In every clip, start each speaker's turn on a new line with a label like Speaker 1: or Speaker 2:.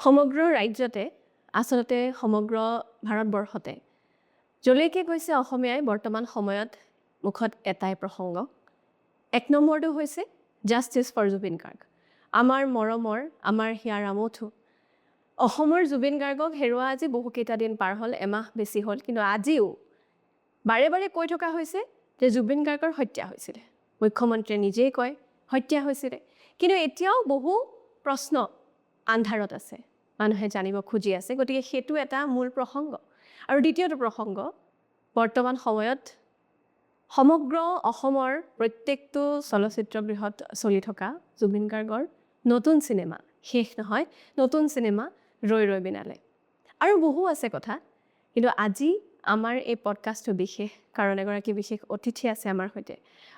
Speaker 1: সমগ্ৰ ৰাজ্যতে আচলতে সমগ্ৰ ভাৰতবৰ্ষতে যলৈকে গৈছে অসমীয়াই বৰ্তমান সময়ত মুখত এটাই প্ৰসংগ। এক নম্বৰটো হৈছে জাষ্টিছ ফৰ জুবিন গাৰ্গ। আমাৰ মৰমৰ, আমাৰ হিয়াৰ আমঠু অসমৰ জুবিন গাৰ্গক হেৰুৱা আজি বহুকেইটা দিন পাৰ হ'ল, এমাহ বেছি হ'ল, কিন্তু আজিও বাৰে বাৰে কৈ থকা হৈছে যে জুবিন গাৰ্গৰ হত্যা হৈছিলে। মুখ্যমন্ত্ৰীয়ে নিজেই কয় হত্যা হৈছিলে, কিন্তু এতিয়াও বহু প্ৰশ্ন আন্ধাৰত আছে, মানুহে জানিব খুজি আছে। গতিকে সেইটো এটা মূল প্ৰসংগ। আৰু দ্বিতীয়টো প্ৰসংগ, বৰ্তমান সময়ত সমগ্ৰ অসমৰ প্ৰত্যেকটো চলচ্চিত্ৰগৃহত চলি থকা জুবিন গাৰ্গৰ নতুন চিনেমা, শেষ নহয়, নতুন চিনেমা ৰৈ ৰৈ বিনালে। আৰু বহু আছে কথা, কিন্তু আজি আমাৰ এই পডকাষ্টটো বিশেষ, কাৰণ এগৰাকী বিশেষ অতিথি আছে আমাৰ সৈতে।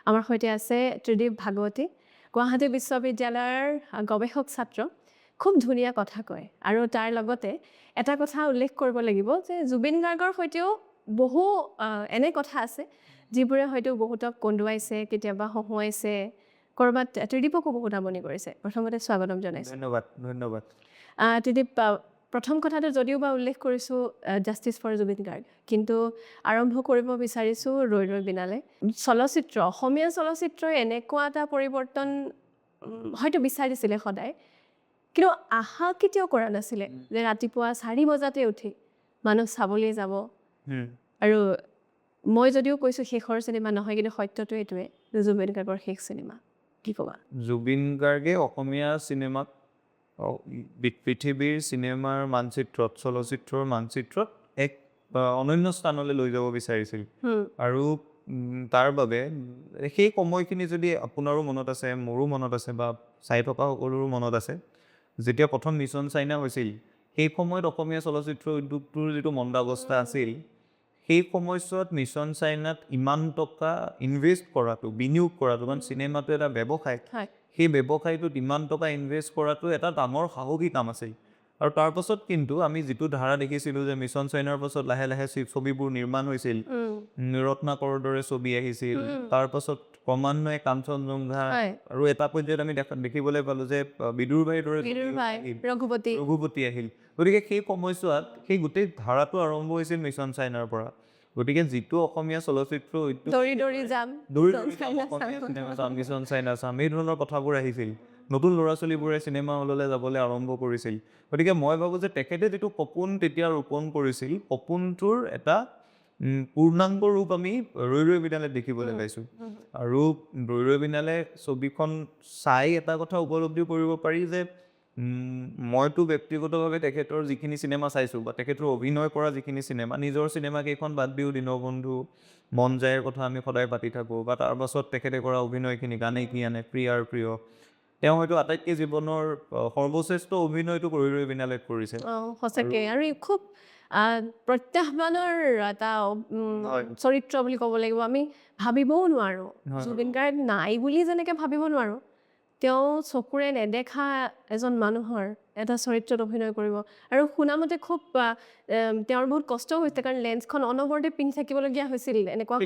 Speaker 1: আমাৰ সৈতে আছে ত্ৰিদীপ ভাগৱতী, গুৱাহাটী বিশ্ববিদ্যালয়ৰ গৱেষক ছাত্ৰ। খুব ধুনীয়া কথা কয়, আৰু তাৰ লগতে এটা কথা উল্লেখ কৰিব লাগিব যে জুবিন গাৰ্গৰ সৈতেও বহু এনে কথা আছে যিবোৰে হয়তো বহুতক কন্দুৱাইছে, কেতিয়াবা হহুৱাইছে, ক'ৰবাত ত্ৰিদীপকো বহুত আমনি কৰিছে। প্ৰথমতে স্বাগতম জনাইছোঁ।
Speaker 2: ধন্যবাদ।
Speaker 1: ত্ৰিদীপ, প্ৰথম কথাটো যদিও বা উল্লেখ কৰিছোঁ জাষ্টিছ ফৰ জুবিন গাৰ্গ, কিন্তু আৰম্ভ কৰিব বিচাৰিছোঁ ৰৈ ৰৈ বিনালে। চলচ্চিত্ৰ, অসমীয়া চলচ্চিত্ৰই এনেকুৱা এটা পৰিৱৰ্তন হয়তো বিচাৰিছিলে সদায়, কিন্তু আশা কেতিয়াও কৰা নাছিলে যে ৰাতিপুৱা 4 বজাতে উঠি মানুহ চাবলৈ যাব। আৰু মই যদিও কৈছোঁ শেষৰ চিনেমা নহয়, কিন্তু সত্যটো এইটোৱে যে জুবিন গাৰ্গৰ শেষ চিনেমা। কি ক'বা?
Speaker 2: জুবিন গাৰ্গে অসমীয়া চিনেমাক পৃথিৱীৰ চিনেমাৰ মানচিত্ৰত, চলচ্চিত্ৰৰ মানচিত্ৰত এক অনন্য স্থানলৈ লৈ যাব বিচাৰিছিল। আৰু তাৰ বাবে সেই সময়খিনি যদি আপোনাৰো মনত আছে, মোৰো মনত আছে, বা চাই থকা সকলোৰো মনত আছে, যেতিয়া প্ৰথম মিছন চাইনা হৈছিল, সেই সময়ত অসমীয়া চলচ্চিত্ৰ উদ্যোগটোৰ যিটো মন্দাৱস্থা আছিল, সেই সময়ছোৱাত মিছন চাইনাত ইমান টকা ইনভেষ্ট কৰাটো, বিনিয়োগ কৰাটো, কাৰণ চিনেমাটো এটা ব্যৱসায়, সেই ব্যৱসায়টোত ইমান টকা ইনভেষ্ট কৰাটো এটা ডাঙৰ সাহসী কাম আছিল। আৰু তাৰ পাছত কিন্তু আমি যিটো ধাৰা দেখিছিলোঁ যে মিছন চাইনাৰ পাছত লাহে লাহে ছবিবোৰ নিৰ্মাণ হৈছিল, ৰত্নাকৰৰ দৰে ছবি আহিছিল, তাৰ পাছত ক্ৰমান্বয়ে কাঞ্চনজংঘা, আৰু এটা পৰ্যায়ত আমি দেখিবলৈ পালোঁ যে বিদুৰ ভাইৰ দৰে ৰঘুপতি আহিল। গতিকে সেই সময়ছোৱাত সেই গোটেই ধাৰাটো আৰম্ভ হৈছিল মিছন চাইনাৰ পৰা। গতিকে যিটো অসমীয়া চলচ্চিত্ৰ মিছন চাইনা চাম, এই ধৰণৰ কথাবোৰ আহিছিল, নতুন ল'ৰা ছোৱালীবোৰে চিনেমা হললৈ যাবলৈ আৰম্ভ কৰিছিল। গতিকে মই ভাবোঁ যে তেখেতে যিটো সপোন তেতিয়া ৰোপণ কৰিছিল, সপোনটোৰ এটা পূৰ্ণাংগ ৰূপ আমি ৰৈ ৰৈ বিনালে দেখিবলৈ পাইছোঁ। আৰু ৰৈ ৰৈ বিনালে ছবিখন চাই এটা কথা উপলব্ধি কৰিব পাৰি যে মইতো ব্যক্তিগতভাৱে তেখেতৰ যিখিনি চিনেমা চাইছোঁ, বা তেখেতৰ অভিনয় কৰা যিখিনি চিনেমা, নিজৰ চিনেমাকেইখন বাদ দিও, দীনবন্ধু, মন যায়ৰ কথা আমি সদায় পাতি থাকোঁ, বা তাৰ পাছত তেখেতে কৰা অভিনয়খিনি, গানে কি আনে, প্ৰিয়াৰ প্ৰিয়, তেওঁ হয়তো আটাইতকৈ জীৱনৰ সৰ্বশ্ৰেষ্ঠ অভিনয়টো ৰৈ ৰৈ বিনালেত কৰিছে।
Speaker 1: সঁচাকৈ, আৰু খুব প্ৰত্যাহ্বানৰ এটা চৰিত্ৰ বুলি ক'ব লাগিব। আমি ভাবিবও নোৱাৰোঁ, জুবিন গাৰ্গ নাই বুলি যেনেকৈ ভাবিব নোৱাৰোঁ, তেওঁ চকুৰে নেদেখা এজন মানুহৰ এটা চৰিত্ৰত অভিনয় কৰিব। আৰু শুনামতে খুব তেওঁৰ বহুত কষ্টও হৈছে, কাৰণ লেন্সখন অনবৰতে পিন্ধি থাকিবলগীয়া হৈছিল। এনেকুৱা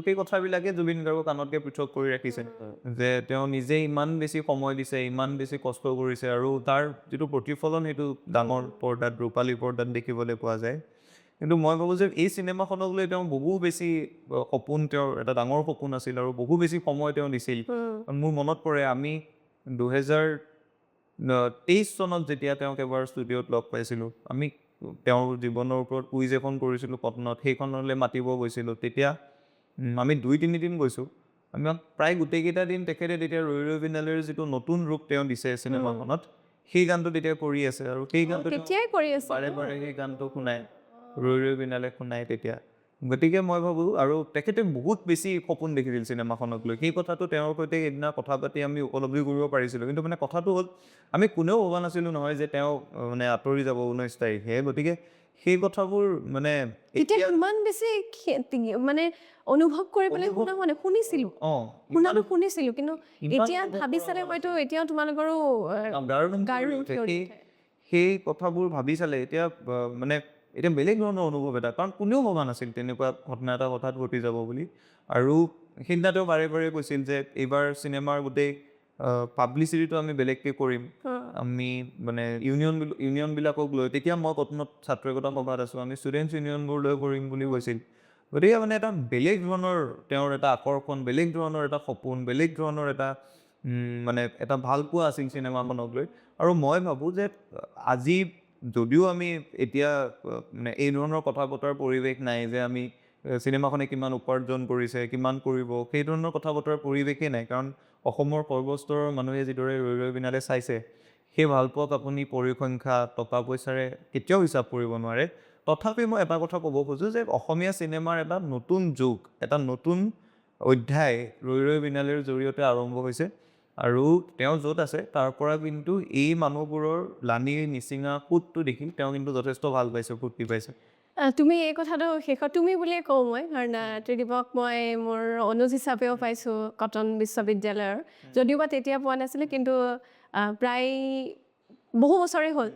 Speaker 2: সেই কথাবিলাকে জুবিন গাৰ্গক আনতকৈ পৃথক কৰি ৰাখিছে, যে তেওঁ নিজে ইমান বেছি সময় দিছে, ইমান বেছি কষ্ট কৰিছে, আৰু তাৰ যিটো প্ৰতিফলন সেইটো ডাঙৰ পৰ্দাত, ৰূপালী পৰ্দাত দেখিবলৈ পোৱা যায়। কিন্তু মই ভাবোঁ যে এই চিনেমাখনক লৈ তেওঁ বহু বেছি সপোন, তেওঁৰ এটা ডাঙৰ সপোন আছিল, আৰু বহু বেছি সময় তেওঁ দিছিল। মোৰ মনত পৰে আমি 2023 চনত যেতিয়া তেওঁক এবাৰ ষ্টুডিঅ'ত লগ পাইছিলোঁ, আমি তেওঁৰ জীৱনৰ ওপৰত কুইজ এখন কৰিছিলোঁ কটনত, সেইখনলৈ মাতিব গৈছিলোঁ। তেতিয়া আমি 2-3 দিন গৈছোঁ, আমাক প্ৰায় গোটেইকেইটা দিন তেখেতে তেতিয়া ৰৈ ৰৈ বিনালেৰ যিটো নতুন ৰূপ তেওঁ দিছে চিনেমাখনত, সেই গানটো তেতিয়া কৰি আছে, আৰু সেই গানটো বাৰে বাৰে সেই গানটো শুনাই, ৰৈ ৰৈ বিনালে শুনাই তেতিয়া। গতিকে মই ভাবোঁ, আৰু তেখেতে বহুত বেছি সপোন দেখিছিল চিনেমাখনক লৈ, সেই কথাটো তেওঁৰ সৈতে সেইদিনা কথা পাতি আমি উপলব্ধি কৰিব পাৰিছিলোঁ। কিন্তু মানে কথাটো হ'ল, আমি কোনেও ভবা নাছিলোঁ নহয় যে তেওঁ মানে আঁতৰি যাব 19 তাৰিখে। গতিকে সেই কথাবোৰ মানে
Speaker 1: এতিয়া ইমান বেছি মানে অনুভৱ কৰিবলৈ শুনিছিলোঁ, কিন্তু এতিয়া ভাবি চালে হয়তো এতিয়াও তোমালোকৰো
Speaker 2: সেই কথাবোৰ ভাবি চালে এতিয়া মানে এতিয়া বেলেগ ধৰণৰ অনুভৱ এটা, কাৰণ কোনেও ভবা নাছিল তেনেকুৱা ঘটনা এটা হঠাৎ ঘটি যাব বুলি। আৰু সেইদিনা তেওঁ বাৰে বাৰে কৈছিল যে এইবাৰ চিনেমাৰ গোটেই পাব্লিচিটিটো আমি বেলেগকৈ কৰিম আমি মানে ইউনিয়নবিলাকক লৈ তেতিয়া মই কটনত ছাত্ৰ একতা সভাত আছোঁ আমি ষ্টুডেণ্টছ ইউনিয়নবোৰ লৈ কৰিম বুলি কৈছিল গতিকে মানে এটা বেলেগ ধৰণৰ তেওঁৰ এটা আকৰ্ষণ বেলেগ ধৰণৰ এটা সপোন বেলেগ ধৰণৰ এটা মানে এটা ভালপোৱা আছিল চিনেমাখনক লৈ আৰু মই ভাবোঁ যে আজি যদিও আমি এতিয়া মানে এই ধৰণৰ কথা বতৰাৰ পৰিৱেশ নাই যে আমি চিনেমাখনে কিমান উপাৰ্জন কৰিছে কিমান কৰিব সেই ধৰণৰ কথা বতৰাৰ পৰিৱেশেই নাই কাৰণ অসমৰ সৰ্বস্তৰৰ মানুহে যিদৰে ৰৈ ৰৈ বিনালে চাইছে সেই ভালপোৱাক আপুনি পৰিসংখ্যা টকা পইচাৰে কেতিয়াও হিচাপ কৰিব নোৱাৰে তথাপি মই এটা কথা ক'ব খোজোঁ যে অসমীয়া চিনেমাৰ এটা নতুন যুগ এটা নতুন অধ্যায় ৰৈ ৰৈ বিনালেৰ জৰিয়তে আৰম্ভ হৈছে আৰু তেওঁ য'ত আছে তাৰ পৰা কিন্তু এই মানুহবোৰৰ লানি নিচিঙা সোঁতটো দেখি তেওঁ কিন্তু যথেষ্ট ভাল পাইছে ফূৰ্তি পাইছে
Speaker 1: তুমি এই কথাটো শেষত তুমি বুলিয়ে কওঁ মই কাৰণ ত্ৰিদীপক মই মোৰ অনুজ হিচাপেও পাইছোঁ কটন বিশ্ববিদ্যালয়ৰ যদিওবা তেতিয়া পোৱা নাছিলোঁ কিন্তু প্ৰায় বহু বছৰেই হ'ল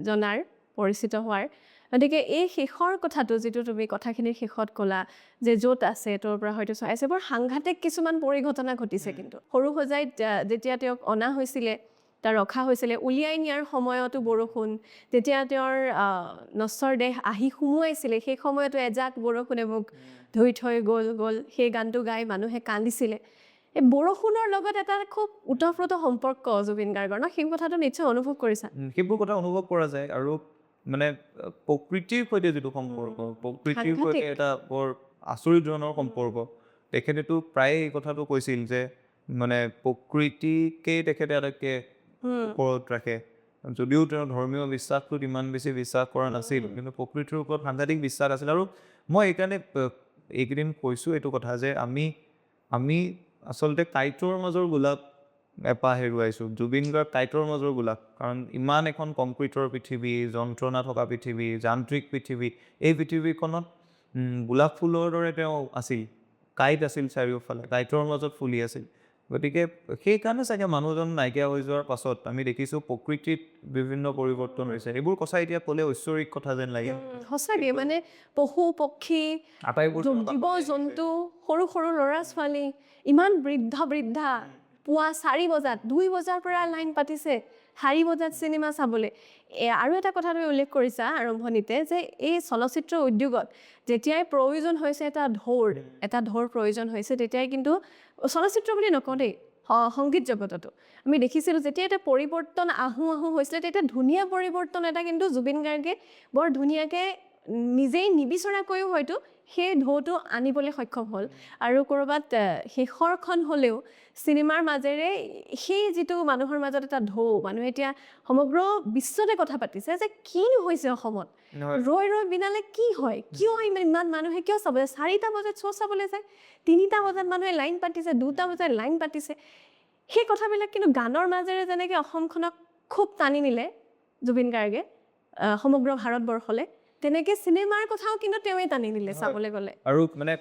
Speaker 1: জনাৰ পৰিচিত হোৱাৰ গতিকে এই শেষৰ কথাটো যিটো তুমি কথাখিনিৰ শেষত ক'লা যে য'ত আছে তোৰ পৰা হয়তো চাইছে বৰ সাংঘাতিক কিছুমান পৰিঘটনা ঘটিছে কিন্তু সৰু সজাইত যেতিয়া তেওঁক অনা হৈছিলে তাৰ ৰখা হৈছিলে উলিয়াই নিয়াৰ সময়তো বৰষুণ যেতিয়া তেওঁৰ নশ্বৰ দেহ আহি সুমুৱাইছিলে সেই সময়তো এজাক বৰষুণে মোক ধুই থৈ গ'ল সেই গানটো গাই মানুহে কান্দিছিলে এই বৰষুণৰ লগত এটা খুব ওতঃপ্ৰোত সম্পৰ্ক জুবিন গাৰ্গৰ ন সেই কথাটো নিশ্চয় অনুভৱ কৰিছা
Speaker 2: সেইবোৰ কথা অনুভৱ কৰা যায় আৰু মানে প্ৰকৃতিৰ সৈতে যিটো সম্পৰ্ক প্ৰকৃতিৰ সৈতে এটা বৰ আচৰিত ধৰণৰ সম্পৰ্ক তেখেতেতো প্ৰায় এই কথাটো কৈছিল যে মানে প্ৰকৃতিকেই তেখেতে আটাইতকৈ ওপৰত ৰাখে যদিও তেওঁৰ ধৰ্মীয় বিশ্বাসটোত ইমান বেছি বিশ্বাস কৰা নাছিল কিন্তু প্ৰকৃতিৰ ওপৰত সাংঘাতিক বিশ্বাস আছিল আৰু মই এইকাৰণে এইকেইদিন কৈছোঁ এইটো কথা যে আমি আচলতে কাইটৰ মাজৰ গোলাপ এপাহ হেৰুৱাইছোঁ জুবিন গাৰ্গ কাইটৰ মাজৰ গোলাপ কাৰণ ইমান এখন কংক্ৰিটৰ পৃথিৱী যন্ত্ৰণা থকা পৃথিৱী যান্ত্ৰিক পৃথিৱী এই পৃথিৱীখনত গোলাপ ফুলৰ দৰে তেওঁ আছিল কাইট আছিল চাৰিওফালে কাইটৰ মাজত ফুলি আছিল গতিকে সেইকাৰণে চাগে মানুহজন নাইকিয়া হৈ যোৱাৰ পাছত আমি দেখিছোঁ প্ৰকৃতিত বিভিন্ন পৰিৱৰ্তন হৈছে এইবোৰ কথা এতিয়া ক'লে ঐশ্বৰিক কথা যেন লাগে
Speaker 1: সঁচাকৈ মানে পশু পক্ষী জীৱ জন্তু সৰু সৰু ল'ৰা ছোৱালী ইমান বৃদ্ধা পুৱা 4 বজাত 2 বজাৰ পৰা লাইন পাতিছে 4 বজাত চিনেমা চাবলৈ আৰু এটা কথা তুমি উল্লেখ কৰিছা আৰম্ভণিতে যে এই চলচ্চিত্ৰ উদ্যোগত যেতিয়াই প্ৰয়োজন হৈছে এটা ঢৌৰ প্ৰয়োজন হৈছে তেতিয়াই কিন্তু চলচ্চিত্ৰ বুলি নকওঁ দেই সংগীত জগততো আমি দেখিছিলোঁ যেতিয়া এটা পৰিৱৰ্তন আহোঁ হৈছিলে তেতিয়া ধুনীয়া পৰিৱৰ্তন এটা কিন্তু জুবিন গাৰ্গে বৰ ধুনীয়াকৈ নিজেই নিবিচৰাকৈও হয়তো সেই ঢৌটো আনিবলৈ সক্ষম হ'ল আৰু ক'ৰবাত শেষৰখন হ'লেও চিনেমাৰ মাজেৰে সেই যিটো মানুহৰ মাজত এটা ঢৌ মানুহে এতিয়া সমগ্ৰ বিশ্বতে কথা পাতিছে যে কিনো হৈছে অসমত ৰৈ বিনালে কি হয় কিয় ইমান মানুহে কিয় চাব 4টা বজাত শ্ব' চাবলৈ যায় 3টা বজাত মানুহে লাইন পাতিছে 2টা বজাত লাইন পাতিছে সেই কথাবিলাক কিন্তু গানৰ মাজেৰে যেনেকৈ অসমখনক খুব টানি নিলে জুবিন গাৰ্গে সমগ্ৰ ভাৰতবৰ্ষলৈ তেনেকৈ চিনেমাৰ কথাও কিন্তু তেওঁৱে টানি নিলে চাবলৈ গ'লে
Speaker 2: আৰু মানে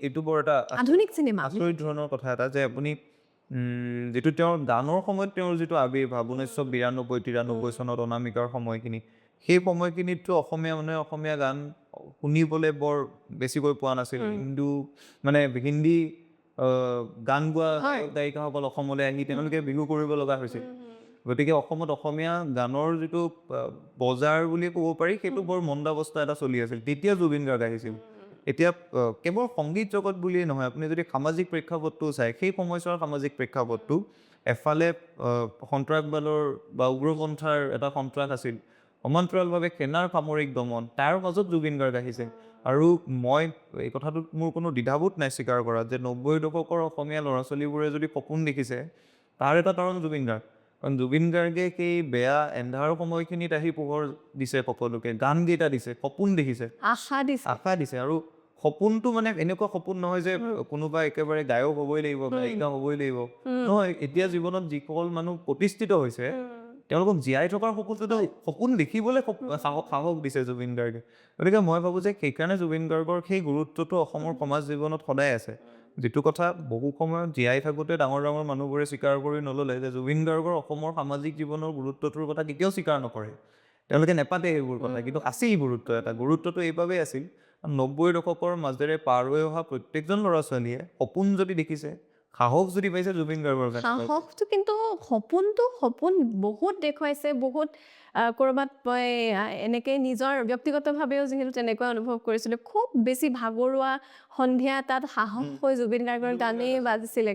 Speaker 2: এইটো বৰ এটা
Speaker 1: আধুনিক চিনেমা
Speaker 2: আচৰিত ধৰণৰ কথা এটা যে আপুনি যিটো তেওঁৰ গানৰ সময়ত তেওঁৰ যিটো আবিৰ্ভাৱ 1992-93 চনত অনামিকাৰ সময়খিনি সেই সময়খিনিততো অসমীয়া মানুহে অসমীয়া গান শুনিবলৈ বৰ বেছিকৈ পোৱা নাছিল হিন্দী গান গোৱা গায়িকাসকল অসমলৈ আহি তেওঁলোকে বিহু কৰিব লগা হৈছিল গতিকে অসমত অসমীয়া গানৰ যিটো বজাৰ বুলি ক'ব পাৰি সেইটো বৰ মন্দাৱস্থা এটা চলি আছিল তেতিয়া জুবিন গাৰ্গ আহিছিল এতিয়া কেৱল সংগীত জগত বুলিয়েই নহয় আপুনি যদি সামাজিক প্ৰেক্ষাপটটো চায় সেই সময়ছোৱাৰ সামাজিক প্ৰেক্ষাপটটো এফালে সন্ত্ৰাসবাদৰ বা উগ্ৰপন্থাৰ এটা সন্ত্ৰাস আছিল সমান্তৰালভাৱে সেনাৰ সামৰিক দমন তাৰ মাজত জুবিন গাৰ্গ আহিছে আৰু মই এই কথাটোত মোৰ কোনো দ্বিধাবোধ নাই স্বীকাৰ কৰাত যে 90 দশকৰ অসমীয়া ল'ৰা ছোৱালীবোৰে যদি সপোন দেখিছে তাৰ এটা কাৰণ জুবিন গাৰ্গ কাৰণ জুবিন গাৰ্গে সেই বেয়া এন্ধাৰ সময়খিনিত আহি পোহৰ দিছে সকলোকে গানকেইটা দিছে সপোন দেখিছে আশা দিছে আৰু সপোনটো মানে এনেকুৱা সপোন নহয় যে কোনোবা একেবাৰে গায়ক হ'বই লাগিব গায়িকা হ'বই লাগিব নহয় এতিয়া জীৱনত যিসকল মানুহ প্ৰতিষ্ঠিত হৈছে তেওঁলোকক জীয়াই থকাৰ সপোন দেখিবলৈ সাহস দিছে জুবিন গাৰ্গে গতিকে মই ভাবোঁ যে সেইকাৰণে জুবিন গাৰ্গৰ সেই গুৰুত্বটো অসমৰ সমাজ জীৱনত সদায় আছে যিটো কথা বহু সময়ত জীয়াই থাকোঁতে ডাঙৰ মানুহবোৰে স্বীকাৰ কৰি নল'লে যে জুবিন গাৰ্গৰ অসমৰ সামাজিক জীৱনৰ গুৰুত্বটোৰ কথা কেতিয়াও স্বীকাৰ নকৰে তেওঁলোকে নেপাতে সেইবোৰ কথা কিন্তু আছিল গুৰুত্বটো এইবাবেই আছিল 90 দশকৰ মাজেৰে পাৰ হৈ অহা প্ৰত্যেকজন ল'ৰা ছোৱালীয়ে সপোন যদি দেখিছে সাহস যদি পাইছে জুবিন গাৰ্গৰ কাৰণে
Speaker 1: সাহসটো কিন্তু সপোন বহুত দেখুৱাইছে বহুত ক'ৰবাত মই এনেকৈ নিজৰ ব্যক্তিগতভাৱেও যিহেতু তেনেকুৱা অনুভৱ কৰিছিলোঁ খুব বেছি ভাগৰুৱা সন্ধিয়া তাত সাহস হৈ জুবিন গাৰ্গৰ গানেই বাজিছিলে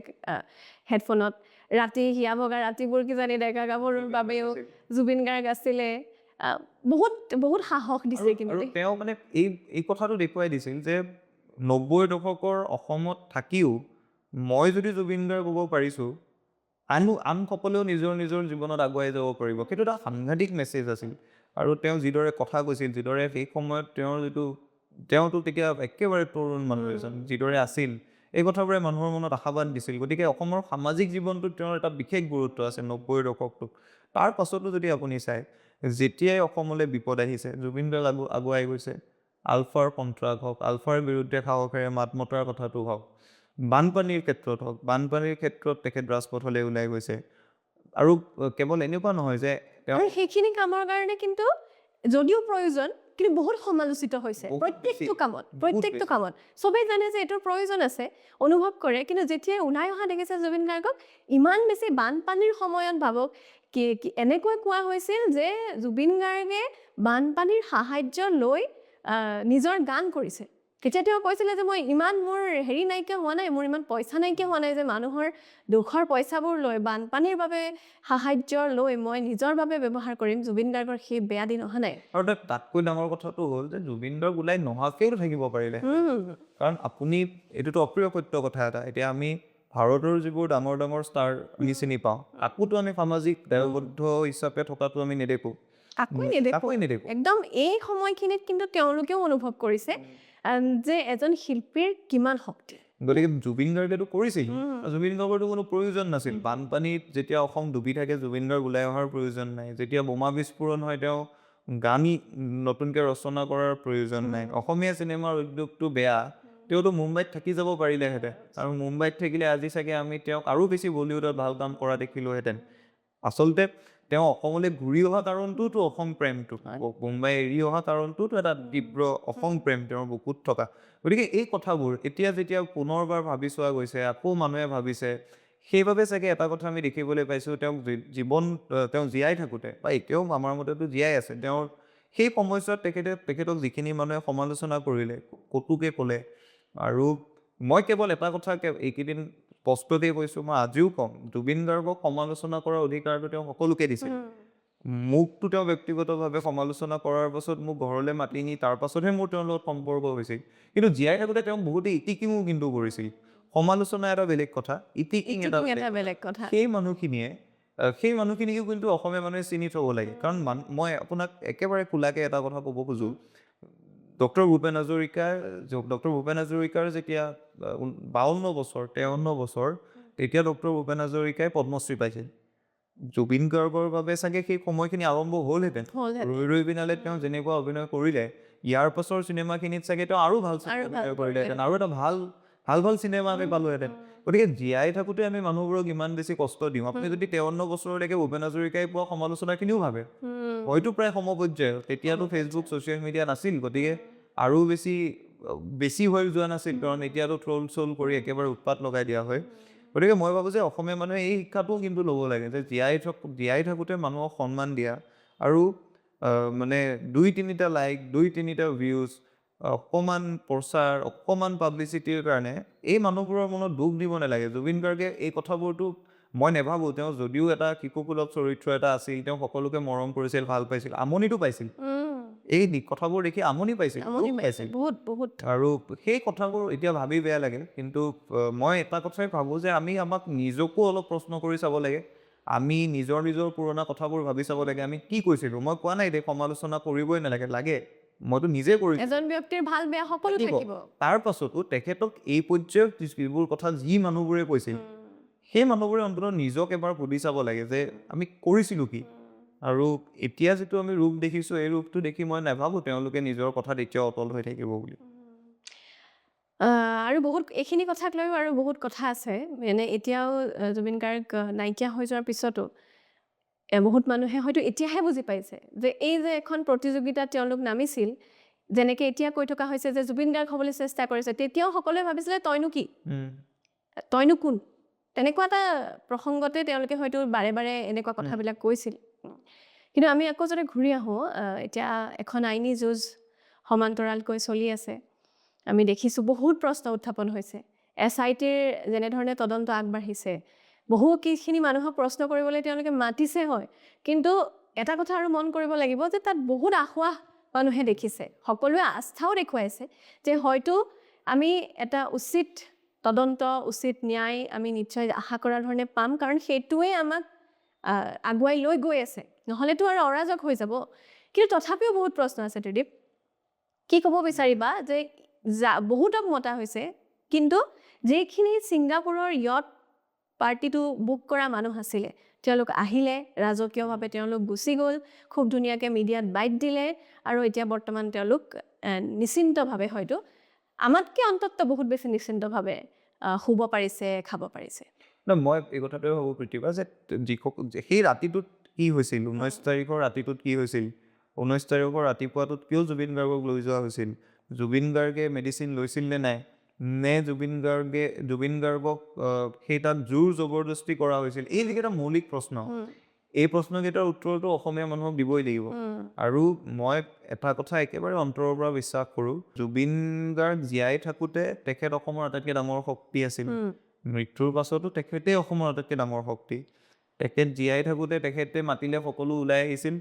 Speaker 1: হেডফোনত ৰাতি হিয়া ভগা ৰাতিবোৰ কিজানি ডেকা গাভৰুৰ বাবেও জুবিন গাৰ্গ আছিলে বহুত বহুত সাহস দিছে কিন্তু
Speaker 2: আৰু তেওঁ মানে এই কথাটো দেখুৱাই দিছিল যে 90ৰ দশকৰ অসমত থাকিও মই যদি জুবিন গাৰ্গ ক'ব পাৰিছোঁ আন সকলেও নিজৰ নিজৰ জীৱনত আগুৱাই যাব পাৰিব সেইটো এটা সাংঘাতিক মেছেজ আছিল আৰু তেওঁ যিদৰে কথা কৈছিল যিদৰে সেই সময়ত তেওঁতো তেতিয়া একেবাৰে তৰুণ মানুহ এজন যিদৰে আছিল এই কথাবোৰে মানুহৰ মনত আশাবাদ দিছিল গতিকে অসমৰ সামাজিক জীৱনটোত তেওঁৰ এটা বিশেষ গুৰুত্ব আছে 90ৰ দশকটোত তাৰ পাছতো যদি আপুনি চায় যেতিয়াই অসমলৈ বিপদ আহিছে জুবিন গাৰ্গ আগুৱাই গৈছে আলফাৰ কণ্ট্ৰাক্ট হওক আলফাৰ বিৰুদ্ধে সাহসেৰে মাত মতাৰ কথাটো হওক বানপানীৰ ক্ষেত্ৰত তেখেত ৰাজপথলৈ ওলাই গৈছে আৰু কেৱল এনেকুৱা নহয় যে
Speaker 1: আৰু সেইখিনি কামৰ কাৰণে কিন্তু যদিও প্ৰয়োজন কিন্তু বহুত সমালোচিত হৈছে প্ৰত্যেকটো কামত চবেই জানে যে এইটোৰ প্ৰয়োজন আছে অনুভৱ কৰে কিন্তু যেতিয়াই ওলাই অহা দেখিছে জুবিন গাৰ্গক ইমান বেছি বানপানীৰ সময়ত ভাবক কি এনেকৈ কোৱা হৈছিল যে জুবিন গাৰ্গে বানপানীৰ সাহায্য লৈ নিজৰ গান কৰিছে তেতিয়া তেওঁ কৈছিলে যে মই ইমান মোৰ হেৰি নাইকিয়া হোৱা নাই মোৰ ইমান পইচা নাইকিয়া হোৱা নাই যে মানুহৰ দুখৰ পইচাবোৰ লৈ বানপানীৰ বাবে সাহায্য লৈ মই নিজৰ বাবে ব্যৱহাৰ কৰিম জুবিন গাৰ্গৰ সেই বেয়া দিন অহা নাই
Speaker 2: আৰু তাতকৈ ডাঙৰ কথাটো হ'ল যে জুবিন গাৰ্গ ওলাই নোহোৱাকৈও থাকিব পাৰিলে কাৰণ আপুনি এইটোতো অপ্ৰিয় সত্য কথা এটা এতিয়া আমি ভাৰতৰ যিবোৰ ডাঙৰ ডাঙৰ ষ্টাৰ আমি চিনি পাওঁ আকোতো আমি সামাজিক দায়বদ্ধ হিচাপে থকাটো আমি নেদেখোঁ
Speaker 1: কাকোৱে নেদেখোঁ একদম এই সময়খিনিত কিন্তু তেওঁলোকেও অনুভৱ কৰিছে যে এজন শিল্পীৰ কিমান শক্তি
Speaker 2: গতিকে জুবিন গাৰ্গেতো কৰিছিল জুবিন গাৰ্গৰতো কোনো প্ৰয়োজন নাছিল বানপানীত যেতিয়া অসম ডুবি থাকে জুবিন গাৰ্গ ওলাই অহাৰ প্ৰয়োজন নাই যেতিয়া বোমা বিস্ফোৰণ হয় তেওঁ গান নতুনকৈ ৰচনা কৰাৰ প্ৰয়োজন নাই অসমীয়া চিনেমাৰ উদ্যোগটো বেয়া তেওঁতো মুম্বাইত থাকি যাব পাৰিলেহেঁতেন আৰু মুম্বাইত থাকিলে আজি চাগে আমি তেওঁক আৰু বেছি বলিউডত ভাল কাম কৰা দেখিলোহেঁতেন আচলতে তেওঁ অসমলৈ ঘূৰি অহা কাৰণটোতো অসম প্ৰেমটো মুম্বাই এৰি অহা কাৰণটোতো এটা তীব্ৰ অসম প্ৰেম তেওঁৰ বুকুত থকা গতিকে এই কথাবোৰ এতিয়া যেতিয়া পুনৰবাৰ ভাবি চোৱা গৈছে আকৌ মানুহে ভাবিছে সেইবাবে চাগে এটা কথা আমি দেখিবলৈ পাইছোঁ তেওঁ জীয়াই থাকোঁতে বা এতিয়াও আমাৰ মতেতো জীয়াই আছে তেওঁৰ সেই সময়ছোৱাত তেখেতক যিখিনি মানুহে সমালোচনা কৰিলে কটুকে ক'লে আৰু মই কেৱল এটা কথা এইকেইদিন স্পষ্টকৈ কৈছোঁ মই আজিও ক'ম জুবিন গাৰ্গক সমালোচনা কৰাৰ অধিকাৰটো তেওঁ সকলোকে দিছে মোকতো তেওঁ ব্যক্তিগতভাৱে সমালোচনা কৰাৰ পাছত মোক ঘৰলৈ মাতি নি তাৰ পাছতহে মোৰ তেওঁৰ লগত সম্পৰ্ক হৈছিল কিন্তু জীয়াই থাকোঁতে তেওঁ বহুতে ইটিকিঙো কিন্তু কৰিছিল সমালোচনা এটা বেলেগ কথা ইটিকিং এটা বেলেগ কথা সেই মানুহখিনিকো কিন্তু অসমীয়া মানুহে চিনি থ'ব লাগে কাৰণ মই আপোনাক একেবাৰে খোলাকৈ এটা কথা ক'ব খোজোঁ ডক্টৰ ভূপেন হাজৰিকাৰ যেতিয়া 52 বছৰ 53 বছৰ তেতিয়া ডক্টৰ ভূপেন হাজৰিকাই পদ্মশ্ৰী পাইছিল জুবিন গাৰ্গৰ বাবে চাগে সেই সময়খিনি আৰম্ভ হ'লহেঁতেন ৰৈ বিনালে তেওঁ যেনেকুৱা অভিনয় কৰিলে ইয়াৰ পাছৰ চিনেমাখিনিত চাগে তেওঁ আৰু ভাল অভিনয় কৰিলেহেঁতেন আৰু এটা ভাল চিনেমা আমি পালোহেঁতেন গতিকে জীয়াই থাকোঁতে আমি মানুহবোৰক ইমান বেছি কষ্ট দিওঁ আপুনি যদি 53 বছৰলৈকে ভূপেন হাজৰিকাই পোৱা সমালোচনাখিনিও ভাবে হয়তো প্ৰায় সমপৰ্যায়ৰ তেতিয়াতো ফেচবুক ছ'চিয়েল মিডিয়া নাছিল গতিকে আৰু বেছি হৈ যোৱা নাছিল কাৰণ এতিয়াতো ট্ৰল কৰি একেবাৰে উৎপাত লগাই দিয়া হয় গতিকে মই ভাবোঁ যে অসমীয়া মানুহে এই শিক্ষাটোও কিন্তু ল'ব লাগে যে জীয়াই থাকোঁতে মানুহক সন্মান দিয়া আৰু মানে 2-3টা লাইক 2-3টা ভিউজ অকণমান প্ৰচাৰ অকণমান পাব্লিচিটিৰ কাৰণে এই মানুহবোৰৰ মনত দুখ দিব নালাগে জুবিন গাৰ্গে এই কথাবোৰতো মই নাভাবোঁ তেওঁ যদিও এটা শিশুসুলভ চৰিত্ৰ এটা আছিল তেওঁ সকলোকে মৰম কৰিছিল ভাল পাইছিল আমনিটো পাইছিল এই কথাবোৰ দেখি আমনি পাইছিল আৰু সেই কথাবোৰ এতিয়া ভাবি বেয়া লাগে কিন্তু মই এটা কথাই ভাবোঁ যে আমাক নিজকো অলপ প্ৰশ্ন কৰি চাব লাগে আমি নিজৰ পুৰণা কথাবোৰ ভাবি চাব লাগে আমি কি কৈছিলোঁ মই কোৱা নাই দে সমালোচনা কৰিবই নালাগে মইতো নিজে কৰিছোঁ
Speaker 1: এজন ব্যক্তিৰ ভাল বেয়া সকলো থাকিব
Speaker 2: তাৰ পাছতো তেখেতক এই পৰ্যায়ত যিবোৰ কথা যি মানুহবোৰে কৈছিল সেই মানুহবোৰে অন্ততঃ নিজক এবাৰ সুধি চাব লাগে যে আমি কৰিছিলোঁ কি আৰু এতিয়া যিটো আমি ৰূপ দেখিছোঁ এই ৰূপটো দেখি মই নাভাবোঁ তেওঁলোকে নিজৰ কথাত এতিয়াও অটল হৈ থাকিব বুলি
Speaker 1: আৰু বহুত এইখিনি কথাক লৈও আৰু বহুত কথা আছে মানে এতিয়াও জুবিন গাৰ্গ নাইকিয়া হৈ যোৱাৰ পিছতো বহুত মানুহে হয়তো এতিয়াহে বুজি পাইছে যে এই যে এখন প্ৰতিযোগিতাত তেওঁলোক নামিছিল যেনেকৈ এতিয়া কৈ থকা হৈছে যে জুবিন গাৰ্গ হ'বলৈ চেষ্টা কৰিছে তেতিয়াও সকলোৱে ভাবিছিলে তইনো কি তইনো কোন তেনেকুৱা এটা প্ৰসংগতে তেওঁলোকে হয়তো বাৰে বাৰে এনেকুৱা কথাবিলাক কৈছিল। কিন্তু আমি আকৌ যদি ঘূৰি আহোঁ, এতিয়া এখন আইনী যুঁজ সমান্তৰালকৈ চলি আছে। আমি দেখিছোঁ বহুত প্ৰশ্ন উত্থাপন হৈছে। SITৰ যেনেধৰণে তদন্ত আগবাঢ়িছে, বহুকেইখিনি মানুহক প্ৰশ্ন কৰিবলৈ তেওঁলোকে মাতিছে হয়, কিন্তু এটা কথা আৰু মন কৰিব লাগিব যে তাত বহুত আশাৱাহ মানুহে দেখিছে, সকলোৱে আস্থাও দেখুৱাইছে যে হয়তো আমি এটা উচিত তদন্ত, উচিত ন্যায় আমি নিশ্চয় আশা কৰাৰ ধৰণে পাম, কাৰণ সেইটোৱে আমাক আগুৱাই লৈ গৈ আছে, নহ'লেতো আৰু অৰাজক হৈ যাব। কিন্তু তথাপিও বহুত প্ৰশ্ন আছে। ত্ৰিদীপ, কি ক'ব বিচাৰিবা যে বহুতক মতা হৈছে, কিন্তু যিখিনি ছিংগাপুৰৰ য়ট পাৰ্টিটো বুক কৰা মানুহ আছিলে, তেওঁলোক আহিলে, ৰাজকীয়ভাৱে তেওঁলোক গুচি গ'ল, খুব ধুনীয়াকৈ মিডিয়াত বাইট দিলে, আৰু এতিয়া বৰ্তমান তেওঁলোক নিশ্চিন্তভাৱে হয়তো আমাতকৈ অন্ততঃ বহুত বেছি নিশ্চিন্তভাৱে শুব পাৰিছে, খাব পাৰিছে।
Speaker 2: মই এই কথাটোৱে ভাবোঁ প্ৰতিভা, যে সেই ৰাতিটোত কি হৈছিল, 19 তাৰিখৰ ৰাতিটোত কি হৈছিল, 19 তাৰিখৰ ৰাতিপুৱাটোত কিয় জুবিন গাৰ্গক লৈ যোৱা হৈছিল, জুবিন গাৰ্গে মেডিচিন লৈছিল নে নাই, নে জুবিন গাৰ্গক সেই তাত জোৰ জবৰদস্তি কৰা হৈছিল, এই যিকেইটা মৌলিক প্ৰশ্ন, এই প্ৰশ্নকেইটাৰ উত্তৰটো অসমীয়া মানুহক দিবই লাগিব। আৰু মই এটা কথা একেবাৰে অন্তৰৰ পৰা বিশ্বাস কৰোঁ, জুবিন গাৰ্গ জীয়াই থাকোঁতে তেখেত অসমৰ আটাইতকৈ ডাঙৰ শক্তি আছিল, মৃত্যুৰ পাছতো তেখেতেই অসমৰ আটাইতকৈ ডাঙৰ শক্তি। তেখেত জীয়াই থাকোঁতে তেখেতে মাতিলে সকলো ওলাই আহিছিল,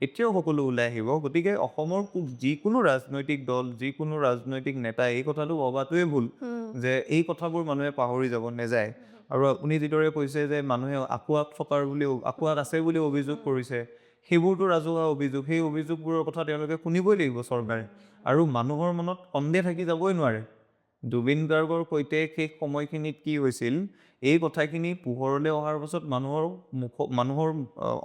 Speaker 2: এতিয়াও সকলো ওলাই আহিব। গতিকে অসমৰ যিকোনো ৰাজনৈতিক দল, যিকোনো ৰাজনৈতিক নেতা এই কথাটো ভবাটোৱে ভুল যে এই কথাবোৰ মানুহে পাহৰি যাব নেযায়। আৰু আপুনি যিদৰে কৈছে যে মানুহে আঁকুৱাত আছে বুলি অভিযোগ কৰিছে, সেইবোৰতো ৰাজহুৱা অভিযোগ, সেই অভিযোগবোৰৰ কথা তেওঁলোকে শুনিবই লাগিব চৰকাৰে। আৰু মানুহৰ মনত সন্দেহ থাকি যাবই নোৱাৰে জুবিন গাৰ্গৰ সৈতে সেই সময়খিনিত কি হৈছিল, এই কথাখিনি পোহৰলৈ অহাৰ পাছত মানুহৰ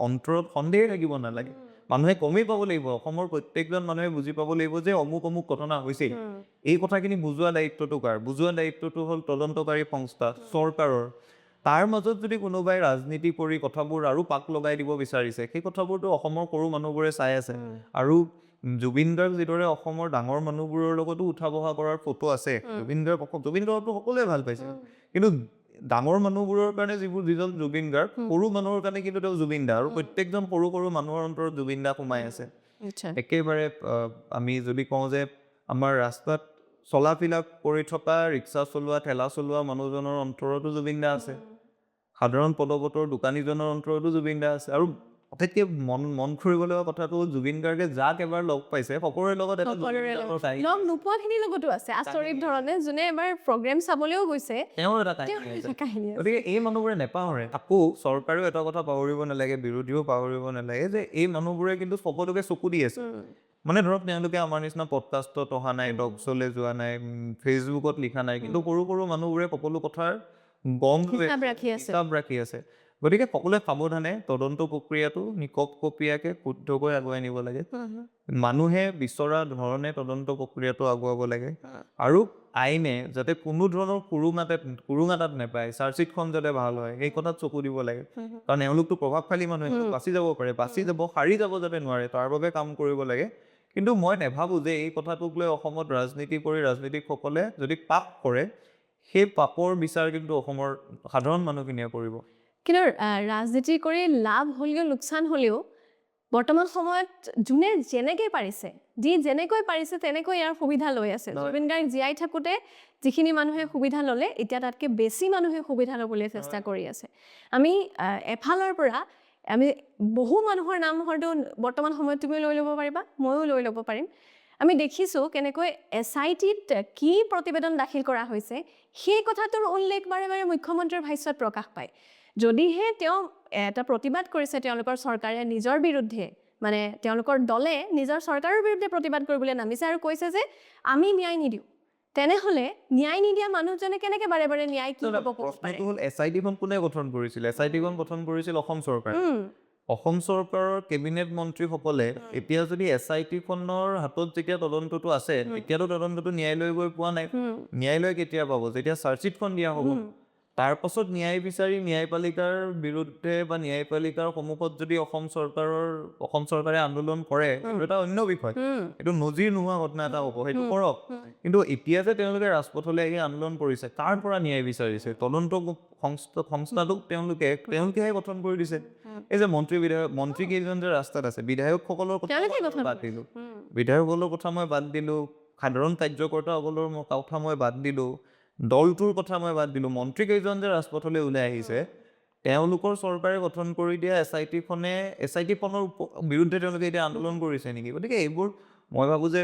Speaker 2: অন্তৰত সন্দেহ থাকিব নালাগে। মানুহে গমেই পাব লাগিব, অসমৰ প্ৰত্যেকজন মানুহে বুজি পাব লাগিব যে অমুক অমুক ঘটনা হৈছিল। এই কথাখিনি বুজোৱা দায়িত্বটো কাৰ? বুজোৱা দায়িত্বটো হ'ল তদন্তকাৰী সংস্থা, চৰকাৰৰ। তাৰ মাজত যদি কোনোবাই ৰাজনীতি কৰি কথাবোৰ আৰু পাক লগাই দিব বিচাৰিছে, সেই কথাবোৰতো অসমৰ সৰু মানুহবোৰে চাই আছে। আৰু জুবিন গাৰ্গ যিদৰে অসমৰ ডাঙৰ মানুহবোৰৰ লগতো উঠা বহা কৰাৰ ফটো আছে, জুবিন গাৰ্গটো সকলোৱে ভাল পাইছে, কিন্তু ডাঙৰ মানুহবোৰৰ কাৰণে যিজন জুবিন গাৰ্গ, সৰু মানুহৰ কাৰণে কিন্তু তেওঁ জুবিন দা, আৰু প্ৰত্যেকজন সৰু সৰু মানুহৰ অন্তৰত জুবিন দা সোমাই আছে। একেবাৰে আমি যদি কওঁ যে আমাৰ ৰাস্তাত চলা ফিলা কৰি থকা, ৰিক্সা চলোৱা, ঠেলা চলোৱা মানুহজনৰ অন্তৰতো জুবিন দা আছে, সাধাৰণ পদবতৰ দোকানীজনৰ অন্তৰতো জুবিন দা আছে। আৰু আটাইতকৈ মন কৰিবলগা কথাটো জুবিন গাৰ্গে যাক এবাৰ লগ পাইছে, সকলোৰে লগত এটা
Speaker 1: লগ নোপোৱাখিনিৰ লগতো আছে আচৰিত ধৰণে, যোনে এবাৰ প্ৰগ্ৰেম চাবলৈও গৈছে
Speaker 2: তেওঁৰ এটা কাহিনী। গতিকে এই মানুহবোৰে নেপাহৰে। আকৌ চৰকাৰেও এটা কথা পাহৰিব নালাগে, বিৰোধীও পাহৰিব নালাগে, যে এই মানুহবোৰে কিন্তু সকলোকে চকু দি আছে। মানে ধৰক তেওঁলোকে আমাৰ নিচিনা পডকাষ্টত অহা নাই, ডগছলৈ যোৱা নাই, ফেচবুকত লিখা নাই, কিন্তু সৰু সৰু মানুহবোৰে সকলো কথাৰ গম হিচাপ ৰাখি আছে। গতিকে সকলোৱে সাৱধানে তদন্ত প্ৰক্ৰিয়াটো নিকপকপীয়াকৈ শুদ্ধকৈ আগুৱাই নিব লাগে, মানুহে বিচৰা ধৰণে তদন্ত প্ৰক্ৰিয়াটো আগুৱাব লাগে, আৰু আইনে যাতে কোনো ধৰণৰ কুৰুঙাটাত নেপায়, চাৰ্জশ্বিটখন যাতে ভাল হয়, সেই কথাত চকু দিব লাগে। কাৰণ এওঁলোকতো প্ৰভাৱশালী মানুহে, বাচি যাব পাৰে, সাৰি যাব যাতে নোৱাৰে, তাৰ বাবে কাম কৰিব লাগে। কিন্তু মই নাভাবোঁ যে এই কথাটোক লৈ অসমত ৰাজনীতি কৰি ৰাজনীতিকসকলে যদি পাপ কৰে, সেই পাপৰ বিচাৰ কিন্তু অসমৰ সাধাৰণ মানুহখিনিয়ে কৰিব।
Speaker 1: কিন্তু ৰাজনীতি কৰি লাভ হ'লেও লোকচান হ'লেও বৰ্তমান সময়ত যোনে যেনেকৈ পাৰিছে, যেনেকৈ পাৰিছে তেনেকৈ ইয়াৰ সুবিধা লৈ আছে। জুবিন গাৰ্গ জীয়াই থাকোঁতে যিখিনি মানুহে সুবিধা ল'লে, এতিয়া তাতকৈ বেছি মানুহে সুবিধা ল'বলৈ চেষ্টা কৰি আছে। আমি এফালৰ পৰা আমি বহু মানুহৰ নাম হয়তো বৰ্তমান সময়ত তুমি লৈ ল'ব পাৰিবা, ময়ো লৈ ল'ব পাৰিম। আমি দেখিছোঁ কেনেকৈ SITত কি প্ৰতিবেদন দাখিল কৰা হৈছে, সেই কথাটোৰ উল্লেখ বাৰে বাৰে মুখ্যমন্ত্ৰীৰ ভাষ্যত প্ৰকাশ পায়। যদিহে তেওঁ এটা প্ৰতিবাদ কৰিছে তেওঁলোকৰ চৰকাৰে নিজৰ বিৰুদ্ধে, মানে তেওঁলোকৰ দলে নিজৰ চৰকাৰৰ বিৰুদ্ধে প্ৰতিবাদ কৰিবলৈ নামিছে আৰু কৈছে যে আমি ন্যায় নিদিওঁ, তেনেহ'লে ন্যায় নিদিয়া মানুহজনে কেনেকৈ বাৰে বাৰে ন্যায় কি হ'ব?
Speaker 2: প্ৰশ্নটো হ'ল SITখন কোনে গঠন কৰিছিল? SITখন গঠন কৰিছিল অসম চৰকাৰে। অসম চৰকাৰৰ কেবিনেট মন্ত্ৰীসকলে এতিয়া যদি SITখনৰ হাতত যেতিয়া তদন্তটো আছে, এতিয়াতো তদন্তটো ন্যায়ালয় গৈ পোৱা নাই। ন্যায়ালয় কেতিয়া পাব? যেতিয়া চাৰ্জশ্বিটখন দিয়া হ'ব। তাৰ পাছত ন্যায়পালিকাৰ বিৰুদ্ধে বা ন্যায়পালিকাৰ সন্মুখত যদি অসম চৰকাৰে আন্দোলন কৰে সেইটো এটা অন্য বিষয়, এইটো নজিৰ নোহোৱা ঘটনা এটা হ'ব, সেইটো কৰক। কিন্তু এতিয়া যে তেওঁলোকে ৰাজপথলৈ আহি আন্দোলন কৰিছে, তাৰ পৰা ন্যায় বিচাৰিছে, তদন্ত সংস্থাটোক তেওঁলোকেহে গঠন কৰি দিছে। এই যে মন্ত্ৰী কেইজন যে ৰাস্তাত আছে, বিধায়কসকলৰ কথা বাদ দিলো, বিধায়কসকলৰ কথা মই বাদ দিলো, সাধাৰণ কাৰ্যকৰ্তাসকলৰ কথা মই বাদ দিলো, দলটোৰ কথা মই বাদ দিলো, মন্ত্ৰী কেইজন যে ৰাজপথলৈ ওলাই আহিছে, তেওঁলোকৰ চৰকাৰে গঠন কৰি দিয়া SIT খনৰ বিৰুদ্ধে তেওঁলোকে এতিয়া আন্দোলন কৰিছে নেকি? গতিকে এইবোৰ মই ভাবো যে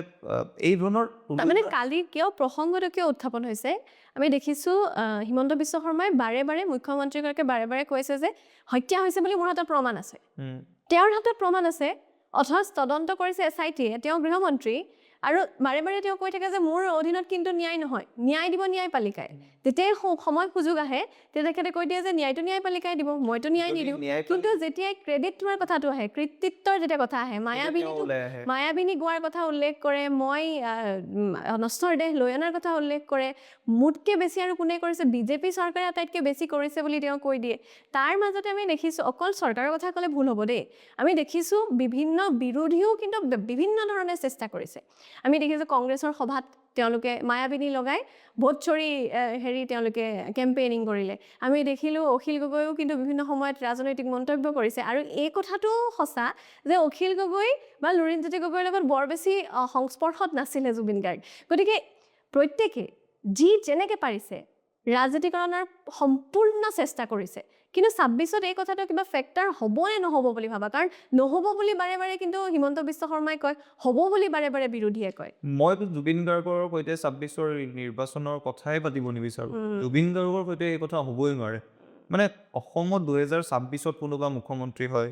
Speaker 2: এই ধৰণৰ
Speaker 1: মানে কালি কিয় প্ৰসংগটো কিয় উত্থাপন হৈছে, আমি দেখিছো হিমন্ত বিশ্ব শৰ্মাই বাৰে মুখ্যমন্ত্ৰীগৰাকীয়ে বাৰে কৈছে যে হত্যা হৈছে বুলি মোৰ হাতত প্ৰমাণ আছে। তেওঁৰ হাতত প্ৰমাণ আছে, অথচ তদন্ত কৰিছে SIT, তেওঁ গৃহমন্ত্ৰী, আৰু বাৰে তেওঁ কৈ থাকে যে মোৰ অধীনত কিন্তু ন্যায় নহয়, ন্যায় দিব ন্যায়পালিকাই। যেতিয়াই সময় সুযোগ আহে তেতিয়া তেখেতে কৈ দিয়ে যে ন্যায়টো ন্যায়পালিকাই দিব, মইতো ন্যায় নিদিওঁ। কিন্তু যেতিয়াই ক্ৰেডিট তোমাৰ কথাটো আহে, কৃতিত্বৰ যেতিয়া কথা আহে, মায়াবিনী গোৱাৰ কথা উল্লেখ কৰে, মই নষ্টৰ দেশ লৈ অনাৰ কথা উল্লেখ কৰে, মোতকৈ বেছি আৰু কোনে কৰিছে, বিজেপি চৰকাৰে আটাইতকৈ বেছি কৰিছে বুলি তেওঁ কৈ দিয়ে। তাৰ মাজতে আমি দেখিছোঁ, অকল চৰকাৰৰ কথা ক'লে ভুল হ'ব দেই, আমি দেখিছোঁ বিভিন্ন বিৰোধীও কিন্তু বিভিন্ন ধৰণে চেষ্টা কৰিছে। আমি দেখিছোঁ কংগ্ৰেছৰ সভাত তেওঁলোকে মায়াবিনী লগাই ভোট চৰি তেওঁলোকে কেম্পেইনিং কৰিলে। আমি দেখিলোঁ অখিল গগৈও কিন্তু বিভিন্ন সময়ত ৰাজনৈতিক মন্তব্য কৰিছে, আৰু এই কথাটো সঁচা যে অখিল গগৈ বা লুৰিণজ্যোতি গগৈৰ লগত বৰ বেছি সংস্পৰ্শত নাছিলে জুবিন গাৰ্গ। গতিকে প্ৰত্যেকে যি যেনেকৈ পাৰিছে ৰাজনীতিকৰণৰ সম্পূৰ্ণ চেষ্টা কৰিছে, কিন্তু 26ত এই কথাটো কিবা ফেক্টৰ হ'ব নে নহ'ব বুলি ভাবা? কাৰণ নহ'ব বুলি বাৰে কিন্তু হিমন্ত বিশ্ব শৰ্মাই কয়, হ'ব বুলি বাৰে বিৰোধীয়ে কয়।
Speaker 2: মইতো জুবিন গাৰ্গৰ সৈতে 26ৰ নিৰ্বাচনৰ কথাই পাতিব নিবিচাৰোঁ। জুবিন গাৰ্গৰ সৈতে এই কথা হ'বই নোৱাৰে। মানে অসমত 2026ত কোনোবা মুখ্যমন্ত্ৰী হয়,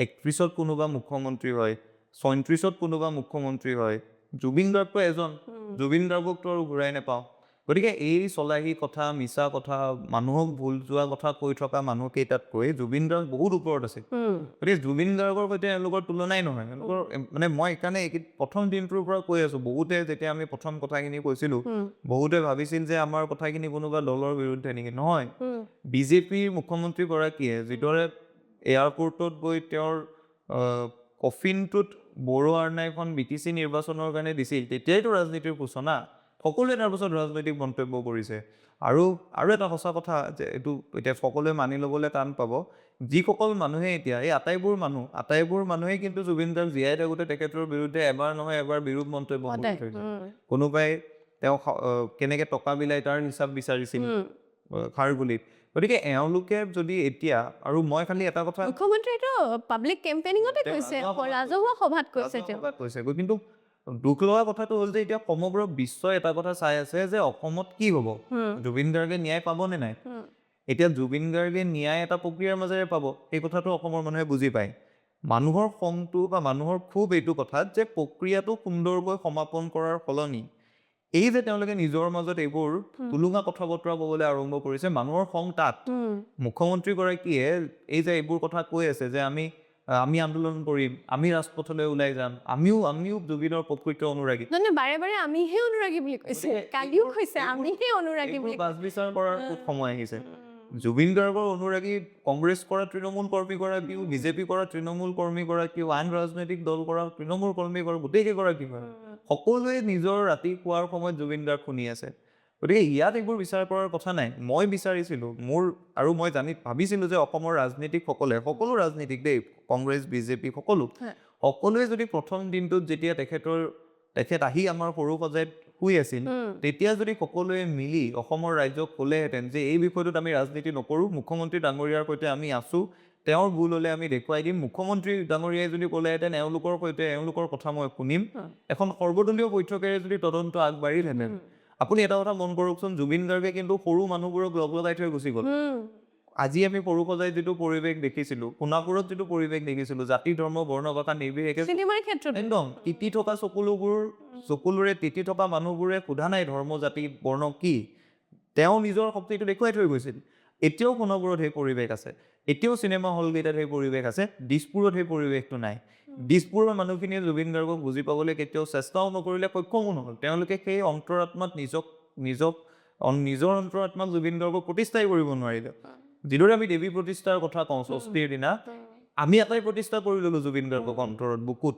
Speaker 2: 31ত কোনোবা মুখ্যমন্ত্ৰী হয়, 34ত কোনোবা মুখ্যমন্ত্ৰী হয়, জুবিন গাৰ্গটো এজন, জুবিন গাৰ্গকতো আৰু ঘূৰাই নাপাওঁ। গতিকে এই চলাহী কথা, মিছা কথা, মানুহক ভুল যোৱা কথা কৈ থকা মানুহকেইটাতকৈ জুবিন গাৰ্গ বহুত ওপৰত আছে। গতিকে জুবিন গাৰ্গৰ সৈতে এওঁলোকৰ তুলনাই নহয়। এওঁলোকৰ মানে মই সেইকাৰণে প্ৰথম দিনটোৰ পৰা কৈ আছোঁ, বহুতে যেতিয়া আমি প্ৰথম কথাখিনি কৈছিলোঁ, বহুতে ভাবিছিল যে আমাৰ কথাখিনি কোনোবা দলৰ বিৰুদ্ধে নেকি। নহয়, বিজেপিৰ মুখ্যমন্ত্ৰীগৰাকীয়ে যিদৰে এয়াৰপৰ্টত গৈ তেওঁৰ কফিনটোত বড়ো আৰ্নাইখন BTC নিৰ্বাচনৰ কাৰণে দিছিল, তেতিয়াইতো ৰাজনীতিৰ সূচনা। সকলোৱে তাৰপাছত ৰাজনৈতিক মন্তব্য কৰিছে। আৰু এটা সঁচা কথা যে এইটো এতিয়া সকলোৱে মানি ল'বলৈ টান পাব, যিসকল মানুহে এতিয়া এই আটাইবোৰ মানুহেই কিন্তু জুবিন গাৰ্গ জীয়াই থাকোঁতে তেখেতৰ বিৰুদ্ধে এবাৰ নহয় এবাৰ বিৰূপ মন্তব্য কৰি থৈছে। কোনোবাই তেওঁ কেনেকৈ টকা বিলাই তাৰ হিচাপ বিচাৰিছিল খাৰগুলিত। গতিকে এওঁলোকে যদি এতিয়া, আৰু মই খালি এটা কথা,
Speaker 1: মুখ্যমন্ত্ৰীটো পাব্লিক কেম্পেইনিঙতে কৈছে, ৰাজহুৱা সভাত কৈছে,
Speaker 2: কিন্তু দুখ লগা কথাটো হ'ল যে এতিয়া সমগ্ৰ বিশ্বই এটা কথা চাই আছে যে অসমত কি হ'ব, জুবিন গাৰ্গে ন্যায় পাব নে নাই। এতিয়া জুবিন গাৰ্গে ন্যায় এটা প্ৰক্ৰিয়াৰ মাজেৰে পাব, এই কথাটো অসমৰ মানুহে বুজি পায়। মানুহৰ খংটো বা মানুহৰ ক্ষোভ এইটো কথাত যে প্ৰক্ৰিয়াটো সুন্দৰকৈ সমাপন কৰাৰ সলনি এই যে তেওঁলোকে নিজৰ মাজত এইবোৰ তুলুঙা কথা বতৰা ক'বলৈ আৰম্ভ কৰিছে, মানুহৰ খং তাত। মুখ্যমন্ত্ৰীগৰাকীয়ে এই যে এইবোৰ কথা কৈ আছে যে আমি আন্দোলন কৰিম, আমি ৰাজপথলৈ ওলাই যাম, আমিও জুবিনৰ প্ৰকৃত অনুৰাগী।
Speaker 1: বাৰে আমিহে অনুৰাগী বুলি কৈছে, কালিও কৈছে আমিহে অনুৰাগী বুলি।
Speaker 2: বাছ বিচাৰ কৰাৰ খুব সময় আহিছে। জুবিন গাৰ্গৰ অনুৰাগী কংগ্ৰেছ কৰা তৃণমূল কৰ্মীগৰাকীও, বিজেপি কৰা তৃণমূল কৰ্মীগৰাকীও, আন ৰাজনৈতিক দল কৰা তৃণমূল কৰ্মীগৰাকী, গোটেইকেইগৰাকী হয়। সকলোৱে নিজৰ ৰাতি শোৱাৰ সময়ত জুবিন গাৰ্গ শুনি আছে। গতিকে ইয়াত এইবোৰ বিচাৰ কৰাৰ কথা নাই। মই বিচাৰিছিলোঁ আৰু মই ভাবিছিলোঁ যে অসমৰ ৰাজনীতিকসকলে, সকলো ৰাজনীতিক দেই, কংগ্ৰেছ বিজেপি সকলোৱে যদি প্ৰথম দিনটোত যেতিয়া তেখেত আহি আমাৰ সৰু সজাইত শুই আছিল, তেতিয়া যদি সকলোৱে মিলি অসমৰ ৰাইজক ক'লেহেঁতেন যে এই বিষয়টোত আমি ৰাজনীতি নকৰোঁ, মুখ্যমন্ত্ৰী ডাঙৰীয়াৰ সৈতে আমি আছোঁ, তেওঁৰ ভুল হ'লে আমি দেখুৱাই দিম, মুখ্যমন্ত্ৰী ডাঙৰীয়াই যদি ক'লেহেঁতেন এওঁলোকৰ সৈতে এওঁলোকৰ কথা মই শুনিম, এখন সৰ্বদলীয় বৈঠকেৰে যদি তদন্ত আগবাঢ়িলহেঁতেন। আপুনি এটা কথা মন কৰকচোন, জুবিন গাৰ্গে কিন্তু সৰু মানুহবোৰক লগাই থৈ গুচি গ'ল। আজি আমি সৰু সজাই যিটো পৰিৱেশ দেখিছিলোঁ, সোণাপুৰত যিটো পৰিৱেশ দেখিছিলোঁ, জাতি ধৰ্ম বৰ্ণ ভাষা নিৰ্বিশেষে একদম তিতি থকা চকুলোৰে তিতি থকা মানুহবোৰে সোধা নাই ধৰ্ম জাতি বৰ্ণ কি, তেওঁ নিজৰ শক্তিটো দেখুৱাই থৈ গৈছিল। এতিয়াও সোণাপুৰত সেই পৰিৱেশ আছে, এতিয়াও চিনেমা হলকেইটাত সেই পৰিৱেশ আছে, দিছপুৰত সেই পৰিৱেশটো নাই। দিছপুৰৰ মানুহখিনিয়ে জুবিন গাৰ্গক বুজি পাবলৈ কেতিয়াও চেষ্টাও নকৰিলে, সক্ষমো নহ'ল। তেওঁলোকে সেই অন্তৰাত্মাত নিজক নিজৰ অন্তৰাত্মাক জুবিন গাৰ্গক প্ৰতিষ্ঠাই কৰিব নোৱাৰিলে যিদৰে আমি দেৱী প্ৰতিষ্ঠাৰ কথা কওঁ ষষ্ঠীৰ দিনা আমি এটাই প্ৰতিষ্ঠা কৰি ল'লোঁ জুবিন গাৰ্গক অন্তৰত বুকুত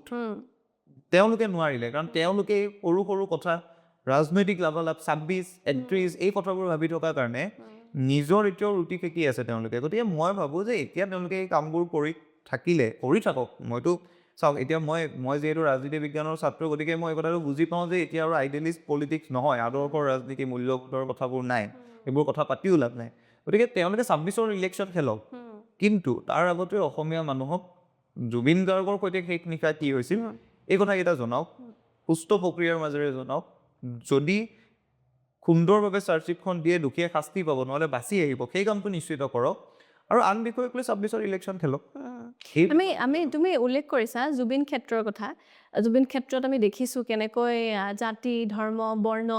Speaker 2: তেওঁলোকে নোৱাৰিলে কাৰণ তেওঁলোকে সৰু সৰু কথা ৰাজনৈতিক লাভালাভ 26, 31 এই কথাবোৰ ভাবি থকাৰ কাৰণে নিজৰ এতিয়াও ৰুটি সেকি আছে তেওঁলোকে গতিকে মই ভাবোঁ যে এতিয়া তেওঁলোকে এই কামবোৰ কৰি থাকক মইতো চাওক এতিয়া মই যিহেতু ৰাজনীতি বিজ্ঞানৰ ছাত্ৰ গতিকে মই এই কথাটো বুজি পাওঁ যে এতিয়া আৰু আইডিয়েলিষ্ট পলিটিক্স নহয় আদৰ্শৰ ৰাজনীতি মূল্যবোধৰ কথাবোৰ নাই এইবোৰ কথা পাতিও লাভ নাই গতিকে তেওঁলোকে 26ৰ ইলেকশ্যন খেলক কিন্তু তাৰ আগতে অসমীয়া মানুহক জুবিন গাৰ্গৰ সৈতে শেষ নিশা কি হৈছিল এই কথাকেইটা জনাওক সুস্থ প্ৰক্ৰিয়াৰ মাজেৰে জনাওক যদি সুন্দৰভাৱে চাৰ্জশ্বিটখন দিয়ে দুখীয়া শাস্তি পাব নহ'লে বাচি আহিব সেই কামটো নিশ্চিত কৰক আৰু আন বিষয়ক লৈ 26ৰ ইলেকশ্যন খেলক
Speaker 1: তুমি উল্লেখ কৰিছা জুবিন ক্ষেত্ৰৰ কথা জুবিন ক্ষেত্ৰত আমি দেখিছোঁ কেনেকৈ জাতি ধৰ্ম বৰ্ণ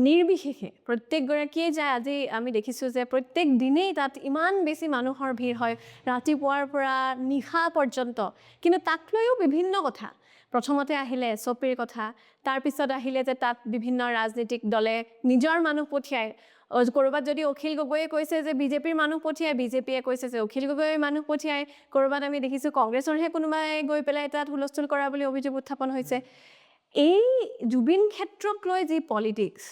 Speaker 1: নিৰ্বিশেষে প্ৰত্যেকগৰাকীয়ে যায় আজি আমি দেখিছোঁ যে প্ৰত্যেক দিনেই তাত ইমান বেছি মানুহৰ ভিৰ হয় ৰাতিপুৱাৰ পৰা নিশা পৰ্যন্ত কিন্তু তাক লৈও বিভিন্ন কথা প্ৰথমতে আহিলে SOPৰ কথা তাৰপিছত আহিলে যে তাত বিভিন্ন ৰাজনীতিক দলে নিজৰ মানুহ পঠিয়ায় ক'ৰবাত যদি অখিল গগৈয়ে কৈছে যে বিজেপিৰ মানুহ পঠিয়ায় বিজেপিয়ে কৈছে যে অখিল গগৈয়ে মানুহ পঠিয়ায় ক'ৰবাত আমি দেখিছোঁ কংগ্ৰেছৰহে কোনোবাই গৈ পেলাই তাত হুলস্থুল কৰা বুলি অভিযোগ উত্থাপন হৈছে এই জুবিন ক্ষেত্ৰক লৈ যি পলিটিক্স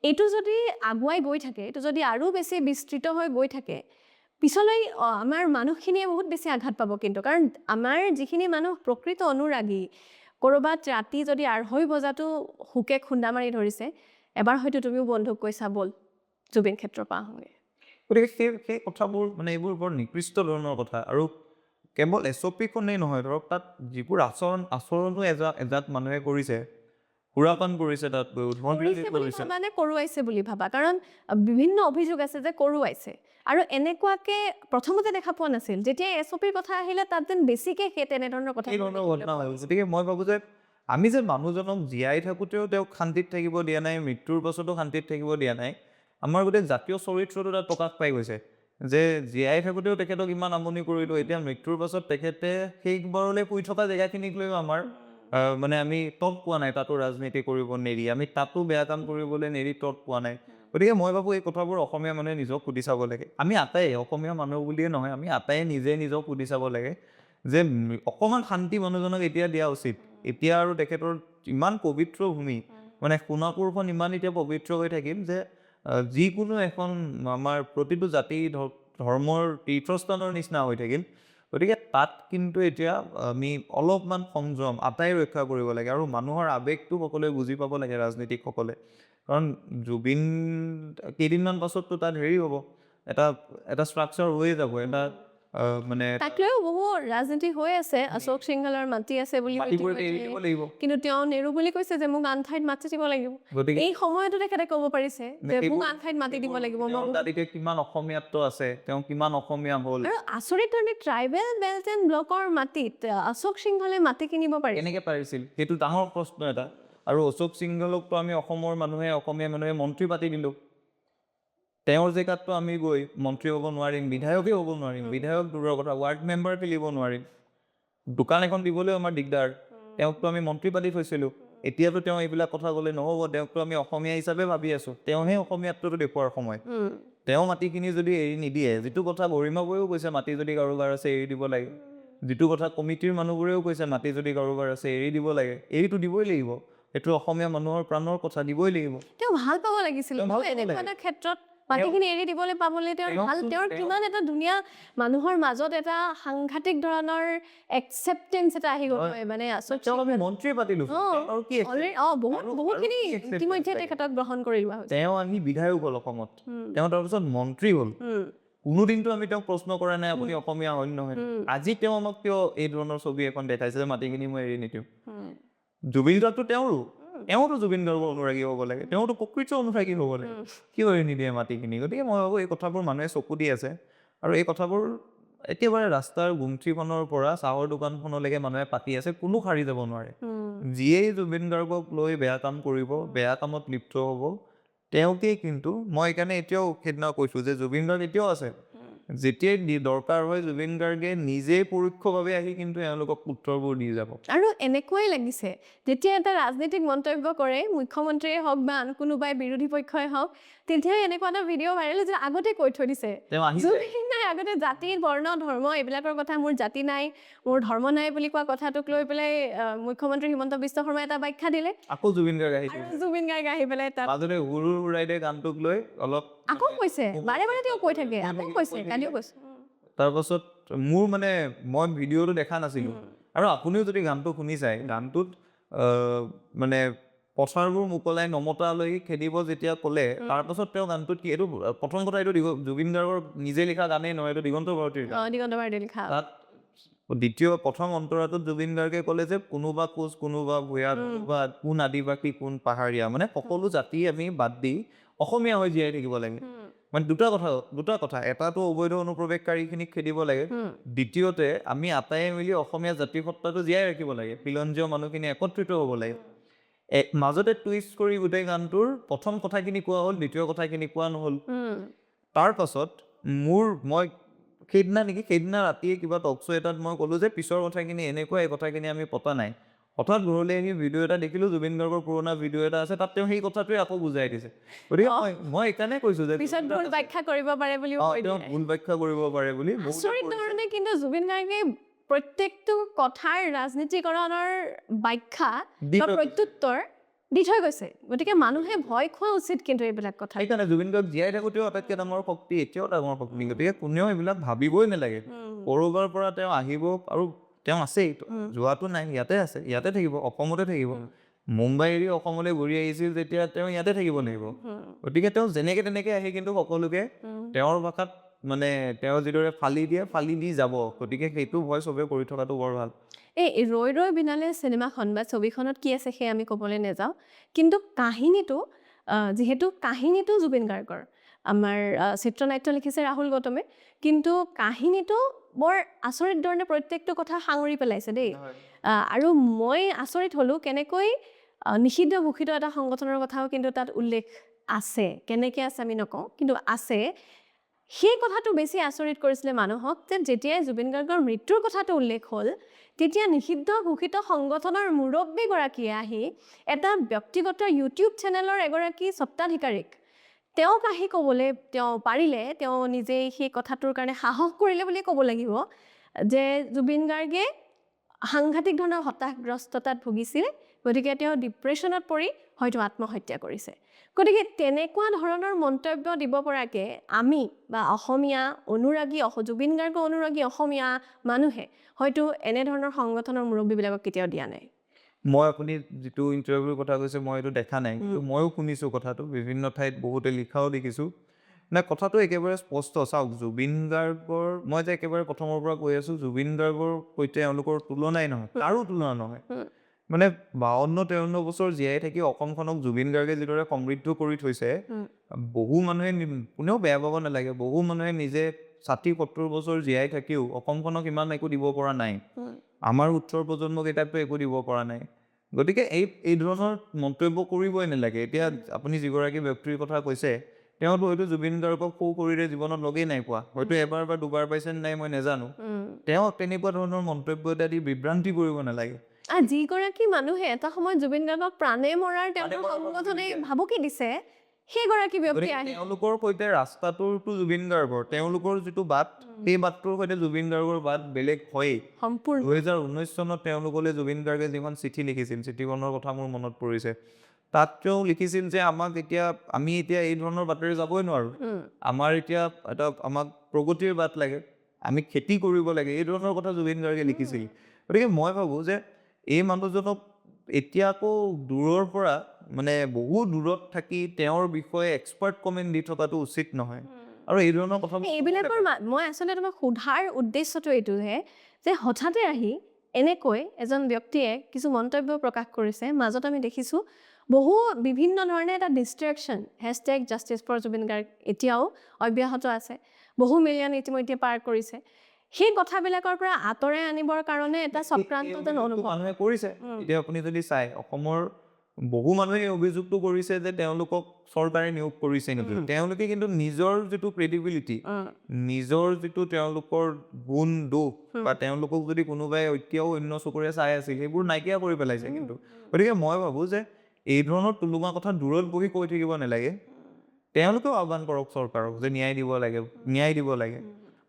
Speaker 1: এইটো যদি আগুৱাই গৈ থাকে এইটো যদি আৰু বেছি বিস্তৃত হৈ গৈ থাকে পিছলৈ আমাৰ মানুহখিনিয়ে বহুত বেছি আঘাত পাব কিন্তু কাৰণ আমাৰ যিখিনি মানুহ প্ৰকৃত অনুৰাগী ক'ৰবাত ৰাতি যদি 2:30 বজাতো হুকে খুন্দা মাৰি ধৰিছে এবাৰ হয়তো তুমিও বন্ধুক কৈছা বল জুবিন ক্ষেত্ৰৰ পৰা আহোঁগৈ
Speaker 2: গতিকে সেই কথাবোৰ মানে এইবোৰ বৰ নিকৃষ্ট ধৰণৰ কথা আৰু কেৱল SOPখনেই নহয় ধৰক তাত যিবোৰ আচৰণো এজাত মানুহে কৰিছে সুৰাপান কৰিছে তাত
Speaker 1: মানে কৰোৱাইছে বুলি ভাবা কাৰণ বিভিন্ন অভিযোগ আছে যে কৰোৱাইছে আৰু এনেকুৱাকে প্ৰথমতে দেখা পোৱা নাছিল যেতিয়া SOPৰ কথা আহিলে তাত যেন বেছিকে সেই তেনেধৰণৰ কথা
Speaker 2: গতিকে মই ভাবোঁ যে আমি যে মানুহজনক জীয়াই থাকোঁতেও তেওঁক শান্তিত থাকিব দিয়া নাই মৃত্যুৰ পাছতো শান্তিত থাকিব দিয়া নাই আমাৰ গোটেই জাতীয় চৰিত্ৰটো তাত প্ৰকাশ পাই গৈছে যে জীয়াই থাকোঁতেও তেখেতক ইমান আমনি কৰিলোঁ এতিয়া মৃত্যুৰ পাছত তেখেতে সেইবাৰলৈ শুই থকা জেগাখিনিক লৈও আমাৰ মানে আমি তত পোৱা নাই তাতো ৰাজনীতি কৰিব নেৰি আমি তাতো বেয়া কাম কৰিবলৈ নেৰি তত পোৱা নাই গতিকে মই ভাবোঁ এই কথাবোৰ অসমীয়া মানুহে নিজক সুধি চাব লাগে আমি আটায়ে অসমীয়া মানুহ বুলিয়ে নহয় আমি আটায়ে নিজক সুধি চাব লাগে যে অকণমান শান্তি মানুহজনক এতিয়া দিয়া উচিত এতিয়া আৰু তেখেতৰ ইমান পবিত্ৰ ভূমি মানে সোণাপুৰখন ইমান এতিয়া পবিত্ৰ হৈ থাকিল যে যিকোনো এখন আমাৰ প্ৰতিটো জাতি ধৰ্মৰ তীৰ্থস্থানৰ নিচিনা হৈ থাকিল গতিকে তাত কিন্তু এতিয়া আমি অলপমান সংযম আটাই ৰক্ষা কৰিব লাগে আৰু মানুহৰ আৱেগটো সকলোৱে বুজি পাব লাগে ৰাজনীতিকসকলে কাৰণ জুবিন কেইদিনমান পাছততো তাত হেৰি হ'ব এটা ষ্ট্ৰাকচাৰ হৈয়ে যাব এটা মানে
Speaker 1: তাক লৈও বহু ৰাজনীতি হৈ আছে অশোক সিংহলৰ মাটি আছে বুলি কিন্তু তেওঁ নেৰু বুলি কৈছে যে মোক আন ঠাইত মাটি দিব লাগিব এই সময়তো তেখেতে ক'ব পাৰিছে যে মোক আন ঠাইত মাটি দিব লাগিব
Speaker 2: কিমান অসমীয়াত্ব আছে তেওঁ কিমান অসমীয়া হ'ল
Speaker 1: আৰু আচৰিত ধৰণে ট্ৰাইবেল বেল্ট এণ্ড ব্লকৰ মাটিত অশোক সিংহলে মাটি কিনিব পাৰিছে
Speaker 2: কেনেকৈ পাৰিছিল সেইটো ডাঙৰ প্ৰশ্ন এটা আৰু অশোক সিংহলকতো আমি অসমীয়া মানুহে মন্ত্ৰী পাতি দিলোঁ তেওঁৰ জেগাততো আমি গৈ মন্ত্ৰী হ'ব নোৱাৰিম বিধায়কেই হ'ব নোৱাৰিম বিধায়ক দূৰৰ কথা ৱাৰ্ড মেম্বাৰ পেলিব নোৱাৰিম দোকান এখন দিবলৈও আমাৰ দিগদাৰ তেওঁকতো আমি মন্ত্ৰী পাতি থৈছিলোঁ এতিয়াতো তেওঁ এইবিলাক কথা ক'লে নহ'ব তেওঁকতো আমি অসমীয়া হিচাপে ভাবি আছোঁ তেওঁহে অসমীয়াত্বটো দেখুৱাৰ সময় তেওঁ মাটিখিনি যদি এৰি নিদিয়ে যিটো কথা গৰিমা বৈও কৈছে মাটি যদি কাৰোবাৰ আছে এৰি দিব লাগে যিটো কথা কমিটিৰ মানুহবোৰেও কৈছে মাটি যদি কাৰোবাৰ আছে এৰি দিব লাগে এৰিটো দিবই লাগিব এইটো অসমীয়া মানুহৰ প্ৰাণৰ কথা দিবই লাগিব
Speaker 1: তেওঁ ভাল পাব লাগিছিল এনেকুৱা এটা ক্ষেত্ৰত মাটিখিনি এৰি দিবলৈ পাবলৈ তেওঁৰ কিমান এটা ধুনীয়া মানুহৰ মাজত এটা সাংঘাতিক ধৰণৰ একচেপ্টেঞ্চ এটা আহি গ'ল মানে
Speaker 2: মন্ত্ৰী পাতিলো
Speaker 1: বহুতখিনি ইতিমধ্যে তেখেতক গ্ৰহণ কৰি লোৱা হৈছে
Speaker 2: তেওঁ আহি বিধায়ক হ'ল অসমত তেওঁ তাৰপিছত মন্ত্ৰী হ'ল কোনোদিনটো আমি তেওঁক প্ৰশ্ন কৰা নাই আপুনি অসমীয়া হয় নহয় আজি তেওঁ আমাক কিয় এই ধৰণৰ ছবি এখন দেখাইছে যে মাটিখিনি মই এৰি নিদিওঁ জুবিন গাৰ্গটো তেওঁতো জুবিন গাৰ্গৰ অনুৰাগী হ'ব লাগে তেওঁতো প্ৰকৃত অনুৰাগী হ'ব লাগে কিয় এৰি নিদিয়ে মাটিখিনি গতিকে মই ভাবোঁ এই কথাবোৰ মানুহে চকু দি আছে আৰু এই কথাবোৰ একেবাৰে ৰাস্তাৰ গুমঠিখনৰ পৰা চাহৰ দোকানখনলৈকে মানুহে পাতি আছে কোনো সাৰি যাব নোৱাৰে যিয়েই জুবিন গাৰ্গক লৈ বেয়া কাম কৰিব বেয়া কামত লিপ্ত হ'ব তেওঁকেই কিন্তু মই সেইকাৰণে এতিয়াও সেইদিনা কৈছোঁ যে জুবিন গাৰ্গ এতিয়াও আছে যেতিয়াই দৰকাৰ হয় জুবিন গাৰ্গে নিজেই পৰোক্ষভাৱে আহি কিন্তু এওঁলোকক উত্তৰবোৰ দি যাব।
Speaker 1: আৰু এনেকুৱাই লাগিছে যেতিয়া এটা ৰাজনীতিক মন্তব্য কৰে মুখ্যমন্ত্ৰীয়ে হওক বা আন কোনোবাই বিৰোধী পক্ষই হওক, তেতিয়াই এনেকুৱা এটা ভিডিঅ' ভাইৰেল যে আগতে কৈ থৈ দিছে
Speaker 2: তেওঁ আহি
Speaker 1: জুবিন নাই আগতে জাতি বৰ্ণ ধৰ্ম এইবিলাকৰ কথা, মোৰ জাতি নাই মোৰ ধৰ্ম নাই বুলি কোৱা কথাটোক লৈ পেলাই মুখ্যমন্ত্ৰী হিমন্ত বিশ্ব শৰ্মাই এটা ব্যাখ্যা দিলে,
Speaker 2: আকৌ জুবিন গাৰ্গ আহি
Speaker 1: আৰু জুবিন গাৰ্গ আহি পেলাই তাত
Speaker 2: মাজতে হুৰুৰ হুৰাই দে গানটোক লৈ অলপ
Speaker 1: আকৌ কৈছে, বাৰে বাৰে তেওঁ কৈ থাকে, আকৌ কৈছে, কালিও কৈছে।
Speaker 2: তাৰপাছত মোৰ মানে মই ভিডিঅ'টো দেখা নাছিলোঁ, আৰু আপুনিও যদি গানটো শুনি চায় গানটোত মানে পথাৰবোৰ মোকলাই নমতালৈ খেদিব যেতিয়া ক'লে, তাৰপাছত তেওঁ গানটোত কি, এইটো প্ৰথম কথা এইটো জুবিন গাৰ্গৰ নিজে লিখা গানেই নহয়, এইটো দিগন্ত ভাৰতীৰ গান।
Speaker 1: দিগন্ত ভাৰতীয়ে লিখা।
Speaker 2: তাত প্ৰথম অন্তৰাটোত জুবিন গাৰ্গে ক'লে যে কোনোবা কোচ কোনোবা ভূঞা কোনোবা কোন আদিবাসী কোন পাহাৰীয়া, মানে সকলো জাতি আমি বাদ দি অসমীয়া হৈ জীয়াই থাকিব লাগে। মানে দুটা কথা এটাতো অবৈধ অনুপ্ৰৱেশকাৰীখিনিক খেদিব লাগে, দ্বিতীয়তে আমি আটায়ে মিলি অসমীয়া জাতিসত্তাটো জীয়াই ৰাখিব লাগে, খিলঞ্জীয় মানুহখিনি একত্ৰিত হ'ব লাগে। মাজতে টুইষ্ট কৰি গোটেই গানটোৰ প্ৰথম কথাখিনি কোৱা হ'ল, দ্বিতীয় কথাখিনি কোৱা নহ'ল। তাৰপাছত মই সেইদিনা ৰাতিয়ে কিবা টক শ্ব' এটাত মই ক'লোঁ যে পিছৰ কথাখিনি এনেকুৱা, এই কথাখিনি আমি পতা নাই। হঠাৎ ঘৰলৈ আহি ভিডিঅ' এটা দেখিলোঁ, জুবিন গাৰ্গৰ পুৰণা ভিডিঅ' এটা আছে, তাত তেওঁ সেই কথাটোৱে আকৌ বুজাই দিছে। গতিকে মই এইকাৰণে কৈছোঁ যে
Speaker 1: পিছত ভুল ব্যাখ্যা কৰিব পাৰে বুলিও কৈ
Speaker 2: তেওঁ
Speaker 1: দিয়ে।
Speaker 2: ভুল ব্যাখ্যা কৰিব পাৰে বুলি।
Speaker 1: আচৰিত ধৰণে কিন্তু জুবিন গাৰ্গে প্ৰত্যেকটো কথাৰ ৰাজনীতিকৰণৰ ব্যাখ্যা বা প্ৰত্যুত্তৰ দি থৈ গৈছে, গতিকে মানুহে ভয় খোৱা উচিত কিন্তু এইবিলাক কথা।
Speaker 2: সেইকাৰণে জুবিন গাৰ্গ জীয়াই থাকোঁতেও আটাইতকৈ ডাঙৰ শক্তি, এতিয়াও ডাঙৰ শক্তি, গতিকে কোনেও এইবিলাক ভাবিবই নালাগে। ক'ৰবাৰ পৰা তেওঁ আহিব, আৰু তেওঁ আছেই, যোৱাটো নাই, ইয়াতে আছে, ইয়াতে থাকিব, অসমতে থাকিব। মুম্বাই এৰি অসমলৈ ঘূৰি আহিছিল যেতিয়া তেওঁ ইয়াতে থাকিব লাগিব। গতিকে তেওঁ যেনেকে তেনেকে আহি কিন্তু সকলোকে তেওঁৰ ভাষাত মানে তেওঁ যিদৰে ফালি দি যাব, গতিকে সেইটো ভয় চবে কৰি থকাটো বৰ ভাল।
Speaker 1: এই ৰৈ ৰৈ বিনালে চিনেমাখন বা ছবিখনত কি আছে সেই আমি ক'বলৈ নাযাওঁ, কিন্তু কাহিনীটো যিহেতু কাহিনীটো জুবিন গাৰ্গৰ, আমাৰ চিত্ৰনাট্য লিখিছে ৰাহুল গৌতমে, কিন্তু কাহিনীটো বৰ আচৰিত ধৰণে প্ৰত্যেকটো কথা সাঙুৰি পেলাইছে দেই। আৰু মই আচৰিত হ'লোঁ কেনেকৈ নিষিদ্ধ ঘোষিত এটা সংগঠনৰ কথাও কিন্তু তাত উল্লেখ আছে, কেনেকৈ আছে আমি নকওঁ, কিন্তু আছে। সেই কথাটো বেছি আচৰিত কৰিছিলে মানুহক, যে যেতিয়াই জুবিন গাৰ্গৰ মৃত্যুৰ কথাটো উল্লেখ হ'ল, তেতিয়া নিষিদ্ধ ঘোষিত সংগঠনৰ মুৰব্বীগৰাকীয়ে আহি এটা ব্যক্তিগত ইউটিউব চেনেলৰ এগৰাকী স্বত্বাধিকাৰীক তেওঁক আহি ক'বলৈ তেওঁ পাৰিলে, তেওঁ নিজেই সেই কথাটোৰ কাৰণে সাহস কৰিলে বুলি ক'ব লাগিব, যে জুবিন গাৰ্গে সাংঘাতিক ধৰণৰ হতাশগ্ৰস্ততাত ভুগিছিল, গতিকে তেওঁ ডিপ্ৰেশ্যনত পৰি হয়তো আত্মহত্যা কৰিছে। গতিকে তেনেকুৱা ধৰণৰ মন্তব্য দিব পৰাকৈ আমি বা অসমীয়া অনুৰাগী, জুবিন গাৰ্গ অনুৰাগী অসমীয়া মানুহে হয়তো এনেধৰণৰ সংগঠনৰ মুৰব্বীবিলাকক কেতিয়াও দিয়া নাই।
Speaker 2: মই আপুনি যিটো ইণ্টাৰভিউৰ কথা কৈছে মই এইটো দেখা নাই, কিন্তু ময়ো শুনিছোঁ কথাটো, বিভিন্ন ঠাইত বহুতে লিখাও দেখিছোঁ। নাই, কথাটো একেবাৰে স্পষ্ট। চাওক, জুবিন গাৰ্গৰ, মই যে একেবাৰে প্ৰথমৰ পৰা কৈ আছোঁ, জুবিন গাৰ্গৰ সৈতে এওঁলোকৰ তুলনাই নহয়, কাৰো তুলনা নহয়। মানে 52-53 বছৰ জীয়াই থাকি অসমখনক জুবিন গাৰ্গে যিদৰে সমৃদ্ধ কৰি থৈছে, বহু মানুহে, কোনেও বেয়া পাব নালাগে, বহু মানুহে নিজে 60-70 বছৰ জীয়াই থাকিও অসমখনক ইমান একো দিব পৰা নাই। আমাৰ উত্তৰ প্ৰজন্মকেইটাকতো একো দিব পৰা নাই। গতিকে এই ধৰণৰ মন্তব্য কৰিবই নালাগে। এতিয়া আপুনি যিগৰাকী ব্যক্তিৰ কথা কৈছে, তেওঁতো হয়তো জুবিন গাৰ্গক সৌ শৰীৰে জীৱনত লগেই নাই পোৱা, হয়তো এবাৰ বা দুবাৰ পাইছে নাই মই নাজানো। তেওঁ তেনেকুৱা ধৰণৰ মন্তব্য এটা দি বিভ্ৰান্তি কৰিব নালাগে।
Speaker 1: যিগৰাকী মানুহে এটা সময়ত জুবিন গাৰ্গক প্ৰাণে মৰাৰ তেওঁলোকৰ সংগঠনে ভাবুকি দিছে, সেইগৰাকী ব্যক্তি আহি
Speaker 2: তেওঁলোকৰ সৈতে ৰাস্তাটোৰতো জুবিন গাৰ্গৰ, তেওঁলোকৰ যিটো বাট, সেই বাটটোৰ সৈতে জুবিন গাৰ্গৰ বাট বেলেগ হয়েই।
Speaker 1: সম্পূৰ্ণ
Speaker 2: 2019 চনত তেওঁলোকলৈ জুবিন গাৰ্গে যিখন চিঠি লিখিছিল, চিঠিখনৰ কথা মোৰ মনত পৰিছে, তাত তেওঁ লিখিছিল যে আমি এতিয়া এই ধৰণৰ বাটেৰে যাবই নোৱাৰোঁ, আমাৰ এতিয়া আমাক প্ৰগতিৰ বাট লাগে, আমি খেতি কৰিব লাগে, এই ধৰণৰ কথা জুবিন গাৰ্গে লিখিছিল। গতিকে মই ভাবোঁ যে এই মানুহজনক এতিয়া আকৌ দূৰৰ পৰা, মানে বহু দূৰত থাকি তেওঁৰ বিষয়ে এক্সপাৰ্ট কমেণ্ট দি থকাটো উচিত নহয়। আৰু এই ধৰণৰ কথা
Speaker 1: এইবিলাকৰ মই আচলতে তোমাক সোধাৰ উদ্দেশ্যটো এইটোহে, যে হঠাতে আহি এনেকৈ এজন ব্যক্তিয়ে কিছু মন্তব্য প্ৰকাশ কৰিছে, মাজত আমি দেখিছোঁ বিভিন্ন ধৰণে এটা ডিষ্ট্ৰেকশ্যন, #JusticeForJubin Garg এতিয়াও অব্যাহত আছে, বহু মিলিয়ন ইতিমধ্যে পাৰ কৰিছে। সেই কথাবিলাকৰ পৰা আঁতৰাই আনিবৰ কাৰণে এটা চক্ৰান্ত যেন অনুভৱ
Speaker 2: মানুহে কৰিছে। এতিয়া আপুনি যদি চাই, অসমৰ বহু মানুহে এই অভিযোগটো কৰিছে যে তেওঁলোকক চৰকাৰে নিয়োগ কৰিছে নেকি তেওঁলোকে কিন্তু নিজৰ যিটো ক্ৰেডিবিলিটি নিজৰ যিটো তেওঁলোকৰ গুণ দোষ বা তেওঁলোকক যদি কোনোবাই এতিয়াও অন্য চকুৰে চাই আছিল সেইবোৰ নাইকিয়া কৰি পেলাইছে কিন্তু গতিকে মই ভাবোঁ যে এই ধৰণৰ তুলুমা কথা দূৰত বহি কৈ থাকিব নালাগে তেওঁলোকেও আহ্বান কৰক চৰকাৰক যে ন্যায় দিব লাগে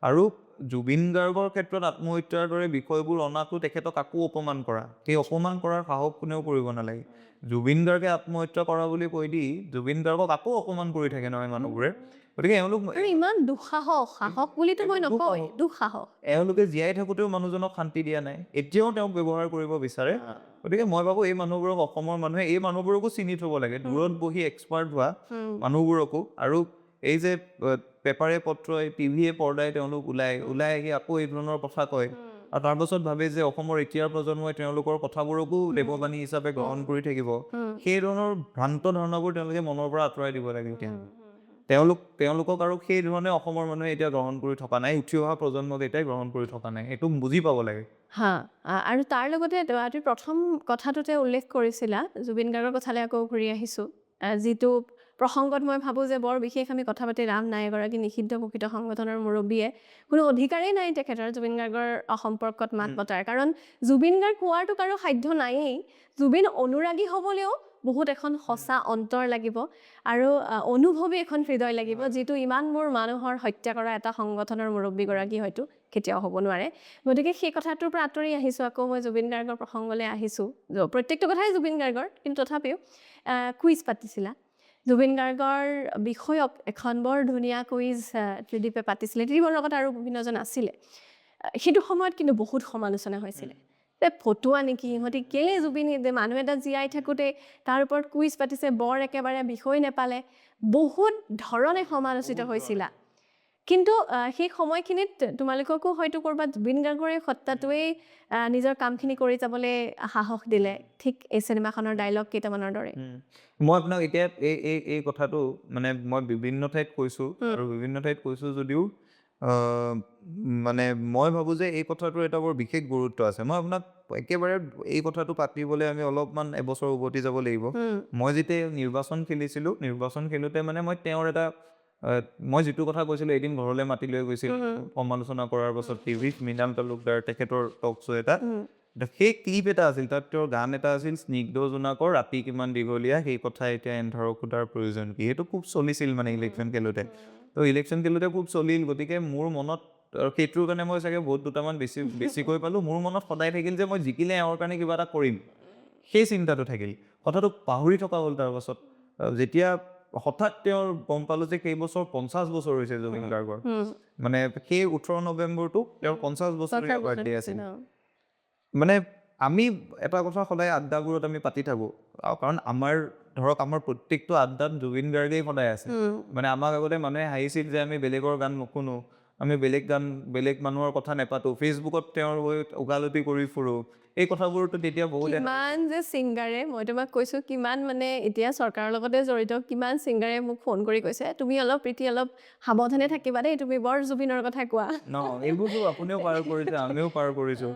Speaker 2: আৰু জুবিন গাৰ্গৰ ক্ষেত্ৰত আত্মহত্যাৰ দৰে বিষয়বোৰ অনাটো তেখেতক আকৌ অপমান কৰা সেই অপমান কৰাৰ সাহস কোনেও কৰিব নালাগে জুবিন গাৰ্গে আত্মহত্যা কৰা বুলি কৈ দি জুবিন গাৰ্গক আকৌ অপমান কৰি থাকে নহয় মানুহবোৰে গতিকে
Speaker 1: ইমান সাহস বুলিতো মই নকওঁ দুঃসাহস
Speaker 2: এওঁলোকে জীয়াই থাকোঁতেও মানুহজনক শান্তি দিয়া নাই এতিয়াও তেওঁক ব্যৱহাৰ কৰিব বিচাৰে গতিকে মই ভাবোঁ এই মানুহবোৰক অসমৰ মানুহে এই মানুহবোৰকো চিনি থ'ব লাগে দূৰত বহি এক্সপাৰ্ট হোৱা মানুহবোৰকো আৰু এই যে পেপাৰে পত্ৰই টিভিয়ে পৰ্দাই তেওঁলোক ওলাই আহি আকৌ এই ধৰণৰ কথা কয় আৰু তাৰপাছত ভাবে যে অসমৰ এতিয়াৰ প্ৰজন্মই তেওঁলোকৰ কথাবোৰকো দেৱবাণী হিচাপে গ্ৰহণ কৰি থাকিব সেই ধৰণৰ ভ্ৰান্ত ধাৰণাবোৰ তেওঁলোকে মনৰ পৰা আঁতৰাই দিব লাগে এতিয়া তেওঁলোকক আৰু সেই ধৰণে অসমৰ মানুহে এতিয়া গ্ৰহণ কৰি থকা নাই উঠি অহা প্ৰজন্মক এতিয়াই গ্ৰহণ কৰি থকা নাই সেইটো বুজি পাব লাগে
Speaker 1: আৰু তাৰ লগতে তুমি প্ৰথম কথাটোতে উল্লেখ কৰিছিলা জুবিন গাৰ্গৰ কথালৈ আকৌ ঘূৰি আহিছোঁ যিটো প্ৰসংগত মই ভাবোঁ যে বৰ বিশেষ আমি কথা পাতি ৰাম নাই এগৰাকী নিষিদ্ধ ঘোষিত সংগঠনৰ মুৰব্বীয়ে কোনো অধিকাৰেই নাই তেখেতৰ জুবিন গাৰ্গৰ সম্পৰ্কত মাত মতাৰ কাৰণ জুবিন গাৰ্গ হোৱাটো কাৰো সাধ্য নায়েই জুবিন অনুৰাগী হ'বলৈও বহুত এখন সঁচা অন্তৰ লাগিব আৰু অনুভৱী এখন হৃদয় লাগিব যিটো ইমানবোৰ মানুহৰ হত্যা কৰা এটা সংগঠনৰ মুৰব্বীগৰাকী হয়তো কেতিয়াও হ'ব নোৱাৰে গতিকে সেই কথাটোৰ পৰা আঁতৰি আহিছোঁ আকৌ মই জুবিন গাৰ্গৰ প্ৰসংগলৈ আহিছোঁ প্ৰত্যেকটো কথাই জুবিন গাৰ্গৰ কিন্তু তথাপিও কুইজ পাতিছিলা জুবিন গাৰ্গৰ বিষয়ক এখন বৰ ধুনীয়া কুইজ ত্ৰিদীপে পাতিছিলে ত্ৰিদীপৰ লগত আৰু বিভিন্নজন আছিলে সেইটো সময়ত কিন্তু বহুত সমালোচনা হৈছিলে যে ফটোৱা নেকি সিহঁতি কেলে জুবিন মানুহ এটা জীয়াই থাকোঁতে তাৰ ওপৰত কুইজ পাতিছে বৰ একেবাৰে বিষয় নেপালে বহুত ধৰণে সমালোচিত হৈছিলা কিন্তু সেই সময়খিনিত তোমালোককো হয়তো ক'ৰবাত জুবিন গাৰ্গৰ এই সত্তাটোৱেই নিজৰ কামখিনি কৰি যাবলৈ সাহস দিলে ঠিক এই চিনেমাখনৰ ডাইলগ কেইটামানৰ দৰে
Speaker 2: মই আপোনাক এতিয়া এই কথাটো মানে মই বিভিন্ন ঠাইত কৈছোঁ আৰু বিভিন্ন ঠাইত কৈছোঁ যদিও মানে মই ভাবোঁ যে এই কথাটোৰ এটা বৰ বিশেষ গুৰুত্ব আছে মই আপোনাক একেবাৰে এই কথাটো পাতিবলৈ আমি অলপমান এবছৰ উভতি যাব লাগিব মই যেতিয়া নিৰ্বাচন খেলোঁতে মানে মই তেওঁৰ এটা মই যিটো কথা কৈছিলোঁ এদিন ঘৰলৈ মাতি লৈ গৈছিল সমালোচনা কৰাৰ পাছত টিভিত মৃণাল তালুকদাৰ তেখেতৰ টক শ্ব' এটা সেই ক্লিপ এটা আছিল তাত তেওঁৰ গান এটা আছিল স্নিগ্ধ জোনাকৰ ৰাতি কিমান দীঘলীয়া সেই কথা এতিয়া এন্ধাৰক সোধাৰ প্ৰয়োজন কি সেইটো খুব চলিছিল মানে ইলেকশ্যন খেলোঁতে তো ইলেকশ্যন খেলোঁতে খুব চলিল গতিকে মোৰ মনত আৰু সেইটোৰ কাৰণে মই চাগে ভোট দুটামান বেছিকৈ পালোঁ মোৰ মনত সদায় থাকিল যে মই জিকিলে এওঁৰ কাৰণে কিবা এটা কৰিম সেই চিন্তাটো থাকিল কথাটো পাহৰি থকা হ'ল তাৰপাছত যেতিয়া হঠাৎ তেওঁৰ গম পালোঁ যে কেইবছৰ 50 বছৰ হৈছে জুবিন গাৰ্গৰ মানে সেই 18 নৱেম্বৰটো তেওঁৰ 50 বছৰীয়া বাৰ্থডে আছিল মানে আমি এটা কথা সদায় আড্ডাবোৰত আমি পাতি থাকোঁ কাৰণ আমাৰ প্ৰত্যেকটো আড্ডাত জুবিন গাৰ্গেই সদায় আছে মানে আমাক আগতে মানুহে হাঁহিছিল যে আমি বেলেগৰ গান নুশুনো আমি বেলেগ মানুহৰ কথা নেপাতো ফেচবুকত তেওঁৰ হৈ ওকালতি কৰি ফুৰোঁ এই কথাবোৰতো তেতিয়া বহুত
Speaker 1: কিমান যে ছিংগাৰে মই তোমাক কৈছোঁ কিমান মানে এতিয়া চৰকাৰৰ লগতে জড়িত কিমান ছিংগাৰে মোক ফোন কৰি কৈছে তুমি অলপ সাৱধানে থাকিবা দেই তুমি বৰ জুবিনৰ কথা কোৱা
Speaker 2: এইবোৰতো আপুনিও পাৰ কৰিছে আমিও পাৰ কৰিছোঁ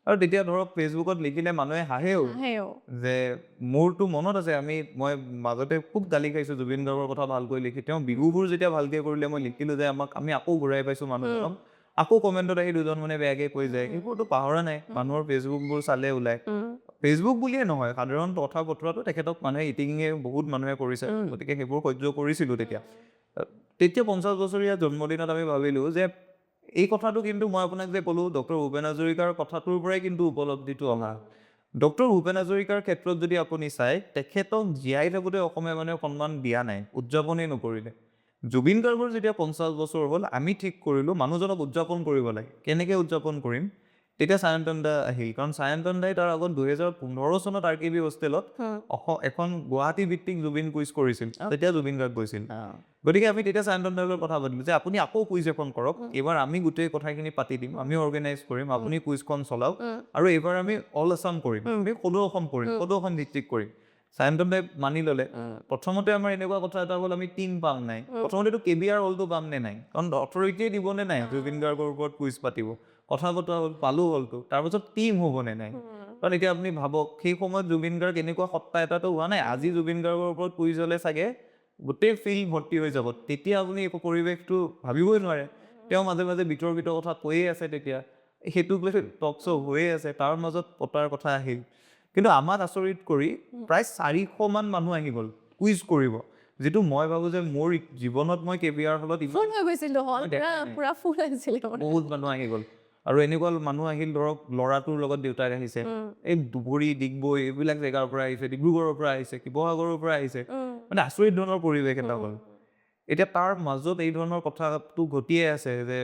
Speaker 2: আৰু তেতিয়া ধৰক ফেচবুকত লিখিলে মানুহে হাঁহেও যে মোৰতো মনত আছে মই মাজতে খুব গালি খাইছোঁ জুবিন গাৰ্গৰ কথা ভালকৈ লিখি তেওঁ বিহুবোৰ যেতিয়া ভালকৈ কৰিলে মই লিখিলোঁ যে আমি আকৌ ঘূৰাই পাইছোঁ মানুহজনক আকৌ কমেণ্টত আহি দুজন মানে বেয়াকৈ কৈ যায় সেইবোৰতো পাহৰা নাই মানুহৰ ফেচবুকবোৰ চালে ওলাই ফেচবুক বুলিয়ে নহয় সাধাৰণ কথা বতৰাটো তেখেতক মানুহে ইটিঙে বহুত মানুহে কৰিছে গতিকে সেইবোৰ সহ্য কৰিছিলোঁ তেতিয়া 50 বছৰীয়া জন্মদিনত আমি ভাবিলোঁ যে এই কথাটো কিন্তু মই আপোনাক যে ক'লোঁ ডক্টৰ ভূপেন হাজৰিকাৰ কথাটোৰ পৰাই কিন্তু উপলব্ধিটো অহা ডক্টৰ ভূপেন হাজৰিকাৰ ক্ষেত্ৰত যদি আপুনি চায় তেখেতক জীয়াই থাকোঁতে অসমীয়া মানুহে সন্মান দিয়া নাই উদযাপনেই নকৰিলে জুবিন গাৰ্গৰ যেতিয়া 50 বছৰ হ'ল আমি ঠিক কৰিলোঁ মানুহজনক উদযাপন কৰিব লাগে কেনেকৈ উদযাপন কৰিম তেতিয়া সায়ন্তন দা আহিল কাৰণ সায়ন্তন দাই তাৰ আগত 2015 চনত RKB হোষ্টেলত এখন গুৱাহাটী ভিত্তিক জুবিন কুইজ কৰিছিল তেতিয়া জুবিন গাৰ্গ গৈছিল গতিকে আমি তেতিয়া সায়ন্তন দাৰ কথা পাতিলোঁ যে আপুনি আকৌ কুইজ এখন কৰক এইবাৰ আমি গোটেই কথাখিনি পাতি দিম আমি অৰ্গেনাইজ কৰিম আপুনি কুইজখন চলাওক আৰু এইবাৰ আমি অল আছাম কৰিম আমি সদৌ অসম ভিত্তিক কৰিম সায়ন্তন দাই মানি ল'লে প্ৰথমতে আমাৰ এনেকুৱা কথা এটা হ'ল আমি টিম পাম নাই প্ৰথমতেতো KBR হলটো পাম নে নাই কাৰণ অথৰিটিয়ে দিবনে নাই জুবিন গাৰ্গৰ ওপৰত কুইজ পাতিব কথা বতৰা হ'ল পালোঁ হলটো তাৰপাছত টিম হ'বনে নাই কাৰণ এতিয়া আপুনি ভাবক সেই সময়ত জুবিন গাৰ্গ এনেকুৱা সত্তা এটাতো হোৱা নাই আজি জুবিন গাৰ্গৰ ওপৰত কুইজ হ'লে চাগে গোটেই ফিল্ড ভৰ্তি হৈ যাব তেতিয়া আপুনি একো পৰিৱেশটো ভাবিবই নোৱাৰে তেওঁ মাজে মাজে বিতৰ কথা কৈয়ে আছে তেতিয়া সেইটোক লৈ টক শ্ব' হৈয়ে আছে তাৰ মাজত পতাৰ কথা আহিল কিন্তু আমাক আচৰিত কৰি প্ৰায় 400মান মানুহ আহি গ'ল কুইজ কৰিব যিটো মই ভাবোঁ যে মোৰ জীৱনত মই কেবিআৰ হলত
Speaker 1: ফুল হৈ গৈছিল হল পুৰা ফুল আহিছিল
Speaker 2: বহুত মানুহ আহি গ'ল আৰু এনেকুৱা মানুহ আহিল ধৰক ল'ৰাটোৰ লগত দেউতাক আহিছে এই দুবৰি ডিগবৈ এইবিলাক জেগাৰ পৰা আহিছে ডিব্ৰুগড়ৰ পৰা আহিছে শিৱসাগৰৰ পৰা আহিছে মানে আচৰিত ধৰণৰ পৰিৱেশ এটা হ'ল এতিয়া তাৰ মাজত এই ধৰণৰ কথাটো ঘটিয়ে আছে যে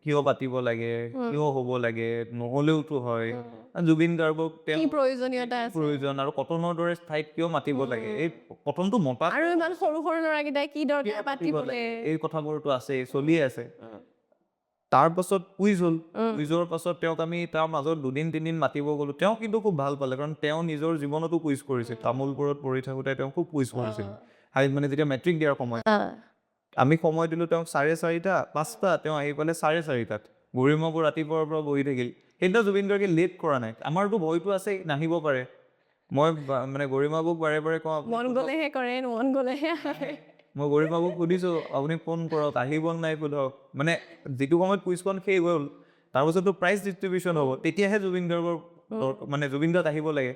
Speaker 2: কিয় পাতিব লাগে কিয় হ'ব লাগে নহ'লেওতো হয় জুবিন গাৰ্গক প্ৰয়োজন আৰু কটনৰ দৰে ঠাইত কিয় মাতিব লাগে এই কটনটো মতা
Speaker 1: আৰু ইমান সৰু সৰু ল'ৰাকেইটাই কি দৰকাৰ পাতিবলৈ
Speaker 2: এই কথাবোৰতো আছে চলিয়ে আছে তাৰ পাছত কুইজ হ'ল কুইজৰ পাছত তেওঁক আমি তাৰ মাজত 2-3 দিন মাতিব গ'লো তেওঁ কিন্তু খুব ভাল পালে কাৰণ তেওঁ নিজৰ জীৱনতো কুইজ কৰিছিল তামোলপুৰত পঢ়ি থাকোঁতে তেওঁ খুব কুইজ কৰিছিল মানে যেতিয়া মেট্ৰিক দিয়াৰ সময় আমি সময় দিলোঁ তেওঁক 4:30 5টা তেওঁ আহি পালে 4:30 গৰিমাবোৰ ৰাতিপুৱাৰ পৰা বহি থাকিল সেইদিনা জুবিন গাৰ্গে লেট কৰা নাই আমাৰতো ভয়টো আছে নাহিব পাৰে মই মানে গৰিমাবুক বাৰে বাৰে কওঁ
Speaker 1: মন গ'লেহে কৰে মন গ'লেহে
Speaker 2: মই গৰিমাবুক সুধিছোঁ আপুনি ফোন কৰক আহিব নাই সোধক মানে যিটো সময়ত কুইজখন শেষ হ'ল তাৰপাছতো প্ৰাইজ ডিষ্ট্ৰিবিউশ্যন হ'ব তেতিয়াহে জুবিন গাৰ্গৰ মানে জুবিন গাৰ্গ আহিব লাগে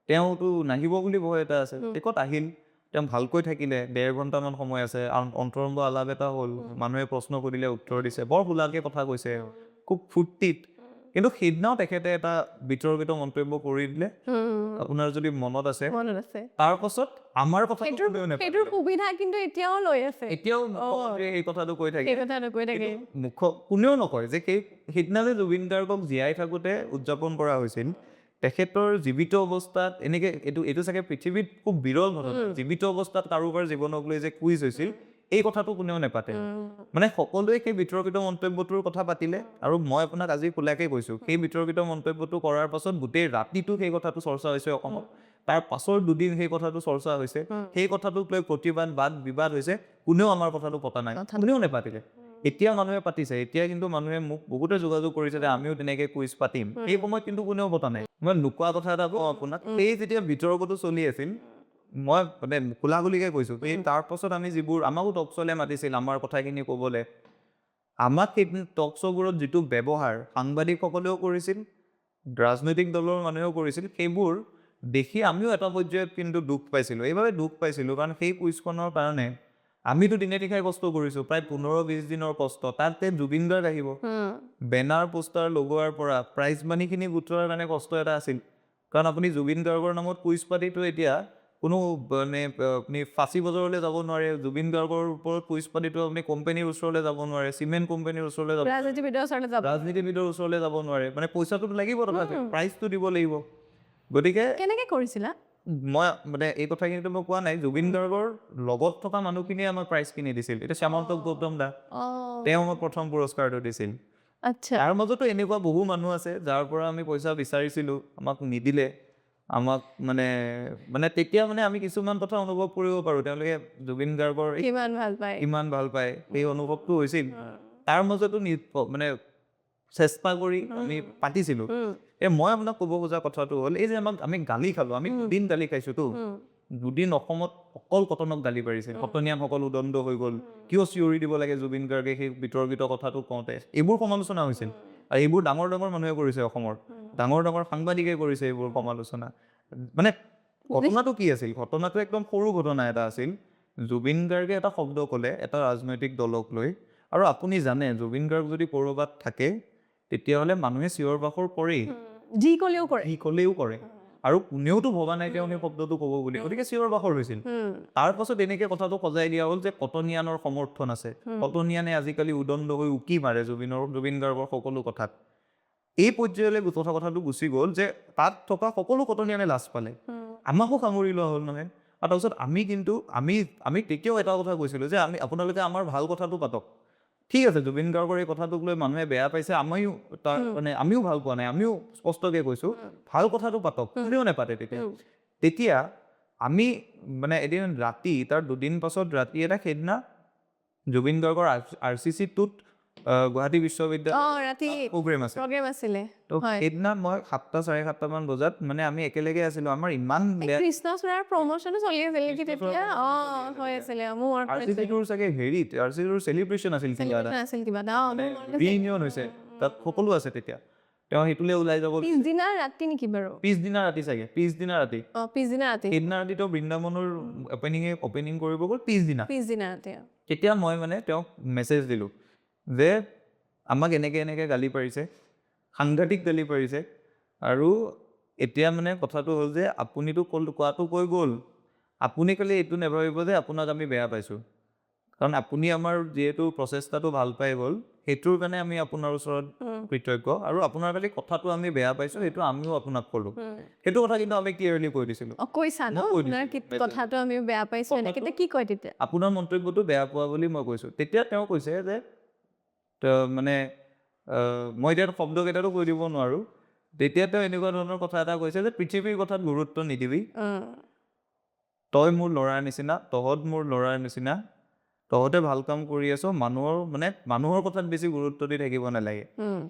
Speaker 2: তেওঁতো নাহিব বুলি ভয় এটা আছে তেখেত আহিল তেওঁ ভালকৈ থাকিলে 1.5 ঘণ্টামান সময় আছে অন্তৰংগ আলাপ এটা হ'ল মানুহে প্ৰশ্ন সুধিলে উত্তৰ দিছে বৰ খোলাকে কথা কৈছে খুব ফূৰ্তিত কিন্তু সেইদিনাও তেখেতে এটা বিতৰ্কিত মন্তব্য কৰি দিলে আপোনাৰ যদি মনত আছে তাৰ পাছত আমাৰ কথা
Speaker 1: সেইটোৰ সুবিধা কিন্তু এতিয়াও লৈ আছে
Speaker 2: এতিয়াও এই কথাটো কৈ থাকে কোনেও নকয় যে সেইদিনা যে জুবিন গাৰ্গক জীয়াই থাকোঁতে উদযাপন কৰা হৈছিল তেখেতৰ জীৱিত অৱস্থাত এনেকে এইটো চাগে পৃথিৱীত খুব বিৰল ঘটনা জীৱিত অৱস্থাত কাৰোবাৰ জীৱনক লৈ যে কুইজ হৈছিল এই কথাটো কোনেও নেপাতে মানে সকলোৱে সেই বিতৰ্কিত মন্তব্যটোৰ কথা পাতিলে আৰু মই আপোনাক আজি খোলাকে কৈছোঁ সেই বিতৰ্কিত মন্তব্যটো কৰাৰ পাছত গোটেই ৰাতিটো সেই কথাটো চৰ্চা হৈছে অসমত তাৰ পাছৰ 2 দিন সেই কথাটো চৰ্চা হৈছে সেই কথাটোক লৈ প্ৰতিবাদ বাদ বিবাদ হৈছে কোনেও আমাৰ কথাটো পতা নাই কোনেও নেপাতিলে এতিয়া মানুহে পাতিছে এতিয়া কিন্তু মানুহে মোক বহুতে যোগাযোগ কৰিছে যে আমিও তেনেকে কুইজ পাতিম এই সময়ত কিন্তু কোনেও পতা নাই মই লুকুৱা কথা এটা কওঁ আপোনাক এই যেতিয়া বিতৰ্কটো চলি আছিল মই মানে খোলাখুলিকে কৈছোঁ এই তাৰ পাছত আমি যিবোৰ আমাকো টক শ্ব'লে মাতিছিল আমাৰ কথাখিনি ক'বলৈ আমাক সেই টক শ্ব'বোৰত যিটো ব্যৱহাৰ সাংবাদিকসকলেও কৰিছিল ৰাজনৈতিক দলৰ মানুহেও কৰিছিল সেইবোৰ দেখি আমিও এটা পৰ্যায়ত কিন্তু দুখ পাইছিলোঁ এইবাবে দুখ পাইছিলোঁ কাৰণ সেই কুইজখনৰ কাৰণে আমিতো দিনে নিশাই কষ্ট কৰিছোঁ প্ৰায় 15-20 দিনৰ কষ্ট তাতে জুবিন গাৰ্গ আহিব বেনাৰ পোষ্টাৰ লগোৱাৰ পৰা প্ৰাইজ মানিখিনি গোটোৱাৰ কাৰণে কষ্ট এটা আছিল কাৰণ আপুনি জুবিন গাৰ্গৰ নামত কুইজ পাতিটো এতিয়া কোনো মানে আপুনি ফাঁচী বজাৰলৈ যাব নোৱাৰে জুবিন গাৰ্গৰ ওপৰত কুইজ পাতিটো আপুনি কোম্পানীৰ ওচৰলৈ যাব নোৱাৰে চিমেণ্ট কোম্পানীৰ ওচৰলৈ যাব ৰাজনীতিবিদৰ ওচৰলৈ যাব নোৱাৰে মানে পইচাটো লাগিব তথাপি প্ৰাইজটো দিব লাগিব গতিকে
Speaker 1: কেনেকৈ কৰিছিলা
Speaker 2: মই মানে এই কথাখিনিতো মই কোৱা নাই জুবিন গাৰ্গৰ লগত থকা মানুহখিনিয়ে আমাক প্ৰাইজ কিনি দিছিল এতিয়া শ্যামন্ত গৌতম দা তেওঁ আমাক প্ৰথম পুৰস্কাৰটো দিছিল তাৰ মাজতো এনেকুৱা বহু মানুহ আছে যাৰ পৰা আমি পইচা বিচাৰিছিলোঁ আমাক নিদিলে আমাক মানে তেতিয়া মানে আমি কিছুমান কথা অনুভৱ কৰিব পাৰোঁ তেওঁলোকে জুবিন গাৰ্গৰ ইমান ভাল পায় সেই অনুভৱটো হৈছিল তাৰ মাজতো মানে চেষ্টা কৰি আমি পাতিছিলোঁ মই আপোনাক ক'ব খোজা কথাটো হ'ল এই যে আমি গালি খালোঁ আমি 2 দিন গালি খাইছোঁতো 2 দিন অসমত অকল কটনক গালি পাৰিছিল কটনীয়ানসকল উদণ্ড হৈ গ'ল কিয় চিঞৰি দিব লাগে জুবিন গাৰ্গে সেই বিতৰ্কিত কথাটো কওঁতে এইবোৰ সমালোচনা হৈছিল আৰু এইবোৰ ডাঙৰ ডাঙৰ মানুহে কৰিছে অসমৰ ডাঙৰ ডাঙৰ সাংবাদিকে কৰিছে এইবোৰ সমালোচনা মানে ঘটনাটো কি আছিল ঘটনাটো একদম সৰু ঘটনা এটা আছিল জুবিন গাৰ্গে এটা শব্দ ক'লে এটা ৰাজনৈতিক দলক লৈ আৰু আপুনি জানে জুবিন গাৰ্গ যদি ক'ৰবাত থাকে তেতিয়াহ'লে মানুহে চিঞৰ বাখৰ কৰেই
Speaker 1: যি ক'লেও কৰে
Speaker 2: আৰু কোনেওতো ভবা নাই তেওঁ সেই শব্দটো ক'ব বুলি গতিকে চিঞৰ বাখৰ হৈছিল তাৰ পাছত এনেকে কথাটো সজাই দিয়া হ'ল যে কটনীয়ানৰ সমৰ্থন আছে কটনীয়ানে আজিকালি উদণ্ড হৈ উকি মাৰে জুবিন গাৰ্গৰ সকলো কথাত এই পৰ্যায়লৈ কথাটো গুচি গ'ল যে তাত থকা সকলো কটনীয়ানে লাজ পালে আমাকো সামৰি লোৱা হ'ল নহয় আৰু তাৰপিছত আমি তেতিয়াও এটা কথা কৈছিলোঁ যে আপোনালোকে আমাৰ ভাল কথাটো পাতক ঠিক আছে জুবিন গাৰ্গৰ এই কথাটোক লৈ মানুহে বেয়া পাইছে আমিও ভাল পোৱা নাই আমিও স্পষ্টকৈ কৈছোঁ ভাল কথাটো পাতক কোনেও নেপাতে তেতিয়া আমি মানে এদিন ৰাতি তাৰ 2 দিন পাছত ৰাতি এটা সেইদিনা জুবিন গাৰ্গৰ RCC-টোত গুৱাহাটী বিশ্ববিদ্যালয়
Speaker 1: ৰাতি
Speaker 2: প্ৰগ্ৰেম আছে
Speaker 1: প্ৰগ্ৰেম আছিলে
Speaker 2: তো সেইদিনা মই 7:30 মান বজাত মানে আমি একেলগে আছিলোঁ আমাৰ ইমান বেয়া
Speaker 1: কৃষ্ণচূড়াৰ প্ৰমোচনো চলি আছিল নেকি তেতিয়া হৈ আছিলে মোৰ
Speaker 2: RCCটোৰ চাগে হেৰিত RCCটোৰ চেলিব্ৰেশ্যন আছিল কিবা এটা
Speaker 1: আছিল কিবা এটা
Speaker 2: ৰিইউনিয়ন হৈছে তাত সকলো আছে তেতিয়া তেওঁ সেইটোলৈ ওলাই যাব
Speaker 1: পিছদিনা ৰাতি নেকি বাৰু
Speaker 2: পিছদিনা ৰাতি চাগে পিছদিনা ৰাতি
Speaker 1: পিছদিনা ৰাতি
Speaker 2: সেইদিনা ৰাতিতো বৃন্দাবনৰ অপেনিং কৰিব গ'ল পিছদিনা
Speaker 1: ৰাতি
Speaker 2: তেতিয়া মই মানে তেওঁক মেছেজ দিলোঁ যে আমাক এনেকৈ গালি পাৰিছে সাংঘাতিক গালি পাৰিছে আৰু এতিয়া মানে কথাটো হ'ল যে আপুনিতো কোৱাটো কৈ গ'ল আপুনি খালি এইটো নাভাবিব যে আপোনাক আমি বেয়া পাইছোঁ কাৰণ আপুনি আমাৰ যিহেতু প্ৰচেষ্টাটো ভাল পাই গ'ল সেইটোৰ কাৰণে আমি আপোনাৰ ওচৰত কৃতজ্ঞ আৰু আপোনাৰ খালি কথাটো আমি বেয়া পাইছোঁ সেইটো আমিও আপোনাক ক'লোঁ সেইটো কথা কিন্তু আমি ক্লিয়াৰলি কৈ দিছিলোঁ
Speaker 1: কৈছা ন কথাটো আমি বেয়া পাইছোঁ এনেকৈ কি কয় তেতিয়া
Speaker 2: আপোনাৰ মন্তব্যটো বেয়া পোৱা বুলি মই কৈছোঁ তেতিয়া তেওঁ কৈছে যে মানে মই এতিয়া শব্দকেইটাতো কৈ দিব নোৱাৰোঁ তেতিয়া তেওঁ এনেকুৱা ধৰণৰ কথা এটা কৈছে যে পৃথিৱীৰ কথাত গুৰুত্ব নিদিবি তই মোৰ ল'ৰাৰ নিচিনা তহঁত মোৰ ল'ৰাৰ নিচিনা তহঁতে ভাল কাম কৰি আছ মানুহৰ কথাত বেছি গুৰুত্ব দি থাকিব নালাগে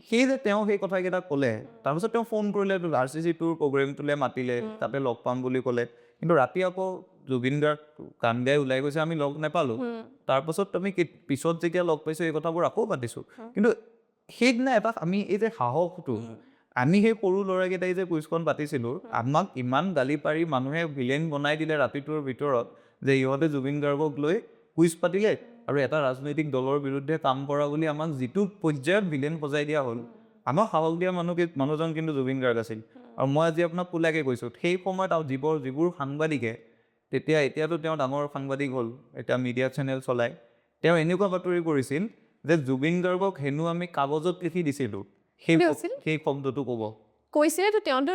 Speaker 2: সেই যে তেওঁ সেই কথাকেইটা ক'লে তাৰপিছত তেওঁ ফোন কৰিলে RCCটোৰ প্ৰগ্ৰেমটোলৈ মাতিলে তাতে লগ পাম বুলি ক'লে কিন্তু ৰাতি আকৌ জুবিন গাৰ্গ গান গাই ওলাই গৈছে আমি লগ নাপালোঁ তাৰপাছত আমি পিছত যেতিয়া লগ পাইছোঁ এই কথাবোৰ আকৌ পাতিছোঁ কিন্তু সেইদিনা এটা আমি এই যে সাহসটো আমি সেই সৰু ল'ৰাকেইটাই যে কুইজখন পাতিছিলোঁ আমাক ইমান গালি পাৰি মানুহে ভিলেন বনাই দিলে ৰাতিটোৰ ভিতৰত যে ইহঁতে জুবিন গাৰ্গক লৈ কুইজ পাতিলে আৰু এটা ৰাজনৈতিক দলৰ বিৰুদ্ধে কাম কৰা বুলি আমাক যিটো পৰ্যায়ত ভিলেন সজাই দিয়া হ'ল আমাক সাহস দিয়া মানুহজন কিন্তু জুবিন গাৰ্গ আছিল আৰু মই আজি আপোনাক কোলাকে কৈছোঁ সেই সময়ত যিবোৰ সাংবাদিকে এতিয়াতো তেওঁ ডাঙৰ সাংবাদিক হ'ল এতিয়া মিডিয়া চেনেল চলায় তেওঁ এনেকুৱা বাতৰি কৰিছিল যে জুবিন গাৰ্গক হেনো আমি কাগজত লিখি দিছিলোঁ সেই শব্দটো ক'ব
Speaker 1: কৈছিলেতো তেওঁতো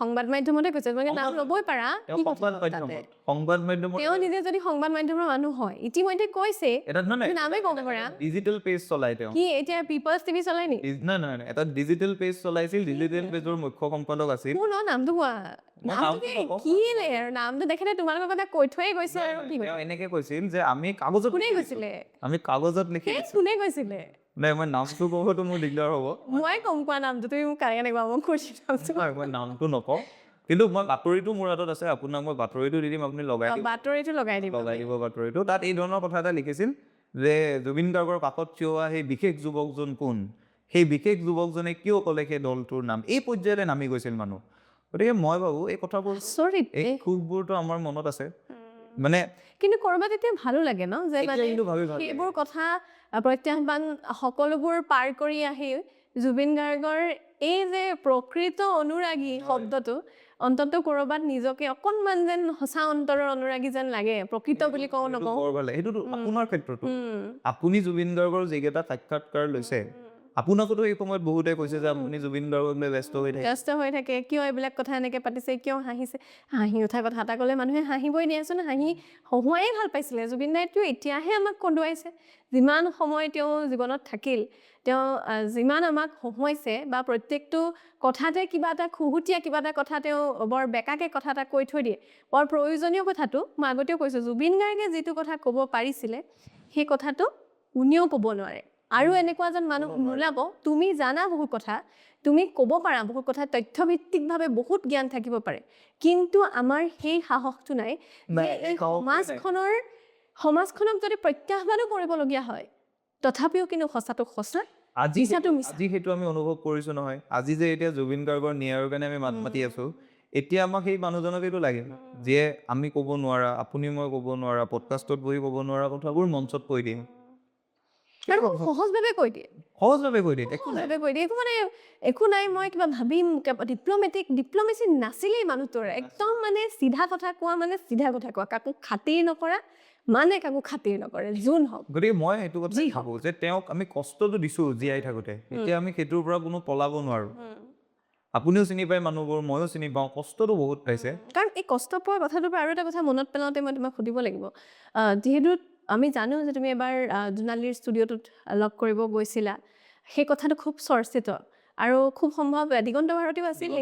Speaker 1: সংবাদ মাধ্যমতে কৈছে মানে নাম ল'বই পাৰা
Speaker 2: সংবাদ মাধ্যমত
Speaker 1: তেওঁ নিজে যদি সংবাদ মাধ্যমৰ মানুহ হয় ইতিমধ্যে কৈছে নামেই ক'ব পাৰা
Speaker 2: ডিজিটেল পেজ চলাই তেওঁ
Speaker 1: কি এতিয়া পিপলছ টিভি চলাই নি
Speaker 2: নাই এটা ডিজিটেল পেজ চলাইছিল ডিজিটেল পেজৰ মুখ্য সম্পাদক আছিল
Speaker 1: মোৰ নামটো কোৱা কি নামটো দেখিলে তোমালোকৰ কথা কৈ থৈয়ে গৈছে আৰু
Speaker 2: তেওঁ এনেকে কৈছিল যে আমি কাগজত
Speaker 1: কোনে কৈছিলে
Speaker 2: লিখি
Speaker 1: কোনে কৈছিলে
Speaker 2: নাই মই নামটো ক'বতো মোৰ দিগদাৰ হ'ব
Speaker 1: মই গম পোৱা নামটো তুমি মোক কেনেকৈ কোৱা মোক কৈছি
Speaker 2: মই নামটো নকওঁ কিন্তু মই বাতৰিটো মোৰ হাতত আছে আপোনাক মই বাতৰিটো দি দিম আপুনি
Speaker 1: বাতৰিটো লগাই দিব
Speaker 2: বাতৰিটো তাত এই ধৰণৰ কথা এটা লিখিছিল যে জুবিন গাৰ্গৰ কাষত থিয় হোৱা সেই বিশেষ যুৱকজন কোন সেই বিশেষ যুৱকজনে কিয় ক'লে সেই দলটোৰ নাম এই পৰ্যায়লৈ নামি গৈছিল মানুহ গতিকে মই ভাবোঁ এই কথাবোৰ এই ক্ষোভবোৰতো আমাৰ মনত আছে মানে
Speaker 1: কিন্তু ক'ৰবাত এতিয়া ভালো লাগে ন যে সেইবোৰ কথা প্ৰত্যাহ্বান সকলোবোৰ পাৰ কৰি আহি জুবিন গাৰ্গৰ এই যে প্ৰকৃত অনুৰাগী শব্দটো অন্ততঃ ক'ৰবাত নিজকে অকণমান যেন সঁচা অন্তৰৰ অনুৰাগী যেন লাগে প্ৰকৃত বুলি কওঁ নকওঁ
Speaker 2: সেইটোতো আপোনাৰ ক্ষেত্ৰতো আপুনি জুবিন গাৰ্গৰ যিকেইটা সাক্ষাৎকাৰ লৈছে আপোনাকতো এই সময়ত বহুতে কৈছে যে আপুনি জুবিন গাৰ্গক লৈ ব্যস্ত হৈ থাকে
Speaker 1: কিয় এইবিলাক কথা এনেকৈ পাতিছে কিয় হাঁহি উঠা কথা এটা ক'লে মানুহে হাঁহিবই দিয়াচোন হহুৱাই ভাল পাইছিলে জুবিন দাইটো এতিয়াহে আমাক কন্দুৱাইছে যিমান সময় তেওঁ জীৱনত থাকিল তেওঁ যিমান আমাক হহুৱাইছে বা প্ৰত্যেকটো কথাতে কিবা এটা খুহুতীয়া কিবা এটা কথা তেওঁ বৰ বেকাকৈ কথা এটা কৈ থৈ দিয়ে বৰ প্ৰয়োজনীয় কথাটো মই আগতেও কৈছোঁ জুবিন গাৰ্গে যিটো কথা ক'ব পাৰিছিলে সেই কথাটো কোনেও ক'ব নোৱাৰে আৰু এনেকুৱা এজন মানুহ নোলাব তুমি জানা বহুত কথা তুমি ক'ব পাৰা বহুত কথা তথ্যভিত্তিকভাৱে বহুত জ্ঞান থাকিব পাৰে কিন্তু আমাৰ সেই সাহসটো নাই সমাজখনক যদি প্ৰত্যাহ্বানো কৰিবলগীয়া হয় তথাপিও কিন্তু সঁচাটো সঁচা
Speaker 2: আজি সেইটো আমি অনুভৱ কৰিছোঁ নহয় আজি যে এতিয়া জুবিন গাৰ্গৰ ন্যায়ৰ কাৰণে আমি মাত মাতি আছোঁ এতিয়া আমাক সেই মানুহজনক এইটো লাগে যিয়ে আমি ক'ব নোৱাৰা আপুনি মই ক'ব নোৱাৰা পডকাষ্টত বহি ক'ব নোৱাৰা কথাবোৰ মঞ্চত কৈ দিম
Speaker 1: সহজভাৱে কৈ দিয়ে একো নাই মই কিবা ভাবিম ডিপ্ল'মেচি নাছিলেই মানুহটোৰ একদম মানে চিধা কথা কোৱা কাকো খাতিৰ নকৰা কাকো খাতিৰ নকৰে যোন হওক
Speaker 2: গতিকে মই সেইটো কথা ভাবোঁ যে তেওঁক আমি কষ্টটো দিছোঁ জীয়াই থাকোঁতে এতিয়া আমি সেইটোৰ পৰা কোনো পলাব নোৱাৰোঁ আপুনিও চিনি পায় মানুহবোৰ ময়ো চিনি পাওঁ কষ্টটো বহুত পাইছে
Speaker 1: কাৰণ এই কষ্ট পোৱা কথাটোৰ পৰা আৰু এটা কথা মনত পেলাওঁতে মই তোমাক সুধিব লাগিব যিহেতু আমি জানো যে তুমি এবাৰ জোনালীৰ ষ্টুডিঅ'টোত লগ কৰিব গৈছিলা সেই কথাটো খুব চৰ্চিত আৰু খুব সম্ভৱ দিগন্ত ভাৰতীও আছিল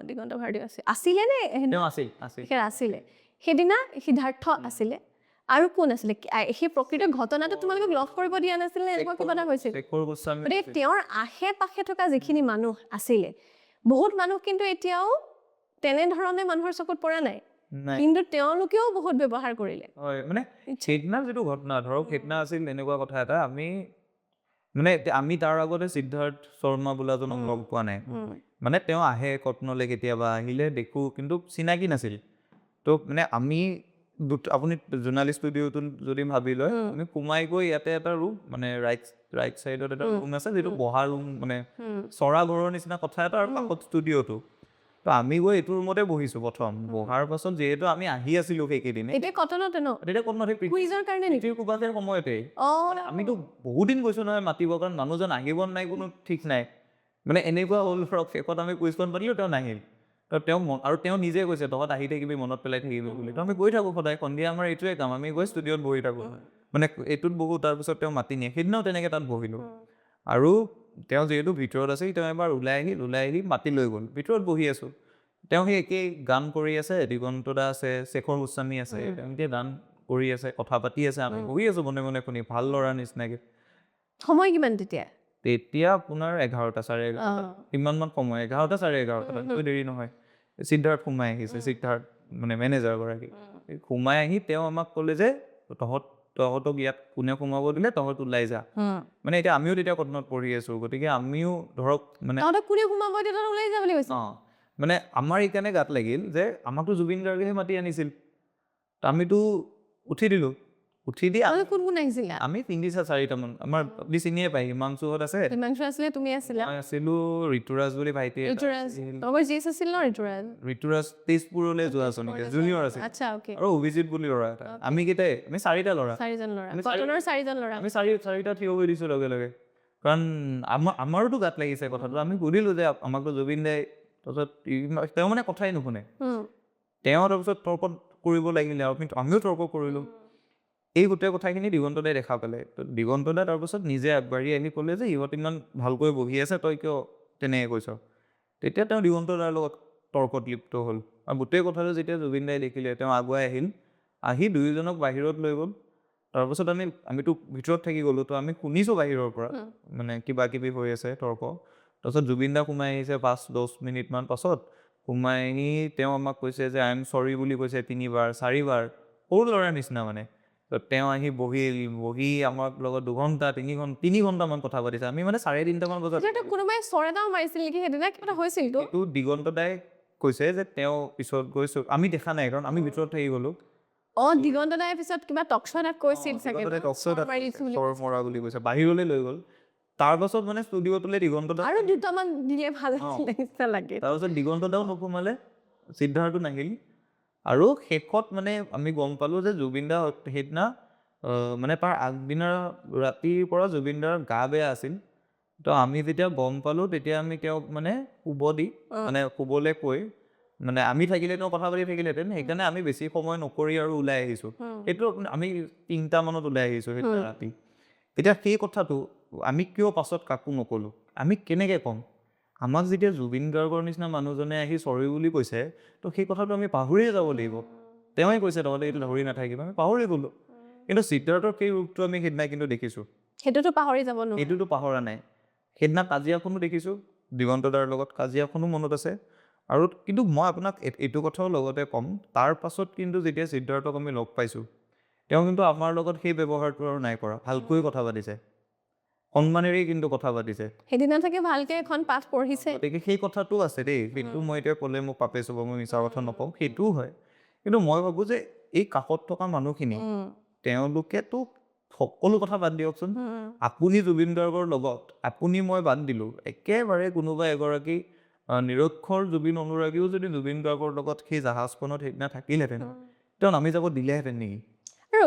Speaker 1: দিগন্ত ভাৰতীও আছিলে নে আছিলে সেইদিনা সিদ্ধাৰ্থ আছিলে আৰু কোন আছিলে সেই প্ৰকৃত ঘটনাটো তোমালোকক লগ কৰিব দিয়া নাছিলে এনেকুৱা কিবা এটা হৈছিল
Speaker 2: শেখৰ গোস্বামী
Speaker 1: গতিকে তেওঁৰ আশে পাশে থকা যিখিনি মানুহ আছিলে বহুত মানুহ কিন্তু এতিয়াও তেনেধৰণে মানুহৰ চকুত পৰা নাই
Speaker 2: নাই
Speaker 1: কিন্তু তেওঁলোকেও বহুত ব্যৱহাৰ কৰিলে
Speaker 2: হয় মানে সেইদিনা যিটো ঘটনা ধৰক সেইদিনা আছিল এনেকুৱা কথা এটা মানে আমি তাৰ আগতে সিদ্ধাৰ্থ শৰ্মা বোলাজনক লগ পোৱা নাই মানে তেওঁ আহে কটনলৈ কেতিয়াবা আহিলে দেখোঁ কিন্তু চিনাকি নাছিল তো মানে আমি আপুনি জোনালী ষ্টুডিঅ'টোত যদি ভাবি লয় আমি সোমাই গৈ ইয়াতে এটা ৰুম মানে ৰাইট চাইডত এটা ৰুম আছে যিটো বহা ৰুম মানে চৰা ঘৰৰ নিচিনা কথা এটা আৰু কাষত ষ্টুডিঅ'টো তো আমি গৈ এইটো ৰুমতে বহিছোঁ প্ৰথম বহাৰ পাছত যিহেতু আমি আহি আছিলোঁ সেইকেইদিনে
Speaker 1: এতিয়া কটনতে ন
Speaker 2: তেতিয়া ক'ত নাথাকে
Speaker 1: কুইজৰ কাৰণে নেকি
Speaker 2: কুবাজৰ সময়তে
Speaker 1: অঁ
Speaker 2: আমিতো বহুত দিন গৈছোঁ নহয় মাতিবৰ কাৰণ মানুহজন আহিব নাই কোনো ঠিক নাই মানে এনেকুৱা হ'ল ধৰক শেষত আমি কুইজখন পাতিলোঁ তেওঁ নাহিল তো তেওঁ নিজে কৈছে তহঁত আহি থাকিবি মনত পেলাই থাকিবি বুলি তো আমি গৈ থাকোঁ সদায় সন্ধিয়া আমাৰ এইটোৱে কাম আমি গৈ ষ্টুডিঅ'ত বহি থাকোঁ মানে এইটোত বহোঁ তাৰপিছত তেওঁ মাতি নিয়ে সেইদিনাও তেনেকৈ তাত বহিলোঁ আৰু তেওঁ যিহেতু ভিতৰত আছিল তেওঁ এবাৰ ওলাই আহি মাতি লৈ গ'ল ভিতৰত বহি আছোঁ তেওঁ সেই একেই গান কৰি আছে দিগন্ত দা আছে শেখৰ গোস্বামী আছে তেওঁলোকে গান কৰি আছে কথা পাতি আছে আমি বহি আছোঁ মনে মনে শুনি ভাল ল'ৰা নিচিনাকৈ
Speaker 1: সময় কিমান
Speaker 2: তেতিয়া আপোনাৰ 11টা 11:30 ইমানমান সময় 11টা 11:30 দেৰি নহয় সিদ্ধাৰ্থ সোমাই আহিছে সিদ্ধাৰ্থ মানে মেনেজাৰগৰাকী সোমাই আহি তেওঁ আমাক ক'লে যে তহঁতক ইয়াত কোনে সোমাব দিলে তহঁত ওলাই যা মানে এতিয়া আমিও তেতিয়া কটনত পঢ়ি আছোঁ গতিকে আমিও ধৰক মানে
Speaker 1: কোনে সোমাব দিয়ে ওলাই যা বুলি কৈছে
Speaker 2: মানে আমাৰ এইকাৰণে গাত লাগিল যে আমাকতো জুবিন গাৰ্গেহে মাতি আনিছিল আমিতো উঠি দিলোঁ উঠি দি
Speaker 1: কোন কোন আহিছিলে
Speaker 2: আমি 3-4টামান আমাৰ আপুনি চিনিয়ে পায় হিমাংশুহঁত আছে
Speaker 1: হিমাংশু আছিলে তুমি আছিলা
Speaker 2: মই আছিলোঁ ঋতুৰাজ বুলি ভাইটি ঋতুৰাজ তেজপুৰলৈ যোৱা আছোঁ নেকি জুনিয়ৰ আছে আৰু অভিজিত বুলি ল'ৰা এটা আমি কেইটাই আমি 4টা ল'ৰা আমি চাৰিটা থিয় হৈ দিছোঁ লগে লগে কাৰণ আমাৰোতো গাত লাগিছে কথাটো আমি সুধিলোঁ যে আমাকতো জুবিন দাই তাৰপিছত তেওঁ মানে কথাই নুশুনে তেওঁ তাৰপিছত তৰ্ক কৰিব লাগিলে আমিও তৰ্ক কৰিলোঁ এই গোটেই কথাখিনি দিগন্ত দাই দেখা পালে তো দিগন্ত দাই তাৰপিছত নিজে আগবাঢ়ি আহি ক'লে যে ইহঁত ইমান ভালকৈ বহি আছে তই কিয় তেনেকৈ কৈছ তেতিয়া তেওঁ দিগন্ত দাৰ লগত তৰ্কত লিপ্ত হ'ল আৰু গোটেই কথাটো যেতিয়া জুবিন দাই দেখিলে তেওঁ আগুৱাই আহি দুয়োজনক বাহিৰত লৈ গ'ল তাৰপাছত আমিতো ভিতৰত থাকি গ'লোঁ তো আমি শুনিছোঁ বাহিৰৰ পৰা মানে কিবা কিবি হৈ আছে তৰ্ক তাৰপিছত জুবিন দা সোমাই আহিছে 5-10 মিনিটমান পাছত সোমাই আহি তেওঁ আমাক কৈছে যে আই এম চৰি বুলি কৈছে 3বাৰ 4বাৰ সৰু ল'ৰাৰ নিচিনা মানে তো তেওঁ আহি বহি আমাৰ লগত 2 ঘণ্টা 3 ঘণ্টামান কথা পাতিছে আমি মানে 3:30মান বজাত
Speaker 1: কোনোবাই চৰেটাও মাৰিছিল নেকি সেইদিনা কিবা হৈছিল
Speaker 2: তো দিগন্ত দাই কৈছে যে তেওঁ পিছত গৈছোঁ আমি দেখা নাই কাৰণ আমি ভিতৰত থাকি গ'লোঁ
Speaker 1: দিগন্ত দাই পিছত কিবা টকশ্ব' এটাত কৈছিল চাগে
Speaker 2: চৰ মৰা বুলি কৈছে বাহিৰলৈ লৈ গ'ল তাৰপাছত মানে ষ্টুডিঅ'টোলৈ দিগন্ত দা
Speaker 1: আৰু দুটামান দিলে ভাল লাগে
Speaker 2: তাৰপাছত দিগন্ত দাও নোসোমালে সিদ্ধাৰ্থো নাহিল আৰু শেষত মানে আমি গম পালোঁ যে জুবিন দা সেইদিনা মানে তাৰ আগদিনা ৰাতিৰ পৰা জুবিন দাৰ গা বেয়া আছিল তো আমি যেতিয়া গম পালোঁ তেতিয়া আমি তেওঁক মানে শুবলৈ কৈ মানে আমি থাকিলে তেওঁ কথা পাতি থাকিলেহেঁতেন সেইকাৰণে আমি বেছি সময় নকৰি আৰু ওলাই আহিছোঁ সেইটো আমি 3টামানত ওলাই আহিছোঁ সেইদিনা ৰাতি এতিয়া সেই কথাটো আমি কিয় পাছত কাকো নক'লোঁ আমি কেনেকৈ ক'ম আমাক যেতিয়া জুবিন গাৰ্গৰ নিচিনা মানুহজনে আহি চৰি বুলি কৈছে তো সেই কথাটো আমি পাহৰিয়ে যাব লাগিব তেওঁৱে কৈছে তহঁতে এইটো ধৰি নাথাকিব আমি পাহৰি গ'লোঁ কিন্তু সিদ্ধাৰ্থৰ সেই ৰূপটো আমি সেইদিনা কিন্তু দেখিছোঁ
Speaker 1: সেইটোতো পাহৰি যাব নোৱাৰোঁ
Speaker 2: সেইটোতো পাহৰা নাই সেইদিনা কাজিয়াখনো দেখিছোঁ দিগন্ত দাৰ লগত কাজিয়াখনো মনত আছে আৰু কিন্তু মই আপোনাক এইটো কথাও লগতে ক'ম তাৰ পাছত কিন্তু যেতিয়া সিদ্ধাৰ্থক আমি লগ পাইছোঁ তেওঁ কিন্তু আমাৰ লগত সেই ব্যৱহাৰটো আৰু নাই কৰা ভালকৈ কথা পাতিছে সন্মানেৰেই কিন্তু কথা পাতিছে
Speaker 1: সেইদিনা থাকে ভালকৈ এখন পাঠ পঢ়িছে
Speaker 2: গতিকে সেই কথাটো আছে দেই সেইটো মই এতিয়া ক'লে মোক পাপে চুব মই মিছা কথা নকওঁ সেইটোও হয় কিন্তু মই ভাবোঁ যে এই কাষত থকা মানুহখিনি তেওঁলোকেতো সকলো কথা বাদ দিয়কচোন আপুনি জুবিন গাৰ্গৰ লগত আপুনি মই বাদ দিলোঁ একেবাৰে কোনোবা এগৰাকী নিৰক্ষৰ জুবিন অনুৰাগীও যদি জুবিন গাৰ্গৰ লগত সেই জাহাজখনত সেইদিনা থাকিলেহেঁতেন তেওঁ নামি যাব দিলেহেঁতেন নেকি
Speaker 1: আৰু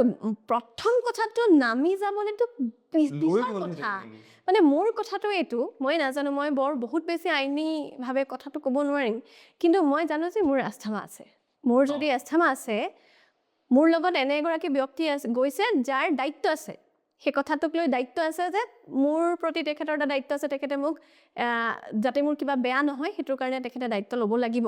Speaker 1: প্ৰথম কথাটো নামি যাবলৈতো কথা মানে মোৰ কথাটো এইটো মই নাজানো মই বহুত বেছি আইনীভাৱে কথাটো ক'ব নোৱাৰিম কিন্তু মই জানো যে মোৰ আস্থামা আছে মোৰ যদি আস্থামা আছে মোৰ লগত এনে এগৰাকী ব্যক্তি গৈছে যাৰ দায়িত্ব আছে সেই কথাটোক লৈ দায়িত্ব আছে যে মোৰ প্ৰতি তেখেতৰ এটা দায়িত্ব আছে তেখেতে মোক যাতে মোৰ কিবা বেয়া নহয় সেইটোৰ কাৰণে তেখেতে দায়িত্ব ল'ব লাগিব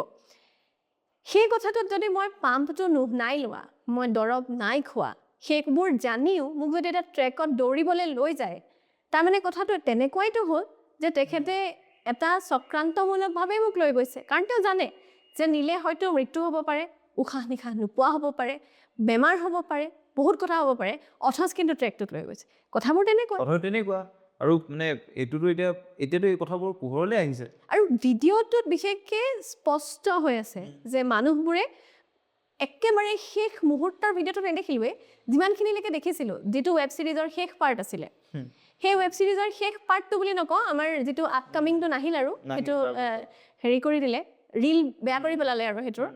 Speaker 1: সেই কথাটোত যদি মই পাম্পটো নাই লোৱা মই দৰৱ নাই খোৱা সেইবোৰ জানিও মোক যদি এটা ট্ৰেকত দৌৰিবলৈ লৈ যায়, তাৰমানে কথাটো তেনেকুৱাইতো হ'ল যে তেখেতে এটা চক্ৰান্তমূলকভাৱে মোক লৈ গৈছে। কাৰণ তেওঁ জানে যে নিলে হয়তো মৃত্যু হ'ব পাৰে, উশাহ নিশাহ নোপোৱা হ'ব পাৰে, বেমাৰ হ'ব পাৰে, বহুত কথা হ'ব পাৰে, অথচ কিন্তু ট্ৰেকটোত লৈ গৈছে। কথাবোৰ
Speaker 2: তেনেকুৱা আৰু মানে এতিয়াতো এই কথাবোৰ পোহৰলৈ আহিছে।
Speaker 1: আৰু ভিডিঅ'টোত বিশেষকৈ স্পষ্ট হৈ আছে যে মানুহবোৰে একেবাৰে শেষ মুহূৰ্তৰ ভিডিঅ'টো নেদেখিলোৱে, যিমানখিনিলৈকে দেখিছিলোঁ, যিটো ৱেব ছিৰিজৰ শেষ পাৰ্ট আছিলে, সেই ৱেব ছিৰিজৰ শেষ পাৰ্টটো বুলি নকওঁ, আমাৰ যিটো আপকামিংটো নাহিল আৰু সেইটো হেৰি কৰি দিলে, ৰীল বেয়া কৰি পেলালে আৰু সেইটোৰ।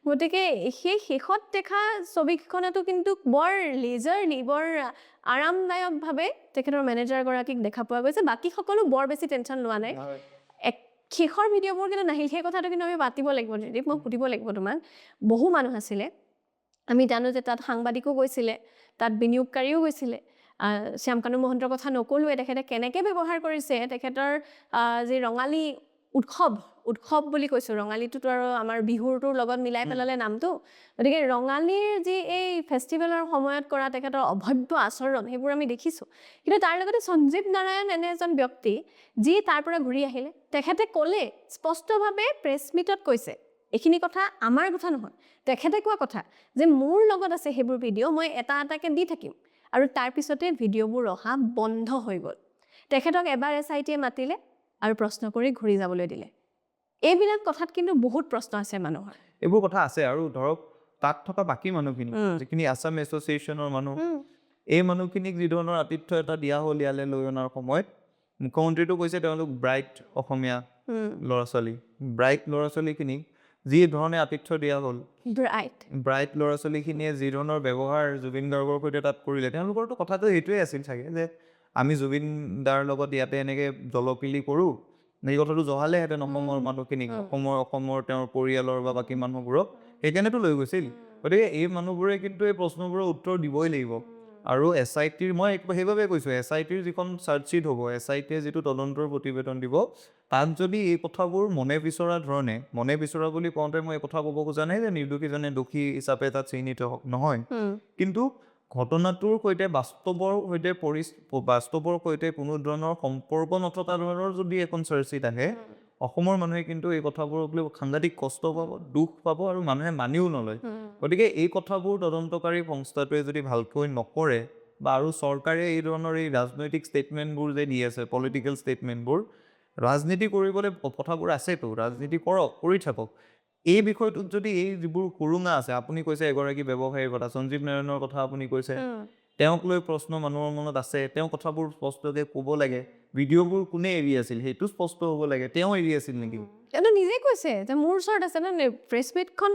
Speaker 1: গতিকে সেই শেষত দেখা ছবিখনতো কিন্তু বৰ লেজাৰলি, বৰ আৰামদায়কভাৱে তেখেতৰ মেনেজাৰগৰাকীক দেখা পোৱা গৈছে। বাকী সকলো বৰ বেছি টেনশ্যন লোৱা নাই। শেষৰ ভিডিঅ'বোৰ কিন্তু নাহিল, সেই কথাটো কিন্তু আমি পাতিব লাগিব ত্ৰিদীপ, মই সুধিব লাগিব তোমাক। বহু মানুহ আছিলে, আমি জানো যে তাত সাংবাদিকো গৈছিলে, তাত বিনিয়োগকাৰীও গৈছিলে। শ্যামকানু মহন্তৰ কথা নকলোৱে, তেখেতে কেনেকৈ ব্যৱহাৰ কৰিছে তেখেতৰ যি ৰঙালী উৎসৱ বুলি কৈছোঁ, ৰঙালীটোতো আৰু আমাৰ বিহুৰটোৰ লগত মিলাই পেলালে নামটো। গতিকে ৰঙালীৰ যি এই ফেষ্টিভেলৰ সময়ত কৰা তেখেতৰ অভব্য আচৰণ, সেইবোৰ আমি দেখিছোঁ। কিন্তু তাৰ লগতে সঞ্জীৱ নাৰায়ণ এনে এজন ব্যক্তি যি তাৰ পৰা ঘূৰি আহিলে, তেখেতে ক'লে স্পষ্টভাৱে প্ৰেছ মিটত কৈছে, এইখিনি কথা আমাৰ কথা নহয়, তেখেতে কোৱা কথা যে মোৰ লগত আছে সেইবোৰ ভিডিঅ', মই এটা এটাকৈ দি থাকিম। আৰু তাৰপিছতে ভিডিঅ'বোৰ অহা বন্ধ হৈ গ'ল। তেখেতক এবাৰ SIT-য়ে মাতিলে আৰু প্ৰশ্ন কৰি ঘূৰি যাবলৈ দিলে। এইবিলাক কথাত কিন্তু বহুত প্ৰশ্ন আছে মানুহৰ।
Speaker 2: এইবোৰ কথা আছে আৰু ধৰক তাত থকা বাকী মানুহখিনি, যিখিনি আছাম এছ'চিয়েশ্যনৰ মানুহ, এই মানুহখিনিক যি ধৰণৰ আতিথ্য এটা দিয়া হ'ল ইয়ালৈ লৈ অনাৰ সময়ত, মুখ্যমন্ত্ৰীটো কৈছে তেওঁলোক ব্ৰাইট অসমীয়া ল'ৰা ছোৱালীখিনিক যি ধৰণে আতিথ্য দিয়া হ'ল, ব্ৰাইট ল'ৰা ছোৱালীখিনিয়ে যি ধৰণৰ ব্যৱহাৰ জুবিন গাৰ্গৰ সৈতে তাত কৰিলে, তেওঁলোকৰতো কথাটো সেইটোৱে আছিল চাগে যে আমি জুবিন দাৰ লগত ইয়াতে এনেকৈ জলপিলি কৰোঁ, এই কথাটো জহালেহেঁতেন অসমৰ মানুহখিনিক, অসমৰ তেওঁৰ পৰিয়ালৰ বা বাকী মানুহবোৰক, সেইকাৰণেতো লৈ গৈছিল। গতিকে এই মানুহবোৰে কিন্তু এই প্ৰশ্নবোৰৰ উত্তৰ দিবই লাগিব। আৰু SIT-ৰ মই সেইবাবে কৈছোঁ, SIT-ৰ যিখন চাৰ্জশ্বীট হ'ব, SIT-য়ে যিটো তদন্তৰ প্ৰতিবেদন দিব, তাত যদি এই কথাবোৰ মনে বিচৰা ধৰণে, মনে বিচৰা বুলি কওঁতে মই এই কথা ক'ব খোজা নাই যে নিৰ্দোষীজনে দোষী হিচাপে তাত চিহ্নিত হওক, নহয়। কিন্তু ঘটনাটোৰ সৈতে বাস্তৱৰ সৈতে কোনো ধৰণৰ সম্পৰ্ক নথকা ধৰণৰ যদি এখন চাৰ্জশ্বীট আহে, অসমৰ মানুহে কিন্তু এই কথাবোৰক লৈ সাংঘাতিক কষ্ট পাব, দুখ পাব আৰু মানুহে মানিও নলয়। গতিকে এই কথাবোৰ তদন্তকাৰী সংস্থাটোৱে যদি ভালকৈ নকৰে, বা আৰু চৰকাৰে এই ধৰণৰ এই ৰাজনৈতিক ষ্টেটমেণ্টবোৰ যে দি আছে, পলিটিকেল ষ্টেটমেণ্টবোৰ, ৰাজনীতি কৰিবলৈ কথাবোৰ আছেতো, ৰাজনীতি কৰি থাকক। এই বিষয়টোত যদি এই যিবোৰ সুৰুঙা আছে, আপুনি কৈছে এগৰাকী ব্যৱসায়ীৰ কথা, সঞ্জীৱ নাৰায়ণৰ কথা আপুনি কৈছে, তেওঁক লৈ প্ৰশ্ন মানুহৰ মনত আছে, তেওঁ কথাবোৰ স্পষ্টকৈ ক'ব লাগে। ভিডিঅ'বোৰ কোনে এৰি আছিল সেইটো স্পষ্ট হ'ব লাগে, তেওঁ এৰি আছিল নেকি?
Speaker 1: তেওঁ নিজেই কৈছে যে মোৰ ওচৰত আছে নে, প্ৰেছ মিটখন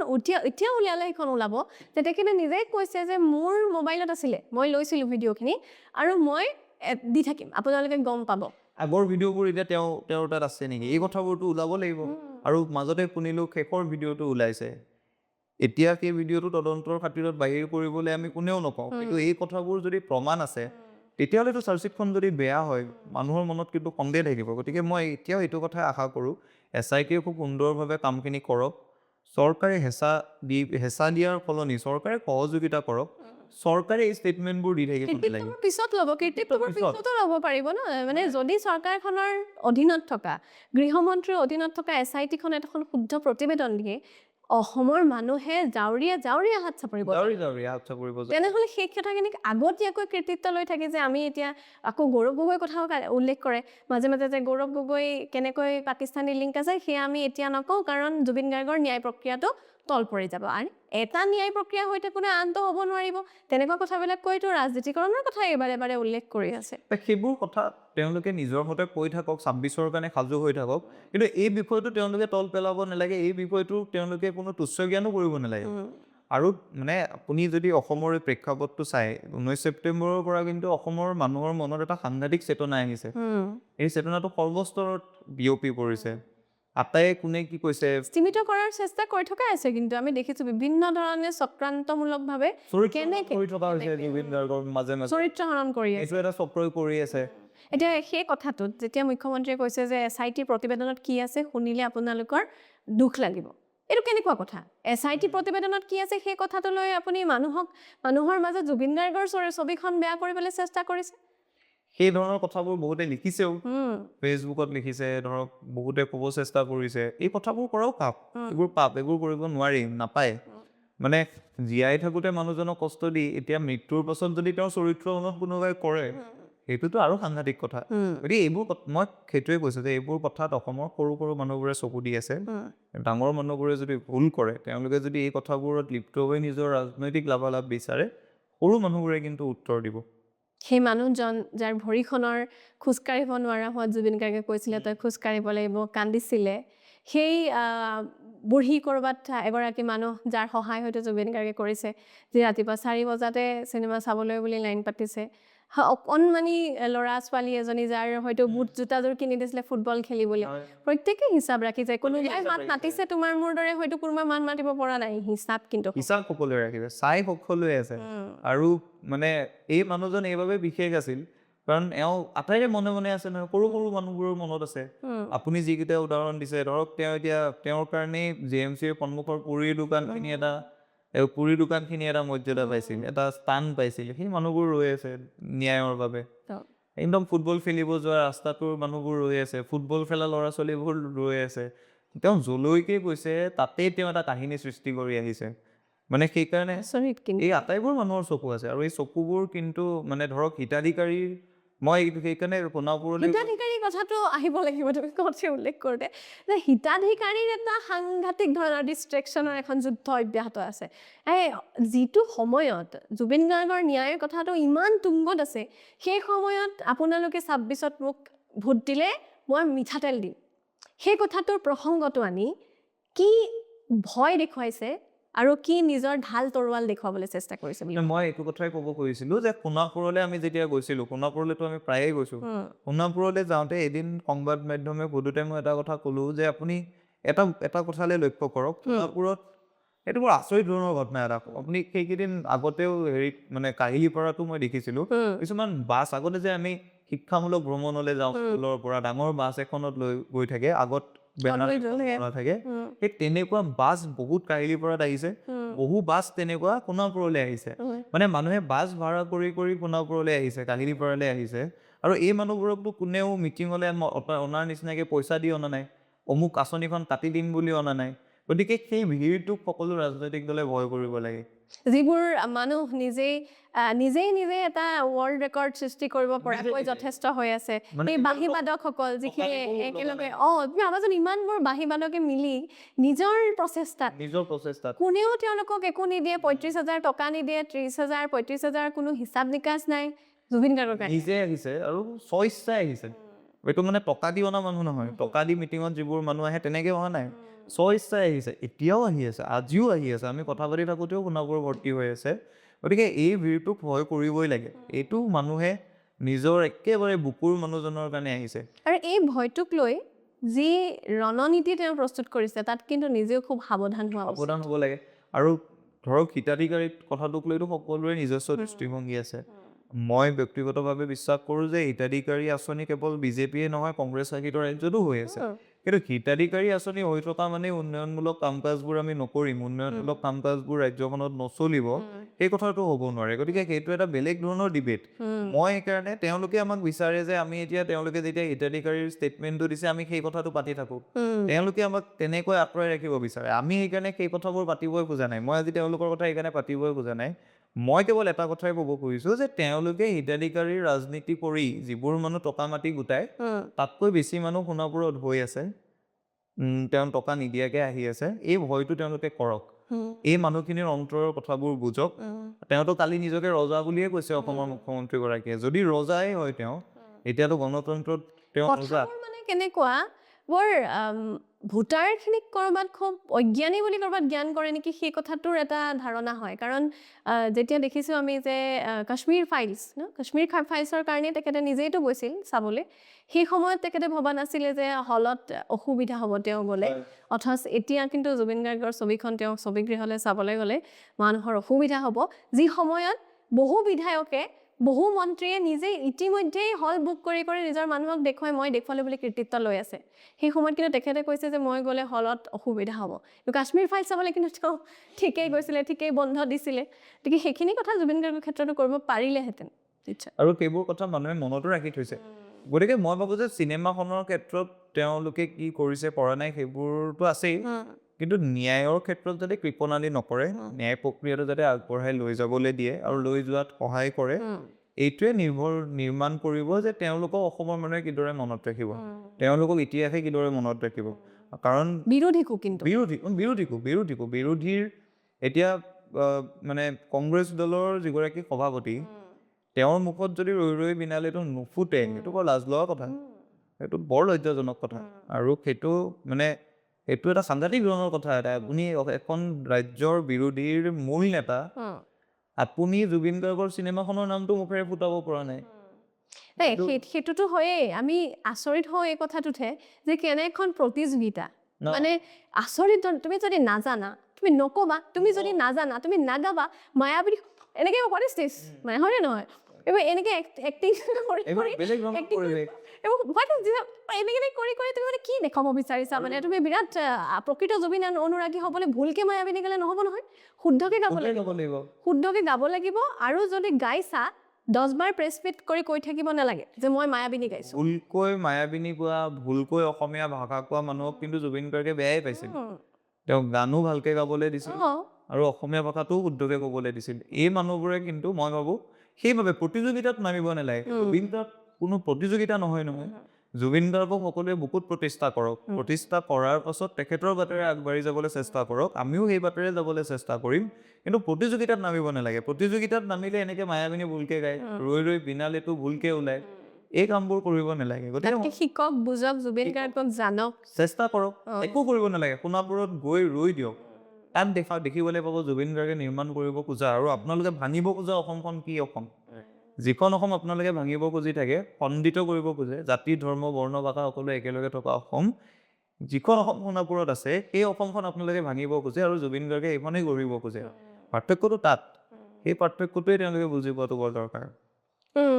Speaker 1: এতিয়া উলিয়ালে সেইখন ওলাব, যে তেখেতে নিজেই কৈছে যে মোৰ মোবাইলত আছিলে, মই লৈছিলোঁ ভিডিঅ'খিনি আৰু মই দি থাকিম, আপোনালোকে গম পাব।
Speaker 2: আগৰ ভিডিঅ'বোৰ এতিয়া তেওঁৰ তাত আছে নেকি? এই কথাবোৰতো ওলাব লাগিব। আৰু মাজতে শুনিলোঁ শেষৰ ভিডিঅ'টো ওলাইছে, এতিয়া সেই ভিডিঅ'টো তদন্তৰ খাতিৰত বাহিৰ কৰিবলৈ আমি কোনেও নকওঁ, কিন্তু এই কথাবোৰ যদি প্ৰমাণ আছে, তেতিয়াহ'লেতো চাৰ্জশ্বীটখন যদি বেয়া হয়, মানুহৰ মনত কিন্তু সন্দেহ থাকিব। গতিকে মই এতিয়াও এইটো কথা আশা কৰোঁ, SIT-য়ে খুব সুন্দৰভাৱে কামখিনি কৰক, চৰকাৰে হেঁচা দিয়াৰ সলনি চৰকাৰে সহযোগিতা কৰক, চৰকাৰে এই ষ্টেটমেণ্টবোৰ দি থাকিব নালাগে।
Speaker 1: পিছত ল'ব, পিছতো ল'ব পাৰিব ন, মানে যদি চৰকাৰখনৰ অধীনত থকা, গৃহমন্ত্ৰীৰ অধীনত থকা SIT-খন এখন শুদ্ধ প্ৰতিবেদন দিয়ে, অসমৰ মানুহে জাউৰীয়া হাত চাপৰিব, তেনেহ'লে সেই কথাখিনিক আগতীয়াকৈ কৃতিত্ব লৈ থাকে। যে আমি এতিয়া আকৌ গৌৰৱ গগৈৰ কথাও উল্লেখ কৰে মাজে মাজে, যে গৌৰৱ গগৈ কেনেকৈ পাকিস্তানী লিংক আছে সেয়া আমি এতিয়া নকওঁ, কাৰণ জুবিন গাৰ্গৰ ন্যায় প্ৰক্ৰিয়াটো তল পৰি যাব, আৰু এটা ন্যায় প্ৰক্ৰিয়া হৈ থাকোঁতে আনটো হ'ব নোৱাৰিব, তেনেকুৱা কথাবিলাক কৈতো ৰাজনীতিকৰণৰ কথা এবাৰে উল্লেখ কৰি আছে।
Speaker 2: সেইবোৰ কথা তেওঁলোকে নিজৰ মতে কৈ থাকক, 26ৰ কাৰণে সাজু হৈ থাকক, কিন্তু এই বিষয়টো তেওঁলোকে তল পেলাব নালাগে, এই বিষয়টো তেওঁলোকে কোনো তুচ্ছ জ্ঞানো কৰিব নালাগে। আৰু মানে আপুনি যদি অসমৰ এই প্ৰেক্ষাপটটো চাই, 19 ছেপ্টেম্বৰৰ পৰা কিন্তু অসমৰ মানুহৰ মনত এটা সাংঘাতিক চেতনা আহিছে, এই চেতনাটো সৰ্বস্তৰত বিয়পি পৰিছে। আটায়ে কোনে কি কৈছে,
Speaker 1: সীমিত কৰাৰ চেষ্টা কৰি থকাই আছে, কিন্তু আমি দেখিছোঁ বিভিন্ন ধৰণে চক্ৰান্তমূলকভাৱে চৰিত্ৰ হৰণ কৰি
Speaker 2: আছে।
Speaker 1: এতিয়া সেই কথাটোত যেতিয়া মুখ্যমন্ত্ৰীয়ে কৈছে যে SIT প্ৰতিবেদনত কি আছে শুনিলে আপোনালোকৰ দুখ লাগিব, এইটো কেনেকুৱা কথা SIT প্ৰতিবেদনত কি আছে সেই কথাটো লৈ আপুনি মানুহৰ মাজত জুবিন গাৰ্গৰ ছবিখন বেয়া কৰিবলৈ চেষ্টা কৰিছে
Speaker 2: সেই ধৰণৰ কথাবোৰ বহুতে লিখিছেও ফেচবুকত লিখিছে ধৰক বহুতে ক'ব চেষ্টা কৰিছে এই কথাবোৰ কৰাও পাপ এইবোৰ কৰিব নোৱাৰি নাপায় মানে জীয়াই থাকোঁতে মানুহজনক কষ্ট দি এতিয়া মৃত্যুৰ পাছত যদি তেওঁৰ চৰিত্ৰ উন্নত কোনোবাই কৰে সেইটোতো আৰু সাংঘাতিক কথা গতিকে এইবোৰ মই সেইটোৱে কৈছোঁ যে এইবোৰ কথাত অসমৰ সৰু সৰু মানুহবোৰে চকু দি আছে ডাঙৰ মানুহবোৰে যদি ভুল কৰে তেওঁলোকে যদি এই কথাবোৰত লিপ্ত হৈ নিজৰ ৰাজনৈতিক লাভালাভ বিচাৰে সৰু মানুহবোৰে কিন্তু উত্তৰ দিব
Speaker 1: সেই মানুহজন যাৰ ভৰিখনৰ খোজকাঢ়িব নোৱাৰা হোৱাত জুবিন গাৰ্গে কৈছিলে তই খোজকাঢ়িব লাগিব কান্দিছিলে সেই বুঢ়ী ক'ৰবাত এগৰাকী মানুহ যাৰ সহায় হয়তো জুবিন গাৰ্গে কৰিছে যি ৰাতিপুৱা 4 বজাতে চিনেমা চাবলৈ বুলি লাইন পাতিছে অকণমানি ল'ৰা ছোৱালী এজনী যাৰ হয়তো বুট জোতাযোৰ কিনি দিছিলে ফুটবল খেলিবলৈ প্ৰত্যেকেই হিচাপ ৰাখিছে কোনোবাই মাত মাতিছে তোমাৰ মোৰ দৰে হয়তো কোনোবা মাত মাতিব পৰা নাই হিচাপ কিন্তু
Speaker 2: হিচাপ সকলোৱে ৰাখিছে চাই সকলোৱে আছে আৰু মানে এই মানুহজন এইবাবে বিশেষ আছিল কাৰণ এওঁ আটাইৰে মনে মনে আছে নহয় সৰু সৰু মানুহবোৰৰ মনত আছে আপুনি যিকেইটা উদাহৰণ দিছে ধৰক তেওঁ এতিয়া তেওঁৰ কাৰণেই JMCৰ সন্মুখৰ পুৰি দোকানখিনি এটা মৰ্যাদা পাইছিল এটা স্থান পাইছিল সেই মানুহবোৰ ৰৈ আছে ন্যায়ৰ বাবে একদম ফুটবল খেলিব যোৱা ৰাস্তাটোৰ মানুহবোৰ ৰৈ আছে ফুটবল খেলা ল'ৰা ছোৱালীবোৰ ৰৈ আছে তেওঁ যলৈকে গৈছে তাতেই তেওঁ এটা কাহিনী সৃষ্টি কৰি আহিছে মানে সেইকাৰণে এই আটাইবোৰ মানুহৰ চকু আছে আৰু এই চকুবোৰ কিন্তু মানে ধৰক হিতাধিকাৰী মই সেইকাৰণে সোণাপুৰলৈ
Speaker 1: হিতাধিকাৰী কথাটো আহিব লাগিব তুমি কওঁতে উল্লেখ কৰোঁতে যে হিতাধিকাৰীৰ এটা সাংঘাতিক ধৰণৰ ডিষ্ট্ৰেকশ্যনৰ এখন যুদ্ধ অব্যাহত আছে এই যিটো সময়ত জুবিন গাৰ্গৰ ন্যায়ৰ কথাটো ইমান তুংগত আছে সেই সময়ত আপোনালোকে 26ত মোক ভোট দিলে মই মিঠাতেল দিম সেই কথাটোৰ প্ৰসংগটো আনি কি ভয় দেখুৱাইছে আৰু কি নিজৰ ঢাল তৰোৱাল দেখুৱাবলৈ চেষ্টা কৰিছে বুলি
Speaker 2: মই এইটো কথাই ক'ব খুজিছিলোঁ যে সোণাপুৰলৈ আমি যেতিয়া গৈছিলোঁ সোণাপুৰলৈতো আমি প্ৰায়েই গৈছোঁ সোণাপুৰলৈ যাওঁতে এদিন সংবাদ মাধ্যমে সোধোতে মই এটা কথা ক'লোঁ যে আপুনি এটা কথালৈ লক্ষ্য কৰক সোণাপুৰত এইটো বৰ আচৰিত ধৰণৰ ঘটনা এটা আপুনি সেইকেইদিন আগতেও হেৰিত মানে কাহিলীপাৰাতো মই দেখিছিলোঁ কিছুমান বাছ আগতে যে আমি শিক্ষামূলক ভ্ৰমণলৈ যাওঁ স্কুলৰ পৰা ডাঙৰ বাছ এখনত লৈ গৈ থাকে আগত থাকে সেই তেনেকুৱা বাছ বহুত কাহিলীপাৰাত আহিছে বহু বাছ তেনেকুৱা সোণাপুৰলৈ আহিছে মানে মানুহে বাছ ভাড়া কৰি কৰি সোণাপুৰলৈ আহিছে কাহিলীপাৰালৈ আহিছে আৰু এই মানুহবোৰকতো কোনেও মিটিঙলৈ অনাৰ নিচিনাকৈ পইচা দি অনা নাই অমুক আঁচনিখন কাটি দিম বুলি অনা নাই গতিকে সেই ভিৰটোক সকলো ৰাজনৈতিক দলে ভয় কৰিব লাগে
Speaker 1: যিবোৰ মানুহ নিজেই এটা ৱৰ্ল্ড ৰেকৰ্ড সৃষ্টি কৰিব পৰাকৈ যথেষ্ট হৈ আছে এই বাঁহী বাদকসকল যিখিনি একেলগে তুমি ভাবাচোন ইমানবোৰ বাঁহী বাদকে মিলি নিজৰ প্ৰচেষ্টাত কোনেও তেওঁলোকক একো নিদিয়ে 35,000 টকা নিদিয়ে 30,000 35,000 কোনো হিচাপ নিকাচ নাই জুবিন গাৰ্গৰ কাৰণে
Speaker 2: নিজে আহিছে আৰু স্বইচ্ছাই আহিছে এইটো মানে টকা দি অনা মানুহ নহয় টকা দি মিটিঙত যিবোৰ মানুহ আহে তেনেকৈ অহা নাই স্বইচ্ছাই আহিছে এতিয়াও আহি আছে আজিও আহি আছে আমি কথা পাতি থাকোঁতেও সোণাপুৰ ভৰ্তি হৈ আছে গতিকে এই ভিৰটোক ভয় কৰিবই লাগে এইটো মানুহে নিজৰ একেবাৰে বুকুৰ মানুহজনৰ কাৰণে আহিছে
Speaker 1: আৰু এই ভয়টোক লৈ যি ৰণনীতি তেওঁ প্ৰস্তুত কৰিছে তাত কিন্তু নিজেও খুব সাৱধান হ'ব
Speaker 2: লাগে আৰু ধৰক হিতাধিকাৰী কথাটোক লৈতো সকলোৰে নিজস্ব দৃষ্টিভংগী আছে মই ব্যক্তিগতভাৱে বিশ্বাস কৰোঁ যে হিতাধিকাৰী আঁচনি কেৱল বিজেপিয়ে নহয় কংগ্ৰেছ শাসিত ৰাজ্যতো হৈ আছে কিন্তু হিতাধিকাৰী আঁচনি হৈ থকা মানে উন্নয়নমূলক কাম কাজবোৰ আমি নকৰিম উন্নয়নমূলক কাম কাজবোৰ ৰাজ্যখনত নচলিব সেই কথাটো হ'ব নোৱাৰে গতিকে সেইটো এটা বেলেগ ধৰণৰ ডিবেট মই সেইকাৰণে তেওঁলোকে আমাক বিচাৰে যে আমি এতিয়া তেওঁলোকে যেতিয়া হিতাধিকাৰীৰ ষ্টেটমেণ্টটো দিছে আমি সেই কথাটো পাতি থাকোঁ তেওঁলোকে আমাক তেনেকৈ আঁতৰাই ৰাখিব বিচাৰে আমি সেইকাৰণে সেই কথাবোৰ পাতিবই খোজা নাই মই আজি তেওঁলোকৰ কথা সেইকাৰণে পাতিবই খোজা নাই মই কেৱল এটা কথাই ক'ব খুজিছোঁ যে তেওঁলোকে হিতাধিকাৰীৰ ৰাজনীতি কৰি যিবোৰ মানুহ টকা মাটি গোটায় তাতকৈ বেছি মানুহ সোণাপুৰত হৈ আছে তেওঁ টকা নিদিয়াকৈ আহি আছে এই ভয়টো তেওঁলোকে কৰক এই মানুহখিনিৰ অন্তৰৰ কথাবোৰ বুজক তেওঁতো কালি নিজকে ৰজা বুলিয়ে কৈছে অসমৰ মুখ্যমন্ত্ৰীগৰাকীয়ে যদি ৰজাই হয় তেওঁ এতিয়াতো গণতন্ত্ৰত তেওঁ ৰজা
Speaker 1: মানে কেনেকুৱা বৰ ভোটাৰখিনিক ক'ৰবাত খুব অজ্ঞানী বুলি ক'ৰবাত জ্ঞান কৰে নেকি সেই কথাটোৰ এটা ধাৰণা হয় কাৰণ যেতিয়া দেখিছোঁ আমি যে কাশ্মীৰ ফাইলছৰ কাৰণে তেখেতে নিজেইতো গৈছিল চাবলৈ সেই সময়ত তেখেতে ভবা নাছিলে যে হলত অসুবিধা হ'ব তেওঁ গ'লে অথচ এতিয়া কিন্তু জুবিন গাৰ্গৰ ছবিখন তেওঁ ছবিগৃহলৈ চাবলৈ গ'লে মানুহৰ অসুবিধা হ'ব যি সময়ত বহু বিধায়কে বহু মন্ত্ৰীয়ে নিজে ইতিমধ্যেই হল বুক কৰি নিজৰ মানুহক দেখুৱাই মই দেখুৱালো বুলি কৃতিত্ব লৈ আছে সেই সময়ত কিন্তু তেখেতে কৈছে যে মই গ'লে হলত অসুবিধা হ'ব কিন্তু কাশ্মীৰ ফাইল চাবলৈ কিন্তু তেওঁ ঠিকেই গৈছিলে ঠিকেই বন্ধ দিছিলে গতিকে সেইখিনি কথা জুবিন গাৰ্গৰ ক্ষেত্ৰতো কৰিব পাৰিলেহেঁতেন নিশ্চয়
Speaker 2: আৰু সেইবোৰ কথা মানুহে মনতো ৰাখি থৈছে গতিকে মই ভাবোঁ যে চিনেমাখনৰ ক্ষেত্ৰত তেওঁলোকে কি কৰিছে কৰা নাই সেইবোৰতো আছেই কিন্তু ন্যায়ৰ ক্ষেত্ৰত যাতে কৃপণালি নকৰে ন্যায় প্ৰক্ৰিয়াটো যাতে আগবঢ়াই লৈ যাবলৈ দিয়ে আৰু লৈ যোৱাত সহায় কৰে এইটোৱে নিৰ্মাণ কৰিব যে তেওঁলোকক অসমৰ মানুহে কিদৰে মনত ৰাখিব তেওঁলোকক ইতিহাসে কিদৰে মনত ৰাখিব কাৰণ বিৰোধীৰ এতিয়া মানে কংগ্ৰেছ দলৰ যিগৰাকী সভাপতি তেওঁৰ মুখত যদি ৰৈ বিনালেতো নুফুটে সেইটো বৰ লাজ লোৱা কথা সেইটো বৰ লজ্জাজনক কথা আৰু সেইটো মানে এইটো এটা সাংঘাতিক ধৰণৰ কথা এটা আপুনি এখন ৰাজ্যৰ বিৰোধীৰ মূল নেতা আপুনি জুবিন গাৰ্গৰ চিনেমাখনৰ নামটো মুখেৰে ফুটাব পৰা নাই
Speaker 1: সেইটোতো হয়েই আমি আচৰিত হওঁ এই কথাটোতহে যে কেনে এখন প্ৰতিযোগিতা মানে আচৰিত তুমি যদি নাজানা তুমি নকবা তুমি যদি নাজানা তুমি নাগাবা মায়াবী এনেকৈ হোৱাট ইজ দিছ মানে হয়নে নহয় এইবোৰ এনেকৈ এক্টিং কৰি তুমি মানে কি দেখাব বিচাৰিছা মানে তুমি বিৰাট প্ৰকৃত জুবিন অনুৰাগী হ'বলৈ ভুলকৈ মায়াবিনী গালে নহ'ব নহয় শুদ্ধকৈ গাব লাগিব আৰু যদি গাইছা 10 বাৰ প্ৰেছ মিট কৰি কৈ থাকিব নালাগে যে মই মায়াবিনী গাইছো
Speaker 2: ভুলকৈ মায়াবিনী কোৱা ভুলকৈ অসমীয়া ভাষা কোৱা মানুহক কিন্তু জুবিন গাৰ্গে বেয়াই পাইছিল তেওঁ গানো ভালকৈ গাবলৈ দিছিল আৰু অসমীয়া ভাষাটোও শুদ্ধকৈ ক'বলৈ দিছিল এই মানুহবোৰে কিন্তু মই ভাবোঁ সেইবাবে প্ৰতিযোগিতাত নামিব নালাগে জুবিন গাৰ্গ কোনো প্ৰতিযোগিতা নহয় জুবিন গাৰ্গক সকলোৱে বুকুত প্ৰতিষ্ঠা কৰক প্ৰতিষ্ঠা কৰাৰ পাছত তেখেতৰ বাটেৰে আগবাঢ়ি যাবলৈ চেষ্টা কৰক আমিও সেই বাটেৰে যাবলৈ চেষ্টা কৰিম কিন্তু প্ৰতিযোগিতাত নামিব নালাগে প্ৰতিযোগিতাত নামিলে এনেকৈ মায়াবিনী ভুলকৈ গায় ৰৈ বিনালেতো ভুলকৈ ওলায় এই কামবোৰ কৰিব নালাগে গতিকে
Speaker 1: শিকক বুজক জুবিন গাৰ্গক জানক
Speaker 2: চেষ্টা কৰক একো কৰিব নালাগে সোণাপুৰত গৈ ৰৈ দিয়ক তাত দেখিবলৈ পাব জুবিন গাৰ্গে নিৰ্মাণ কৰিব খোজা আৰু আপোনালোকে ভাঙিব খোজা অসমখন কি অসম যিখন অসম আপোনালোকে ভাঙিব খুজি থাকে খণ্ডিত কৰিব খোজে জাতি ধৰ্ম বৰ্ণ ভাষা সকলো একেলগে থকা অসম যিখন অসম সোণাপুৰত আছে সেই অসমখন আপোনালোকে ভাঙিব খোজে আৰু জুবিন গাৰ্গে এইখনেই গঢ়িব খোজে পাৰ্থক্যটো তাত সেই পাৰ্থক্যটোৱে তেওঁলোকে বুজি পোৱাটো বৰ দৰকাৰ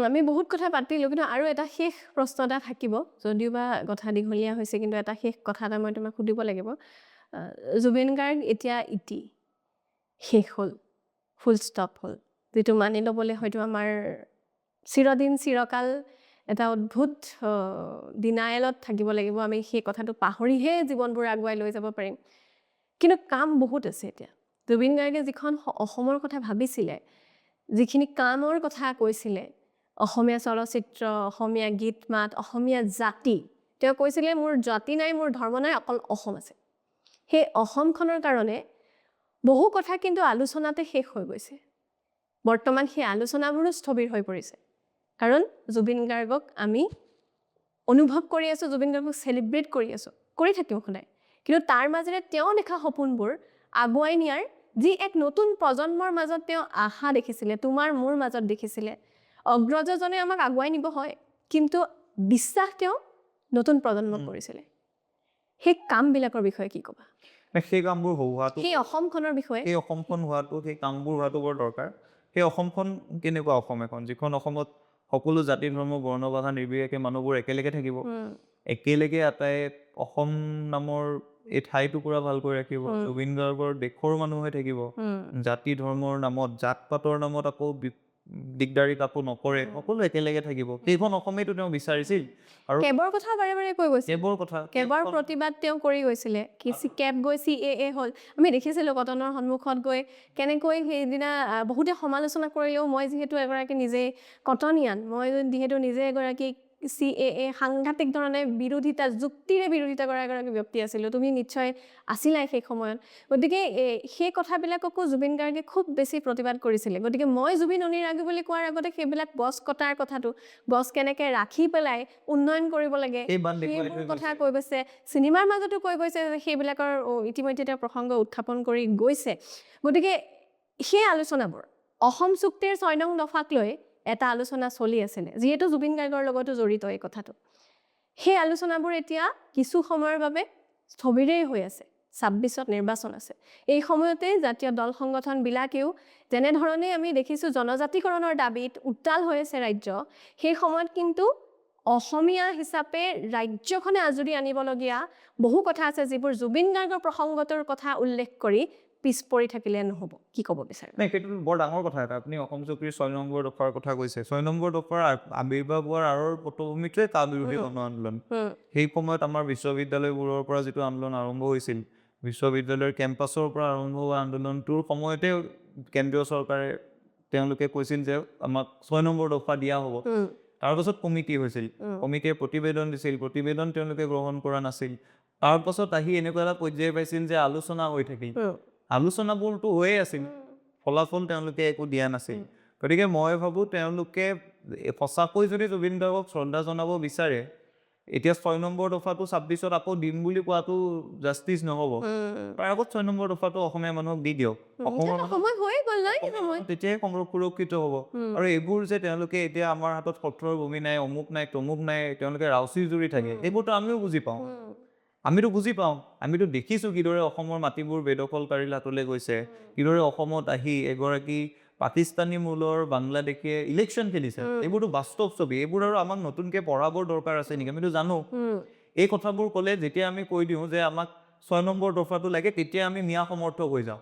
Speaker 1: আমি বহুত কথা পাতিলোঁ কিন্তু আৰু এটা শেষ প্ৰশ্ন এটা থাকিব যদিও বা কথা দীঘলীয়া হৈছে কিন্তু এটা শেষ কথা এটা মই তোমাক সুধিব লাগিব জুবিন গাৰ্গ এতিয়া শেষ হ'ল ফুল ষ্টপ হ'ল যিটো মানি ল'বলৈ হয়তো আমাৰ চিৰকাল এটা অদ্ভুত ডিনায়েলত থাকিব লাগিব আমি সেই কথাটো পাহৰিহে জীৱনবোৰ আগুৱাই লৈ যাব পাৰিম কিন্তু কাম বহুত আছে এতিয়া জুবিন গাৰ্গে যিখন অসমৰ কথা ভাবিছিলে যিখিনি কামৰ কথা কৈছিলে অসমীয়া চলচ্চিত্ৰ অসমীয়া গীত মাত অসমীয়া জাতি তেওঁ কৈছিলে মোৰ জাতি নাই মোৰ ধৰ্ম নাই অকল অসম আছে সেই অসমখনৰ কাৰণে বহু কথা কিন্তু আলোচনাতে শেষ হৈ গৈছে বৰ্তমান সেই আলোচনাবোৰো স্থবিৰ হৈ পৰিছে কাৰণ জুবিন গাৰ্গক আমি অনুভৱ কৰি আছোঁ জুবিন গাৰ্গক চেলিব্ৰেট কৰি আছোঁ কৰি থাকিম সদায় কিন্তু তাৰ মাজেৰে তেওঁ দেখা সপোনবোৰ আগুৱাই নিয়াৰ যি এক নতুন প্ৰজন্মৰ মাজত তেওঁ আশা দেখিছিলে তোমাৰ মোৰ মাজত দেখিছিলে অগ্ৰজজনে আমাক আগুৱাই নিব হয় কিন্তু বিশ্বাস তেওঁ নতুন প্ৰজন্মক কৰিছিলে সেই কামবিলাকৰ বিষয়ে কি ক'বা
Speaker 2: সেই কামবোৰ হোৱাটো
Speaker 1: সেই অসমখনৰ বিষয়ে
Speaker 2: সেই অসমখন হোৱাটো সেই কামবোৰ হোৱাটো বৰ দৰকাৰ সেই অসমখন কেনেকুৱা অসম এখন যিখন অসমত সকলো জাতি ধৰ্ম বৰ্ণ ভাষা নিৰ্বিশেষে মানুহবোৰ একেলগে থাকিব একেলগে আটাই অসম নামৰ এই ঠাই টুকুৰা ভালকৈ ৰাখিব জুবিন গাৰ্গৰ দেশৰ মানুহে থাকিব জাতি ধৰ্মৰ নামত জাত পাতৰ নামত আকৌ দিগদাৰি কাকো নকৰে সকলো একেলগে থাকিব সেইখন অসমেইতো তেওঁ বিচাৰিছিল আৰু
Speaker 1: কেবৰ কথা বাৰে বাৰে কৈ গৈছে কেবৰ প্ৰতিবাদ তেওঁ কৰি গৈছিলে কেব গৈ CAA হ'ল আমি দেখিছিলোঁ কটনৰ সন্মুখত গৈ কেনেকৈ সেইদিনা বহুতে সমালোচনা কৰিলেও মই যিহেতু এগৰাকী নিজেই কটনিয়ান মই যিহেতু নিজে এগৰাকী CAA সাংঘাতিক ধৰণে যুক্তিৰে বিৰোধিতা কৰা এগৰাকী ব্যক্তি আছিলোঁ তুমি নিশ্চয় আছিলাই সেই সময়ত গতিকে সেই কথাবিলাককো জুবিন গাৰ্গে খুব বেছি প্ৰতিবাদ কৰিছিলে গতিকে মই জুবিন অনুৰাগী বুলি কোৱাৰ আগতে সেইবিলাক গছ কটাৰ কথাটো গছ কেনেকৈ ৰাখি পেলাই উন্নয়ন কৰিব লাগে সেইবোৰ কথা কৈ গৈছে চিনেমাৰ মাজতো কৈ গৈছে সেইবিলাকৰ ইতিমধ্যে তেওঁ প্ৰসংগ উত্থাপন কৰি গৈছে গতিকে সেই আলোচনাবোৰ অসম চুক্তিৰ 6 নং দফাক লৈ এটা আলোচনা চলি আছিলে যিহেতু জুবিন গাৰ্গৰ লগতো জড়িত এই কথাটো সেই আলোচনাবোৰ এতিয়া কিছু সময়ৰ বাবে স্থবিৰেই হৈ আছে 26ত নিৰ্বাচন আছে এই সময়তে জাতীয় দল সংগঠনবিলাকেও যেনেধৰণে আমি দেখিছোঁ জনজাতিকৰণৰ দাবীত উত্তাল হৈ আছে ৰাজ্য সেই সময়ত কিন্তু অসমীয়া হিচাপে ৰাজ্যখনে আজৰি আনিবলগীয়া বহু কথা আছে যিবোৰ জুবিন গাৰ্গৰ প্ৰসংগটোৰ কথা উল্লেখ কৰি পিছ পৰি থাকিলে নহ'ব কি ক'ব বিচাৰে
Speaker 2: নাই সেইটো বৰ ডাঙৰ কথা এটা আপুনি অসম চুক্তিৰ 6 নম্বৰ দফাৰ কথা কৈছে 6 নম্বৰ দফাৰ আৱিৰ্ভাৱ হোৱাৰ আঁৰৰ পটভূমিটোৱে তা বিৰোধী গণ আন্দোলন সেই সময়ত আমাৰ বিশ্ববিদ্যালয়বোৰৰ পৰা যিটো আন্দোলন আৰম্ভ হৈছিল বিশ্ববিদ্যালয়ৰ কেম্পাছৰ পৰা আৰম্ভ হোৱা আন্দোলনটোৰ সময়তে কেন্দ্ৰীয় চৰকাৰে তেওঁলোকে কৈছিল যে আমাক 6 নম্বৰ দফা দিয়া হ'ব তাৰপাছত কমিটি হৈছিল কমিটিয়ে প্ৰতিবেদন দিছিল প্ৰতিবেদন তেওঁলোকে গ্ৰহণ কৰা নাছিল তাৰপাছত আহি এনেকুৱা এটা পৰ্যায় পাইছিল যে আলোচনা হৈ থাকিল আলোচনাবোৰতো হৈয়ে আছিল ফলাফল তেওঁলোকে একো দিয়া নাছিল গতিকে মই ভাবোঁ তেওঁলোকে সঁচাকৈ যদি জুবিন গাৰ্গক শ্ৰদ্ধা জনাব বিচাৰে এতিয়া 6 নম্বৰ দফাটো 26ত আকৌ দিম বুলি কোৱাটো জাষ্টিচ নহ'ব তাৰ আগত 6 নম্বৰ দফাটো অসমীয়া মানুহক দি দিয়ক
Speaker 1: সময় হৈ গ'ল নাই
Speaker 2: তেতিয়াই সুৰক্ষিত হ'ব আৰু এইবোৰ যে তেওঁলোকে এতিয়া আমাৰ হাতত সত্ৰৰ ভূমি নাই অমুক নাই তমুক নাই তেওঁলোকে ৰাউচি জুৰি থাকে এইবোৰতো আমিও বুজি পাওঁ আমিতো দেখিছোঁ কিদৰে অসমৰ মাটিবোৰ বেদখলকাৰীৰ হাতলৈ গৈছে কিদৰে অসমত আহি এগৰাকী পাকিস্তানী মূলৰ বাংলাদেশে ইলেকশ্যন খেলিছে এইবোৰতো বাস্তৱ ছবি এইবোৰ আৰু আমাক নতুনকৈ পঢ়াবৰ দৰকাৰ আছে নেকি আমিতো জানো এই কথাবোৰ ক'লে যেতিয়া আমি কৈ দিওঁ যে আমাক 6 নম্বৰ দফাটো লাগে তেতিয়া আমি মিয়া সমৰ্থক হৈ যাওঁ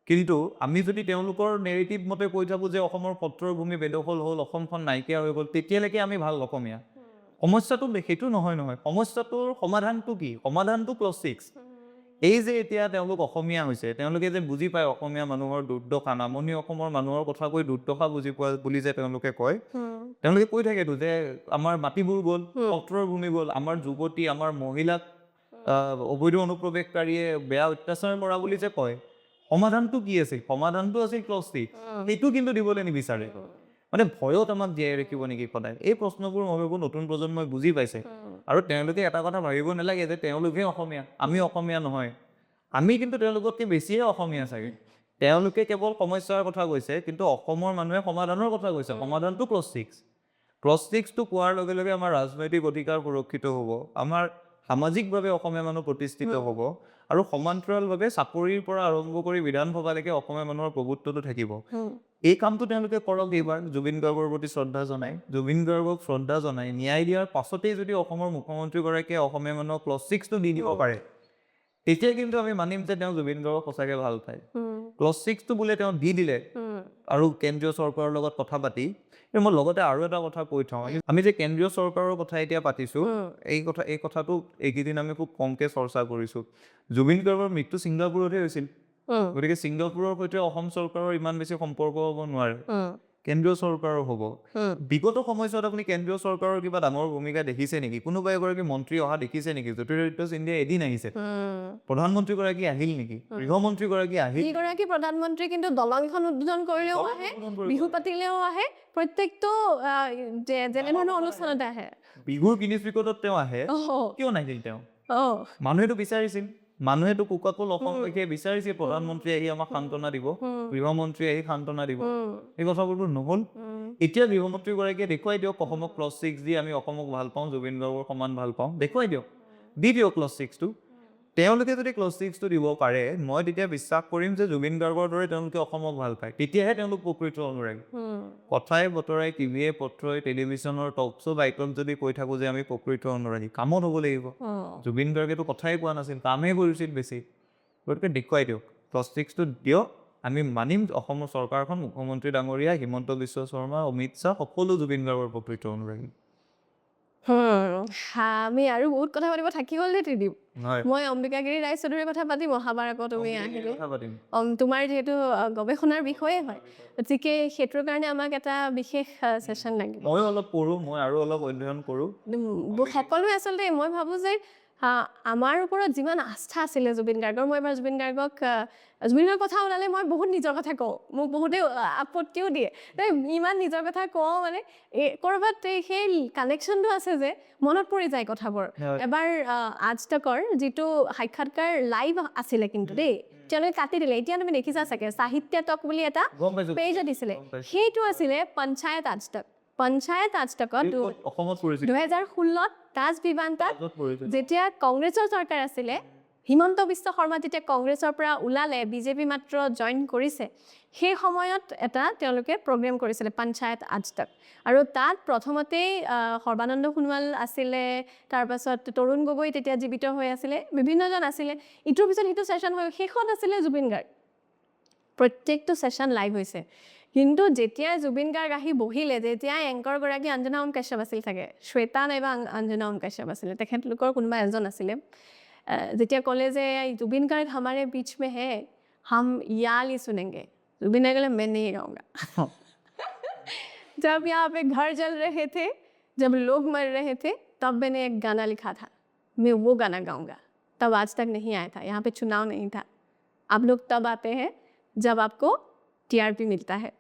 Speaker 2: কিন্তু আমি যদি তেওঁলোকৰ নেৰেটিভ মতে কৈ থাকোঁ যে অসমৰ সত্ৰৰ ভূমি বেদখল হ'ল অসমখন নাইকিয়া হৈ গ'ল তেতিয়ালৈকে আমি ভাল অসমীয়া সমস্যাটো সেইটো নহয় সমস্যাটোৰ সমাধানটো কি সমাধানটো ক্লজ 6 এই যে এতিয়া তেওঁলোক অসমীয়া হৈছে তেওঁলোকে যে বুজি পায় অসমীয়া মানুহৰ দুৰ্দশা নামনি অসমৰ মানুহৰ কথা কৈ দুৰ্দশা বুজি পোৱা বুলি যে তেওঁলোকে কয় তেওঁলোকে কৈ থাকেতো যে আমাৰ মাটিবোৰ গ'ল সত্ৰৰ ভূমি গ'ল আমাৰ যুৱতী আমাৰ মহিলাক অবৈধ অনুপ্ৰৱেশকাৰীয়ে বেয়া অত্যাচাৰ কৰা বুলি যে কয় সমাধানটো কি আছিল সমাধানটো আছিল ক্লজ 6 সেইটো কিন্তু দিবলৈ নিবিচাৰে মানে ভয়ত আমাক জীয়াই ৰাখিব নেকি সদায় এই প্ৰশ্নবোৰ মই ভাবোঁ নতুন প্ৰজন্মই বুজি পাইছে আৰু তেওঁলোকে এটা কথা ভাবিব নালাগে যে তেওঁলোকে অসমীয়া আমি অসমীয়া নহয় আমি কিন্তু তেওঁলোকতকৈ বেছিহে অসমীয়া চাগে তেওঁলোকে কেৱল সমস্যাৰ কথা কৈছে কিন্তু অসমৰ মানুহে সমাধানৰ কথা কৈছে সমাধানটো ক্লজ 6টো কোৱাৰ লগে লগে আমাৰ ৰাজনৈতিক অধিকাৰ সুৰক্ষিত হ'ব আমাৰ সামাজিকভাৱে অসমীয়া মানুহ প্ৰতিষ্ঠিত হ'ব আৰু সমান্তৰালভাৱে চাকৰিৰ পৰা আৰম্ভ কৰি বিধানসভালৈকে অসমীয়া মানুহৰ প্ৰভুত্বটো থাকিব এই কামটো তেওঁলোকে কৰক এইবাৰ জুবিন গাৰ্গৰ প্ৰতি শ্ৰদ্ধা জনাই জুবিন গাৰ্গক শ্ৰদ্ধা জনাই ন্যায় দিয়াৰ পাছতেই যদি অসমৰ মুখ্যমন্ত্ৰীগৰাকীয়ে অসমীয়া মানুহক ক্লজ 6টো দি দিব পাৰে তেতিয়া কিন্তু আমি মানিম যে তেওঁ জুবিন গাৰ্গক সঁচাকৈ ভাল পায় ক্লজ 6টো বোলে তেওঁ দি দিলে আৰু কেন্দ্ৰীয় চৰকাৰৰ লগত কথা পাতি মই লগতে আৰু এটা কথা কৈ থওঁ আমি যে কেন্দ্ৰীয় চৰকাৰৰ কথা এতিয়া পাতিছোঁ এই কথাটো এইকেইদিন আমি খুব কমকৈ চৰ্চা কৰিছোঁ জুবিন গাৰ্গৰ মৃত্যু ছিংগাপুৰতহে হৈছিল গতিকে ছিংগাপুৰৰ সৈতে অসম চৰকাৰৰ ইমান বেছি সম্পৰ্ক হ'ব নোৱাৰে কেন্দ্ৰীয় চৰকাৰৰ হ'ব বিগত সময়ছোৱাত আপুনি কেন্দ্ৰীয় চৰকাৰৰ কিবা ডাঙৰ ভূমিকা দেখিছে নেকি কোনোবা এগৰাকী মন্ত্ৰী অহা দেখিছে নেকি জ্যোতিৰাদিত্য সিন্ধিয়া এদিন আহিছে প্ৰধানমন্ত্ৰীগৰাকী আহিল নেকি গৃহমন্ত্ৰীগৰাকী আহিল
Speaker 1: যিগৰাকী প্ৰধানমন্ত্ৰী কিন্তু দলংখন উদ্বোধন কৰিলেও আহে বিহু পাতিলেও আহে প্ৰত্যেকটো যেনেধৰণৰ অনুষ্ঠানতে আহে
Speaker 2: বিহুৰ গিনিজ ৰেকৰ্ডত তেওঁ আহে কিয় নাহিল তেওঁ মানুহেতো বিচাৰিছিল মানুহেতো কোকাকোল অসমলৈকে বিচাৰিছিল প্ৰধানমন্ত্ৰী আহি আমাক সান্তনা দিব গৃহমন্ত্ৰী আহি সান্তনা দিব এই কথাবোৰতো নহ'ল এতিয়া গৃহমন্ত্ৰীগৰাকীয়ে দেখুৱাই দিয়ক অসমক ক্লজ 6 দি আমি অসমক ভাল পাওঁ জুবিন গাৰ্গৰ সমান ভাল পাওঁ দেখুৱাই দিয়ক দি দিয়ক ক্লজ 6টো তেওঁলোকে যদি ক্লজ 6টো দিব পাৰে মই তেতিয়া বিশ্বাস কৰিম যে জুবিন গাৰ্গৰ দৰে তেওঁলোকে অসমক ভাল পায় তেতিয়াহে তেওঁলোক প্ৰকৃত অনুৰাগী কথাই বতৰাই টিভিয়ে পত্ৰই টেলিভিশ্যনৰ টক শ্ব' বাইকত যদি কৈ থাকোঁ যে আমি প্ৰকৃত অনুৰাগী কামত হ'ব লাগিব জুবিন গাৰ্গেতো কথাই কোৱা নাছিল কামেই কৰিছিল বেছি গতিকে দেখুৱাই দিয়ক ক্লজ 6টো দিয়ক আমি মানিম অসমৰ চৰকাৰখন মুখ্যমন্ত্ৰী ডাঙৰীয়া হিমন্ত বিশ্ব শৰ্মা অমিত শ্বাহ সকলো জুবিন গাৰ্গৰ প্ৰকৃত অনুৰাগী
Speaker 1: আমি আৰু বহুত কথা পাতিব থাকি গ'ল দেই ত্ৰিদীপ মই অম্বিকাগিৰি ৰায়চৌধুৰীৰ কথা পাতিম অহাবাৰ আকৌ তুমি আহিলে তোমাৰ যিহেতু গৱেষণাৰ বিষয়ে হয় গতিকে সেইটোৰ কাৰণে আমাক এটা বিশেষ ছেশ্যন লাগিব
Speaker 2: মই অলপ পঢ়োঁ মই আৰু অলপ অধ্যয়ন কৰোঁ
Speaker 1: সকলোৱে আচলতে মই ভাবোঁ যে আমাৰ ওপৰত যিমান আস্থা আছিলে জুবিন গাৰ্গৰ মই এবাৰ জুবিন গাৰ্গৰ কথা ওলালে মই বহুত নিজৰ কথা কওঁ মোক বহুতে আপত্তিও দিয়ে ইমান নিজৰ কথা কওঁ মানে ক'ৰবাত সেই কানেকশ্যনটো আছে যে মনত পৰি যায় কথাবোৰ এবাৰ আজ তকৰ যিটো সাক্ষাৎকাৰ লাইভ আছিলে কিন্তু দেই তেওঁলোকে কাটি দিলে এতিয়া তুমি দেখিছা চাগে সাহিত্য তক বুলি এটা পেজত দিছিলে সেইটো আছিলে পঞ্চায়ত আজ তক পঞ্চায়ত আজ তকত 2016ত তাজ বিভান্তাত যেতিয়া কংগ্ৰেছৰ চৰকাৰ আছিলে হিমন্ত বিশ্ব শৰ্মা যেতিয়া কংগ্ৰেছৰ পৰা ওলালে বিজেপি মাত্ৰ জইন কৰিছে সেই সময়ত এটা তেওঁলোকে প্ৰগ্ৰেম কৰিছিলে পঞ্চায়ত আজ তক আৰু তাত প্ৰথমতেই সৰ্বানন্দ সোণোৱাল আছিলে তাৰপাছত তৰুণ গগৈ তেতিয়া জীৱিত হৈ আছিলে বিভিন্নজন আছিলে ইটোৰ পিছত সিটো ছেশ্যন হৈ শেষত আছিলে জুবিন গাৰ্গ প্ৰত্যেকটো ছেশ্যন লাইভ হৈছে কিন্তু যেতিয়া জুবিন গাৰ্গ আহি বহিলে যেতিয়া এংকৰগৰাকী অঞ্জনা ওম কাশ্যপ আছিল চাগে শ্বেতা নাইবা অঞ্জনা ওম কাশ্যপ আছিলে তেখেতলোকৰ কোনোবা এজন আছিলে যেতিয়া ক'লে যে জুবিন গাৰ্গ हमारे बीच में है हम याली सुनेंगे जुबिन ने कहा मैं नहीं गाऊंगा जब यहाँ पे घर जल रहे थे जब लोग मर रहे थे तब मैंने एक गाना लिखा था मैं वो गाना गाऊंगा तब आज तक नहीं आया था यहाँ पे चुनाव नहीं था आप लोग तब आते हैं जब आपको TRP मिलता है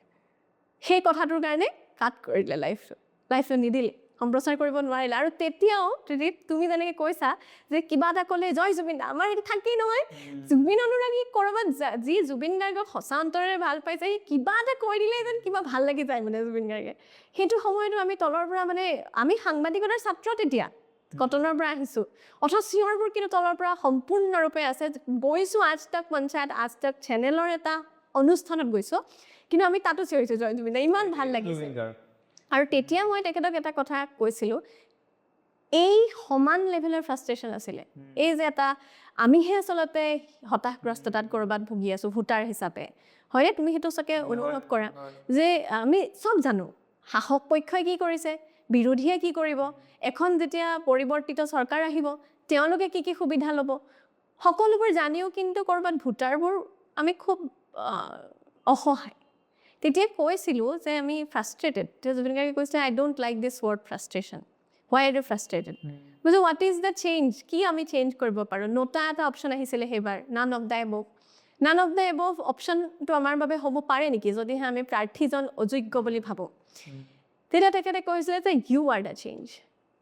Speaker 1: সেই কথাটোৰ কাৰণে কাট কৰিলে লাইফটো নিদিলে সম্প্ৰচাৰ কৰিব নোৱাৰিলে আৰু তেতিয়াও তুমি যেনেকৈ কৈছা যে কিবা এটা ক'লে জয় জুবিন আমাৰ এইটো থাকেই নহয় জুবিন অনুৰাগী ক'ৰবাত যি জুবিন গাৰ্গক সঁচা অন্তৰেৰে ভাল পাইছে সি কিবা এটা কৈ দিলে যেন কিবা ভাল লাগি যায় মানে জুবিন গাৰ্গে সেইটো সময়তো আমি তলৰ পৰা মানে আমি সাংবাদিকতাৰ ছাত্ৰ তেতিয়া কটনৰ পৰা আহিছোঁ অথচ চিঞৰবোৰ কিন্তু তলৰ পৰা সম্পূৰ্ণৰূপে আছে গৈছোঁ আজ তক পঞ্চায়ত আজ তক চেনেলৰ এটা অনুষ্ঠানত গৈছোঁ কিন্তু আমি তাতো চিঞৰিছোঁ জয় জুবিন ইমান ভাল লাগিছে আৰু তেতিয়া মই তেখেতক এটা কথা কৈছিলোঁ এই সমান লেভেলৰ ফ্ৰাষ্ট্ৰেশ্যন আছিলে এই যে এটা আমিহে আচলতে হতাশগ্ৰস্ততাত ক'ৰবাত ভুগি আছোঁ ভোটাৰ হিচাপে হয়নে তুমি সেইটো চাগে অনুভৱ কৰা যে আমি চব জানো শাসক পক্ষই কি কৰিছে বিৰোধীয়ে কি কৰিব এখন যেতিয়া পৰিৱৰ্তিত চৰকাৰ আহিব তেওঁলোকে কি কি সুবিধা ল'ব সকলোবোৰ জানিও কিন্তু ক'ৰবাত ভোটাৰবোৰ আমি খুব অসহায় তেতিয়া কৈছিলোঁ যে আমি ফ্ৰাষ্ট্ৰেটেড জুবিন গাৰ্গে কৈছে I don't like this word frustration why are you frustrated বুজি হোৱাট ইজ দ্য চেঞ্জ কি আমি চেঞ্জ কৰিব পাৰোঁ নটা এটা অপশ্যন আহিছিলে সেইবাৰ নান অফ দ্য এবভ অপশ্যনটো আমাৰ বাবে হ'ব পাৰে নেকি যদিহে আমি প্ৰাৰ্থীজন অযোগ্য বুলি ভাবোঁ তেতিয়া তেখেতে কৈছিলে যে ইউ আৰ দ্য চেঞ্জ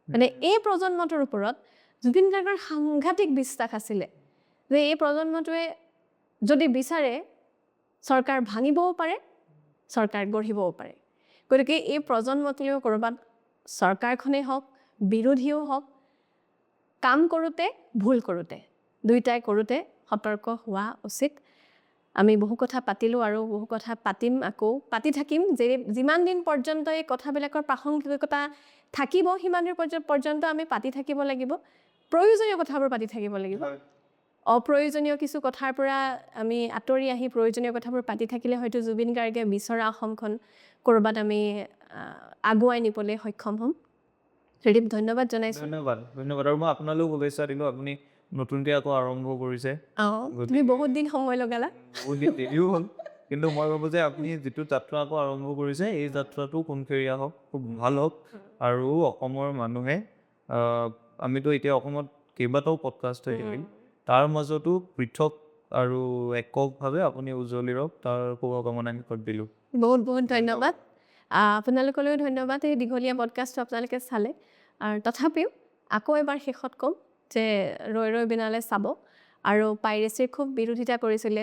Speaker 1: মানে এই প্ৰজন্মটোৰ ওপৰত জুবিন গাৰ্গৰ সাংঘাতিক বিশ্বাস আছিলে যে এই প্ৰজন্মটোৱে যদি বিচাৰে চৰকাৰ ভাঙিবও পাৰে চৰকাৰ গঢ়িবও পাৰে গতিকে এই প্ৰজন্মটোৱেও ক'ৰবাত চৰকাৰখনেই হওক বিৰোধীও হওক কাম কৰোঁতে ভুল কৰোঁতে দুয়োটাই কৰোঁতে সতৰ্ক হোৱা উচিত আমি বহু কথা পাতিলোঁ আৰু বহু কথা পাতিম আকৌ পাতি থাকিম যে যিমান দিন পৰ্যন্ত এই কথাবিলাকৰ প্ৰাসংগিকতা থাকিব সিমান দিন পৰ্যন্ত আমি পাতি থাকিব লাগিব প্ৰয়োজনীয় কথাবোৰ পাতি থাকিব লাগিব অপ্ৰয়োজনীয় কিছু কথাৰ পৰা আমি আঁতৰি আহি প্ৰয়োজনীয় কথাবোৰ পাতি থাকিলে হয়তো জুবিন গাৰ্গে বিচৰা অসমখন ক'ৰবাত আমি আগুৱাই নিবলৈ সক্ষম হ'ম ত্ৰিদীপ ধন্যবাদ জনাইছোঁ
Speaker 2: ধন্যবাদ আৰু মই আপোনালৈও শুভেচ্ছা দিলোঁ আপুনি নতুনকৈ আকৌ আৰম্ভ কৰিছে
Speaker 1: তুমি বহুত দিন সময় লগালা
Speaker 2: বহুত দিন দেৰিও হ'ল কিন্তু মই ভাবোঁ যে আপুনি যিটো যাত্ৰা আকৌ আৰম্ভ কৰিছে এই যাত্ৰাটো সোণসেৰীয়া হওক খুব ভাল হওক আৰু অসমৰ মানুহে আমিতো এতিয়া অসমত কেইবাটাও পডকাষ্ট হৈ থাকিম তাৰ মাজতো পৃথক আৰু এককভাৱে আপুনি উজ্জ্বলি ৰওক তাৰ শুভকামনা আমি দিলোঁ
Speaker 1: বহুত বহুত ধন্যবাদ আপোনালোকলৈও ধন্যবাদ এই দীঘলীয়া পডকাষ্টটো আপোনালোকে চালে আৰু তথাপিও আকৌ এবাৰ শেষত ক'ম যে ৰৈ ৰৈ বিনালে চাব আৰু পাইৰেচিৰ খুব বিৰোধিতা কৰিছিলে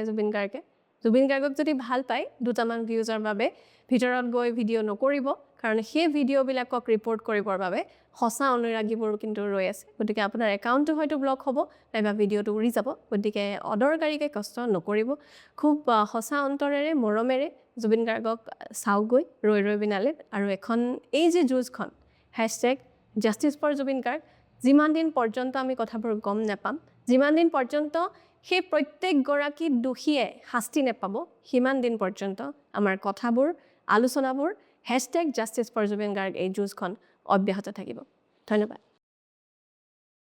Speaker 1: জুবিন গাৰ্গক যদি ভাল পায় দুটামান ভিউজৰ বাবে ভিতৰত গৈ ভিডিঅ' নকৰিব কাৰণ সেই ভিডিঅ'বিলাকক ৰিপৰ্ট কৰিবৰ বাবে সঁচা অনুৰাগীবোৰ কিন্তু ৰৈ আছে গতিকে আপোনাৰ একাউণ্টটো হয়তো ব্লক হ'ব নাইবা ভিডিঅ'টো উৰি যাব গতিকে অদৰকাৰীকৈ কষ্ট নকৰিব খুব সঁচা অন্তৰেৰে মৰমেৰে জুবিন গাৰ্গক চাওঁগৈ ৰৈ ৰৈ বিনালে আৰু এখন এই যে যুঁজখন #জাষ্টিছ ফৰ জুবিন গাৰ্গ যিমান দিন পৰ্যন্ত আমি কথাবোৰ গম নাপাম যিমান দিন পৰ্যন্ত সেই প্ৰত্যেকগৰাকী দোষীয়ে শাস্তি নাপাব সিমান দিন পৰ্যন্ত আমাৰ কথাবোৰ আলোচনাবোৰ #জাষ্টিছ ফৰ জুবিন গাৰ্গ এই যুঁজখন অব্যাহত থাকিব ধন্যবাদ